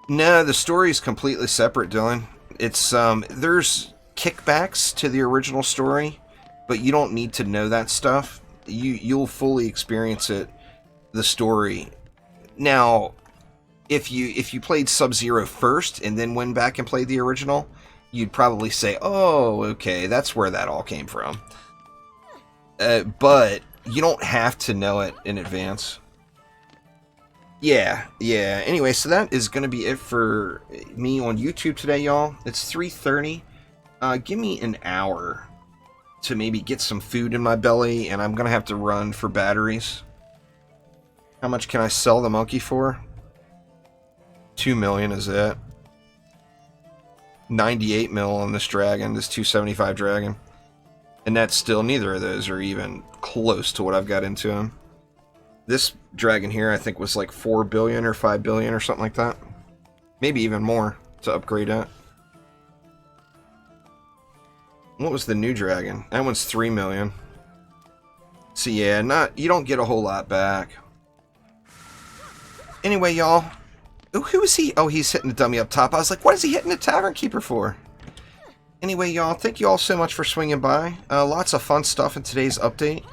No, the story is completely separate, Dylan. It's there's kickbacks to the original story, but you don't need to know that stuff. You'll fully experience it, the story. Now, if you played Sub-Zero first and then went back and played the original, you'd probably say, "Oh, okay, that's where that all came from." But you don't have to know it in advance. Yeah. Anyway, so that is going to be it for me on YouTube today, y'all. It's 3:30. Give me an hour to maybe get some food in my belly, and I'm going to have to run for batteries. How much can I sell the monkey for? 2 million is it. 98 mil on this dragon, this 275 dragon. And that's still, neither of those are even close to what I've got into him. This dragon here, I think, was like 4 billion or 5 billion or something like that. Maybe even more to upgrade it. What was the new dragon? That one's 3 million. So yeah, you don't get a whole lot back. Anyway, y'all. Who is he? Oh, he's hitting the dummy up top. I was like, what is he hitting the Tavern Keeper for? Anyway, y'all, thank you all so much for swinging by. Lots of fun stuff in today's update.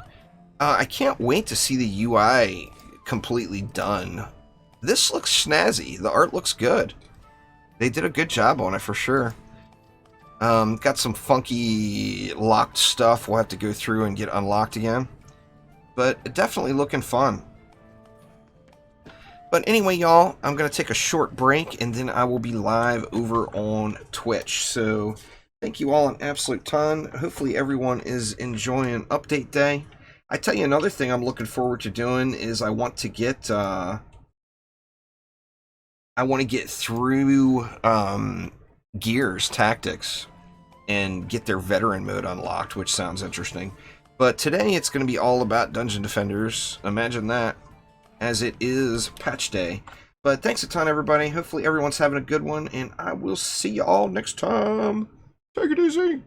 I can't wait to see the UI completely done. This looks snazzy. The art looks good. They did a good job on it for sure. Got some funky locked stuff we'll have to go through and get unlocked again. But definitely looking fun. But anyway, y'all, I'm going to take a short break and then I will be live over on Twitch. So thank you all an absolute ton. Hopefully everyone is enjoying Update Day. I tell you, another thing I'm looking forward to doing is I want to get through Gears Tactics and get their veteran mode unlocked, which sounds interesting. But today it's going to be all about Dungeon Defenders. Imagine that, as it is patch day. But thanks a ton, everybody. Hopefully everyone's having a good one, and I will see you all next time. Take it easy.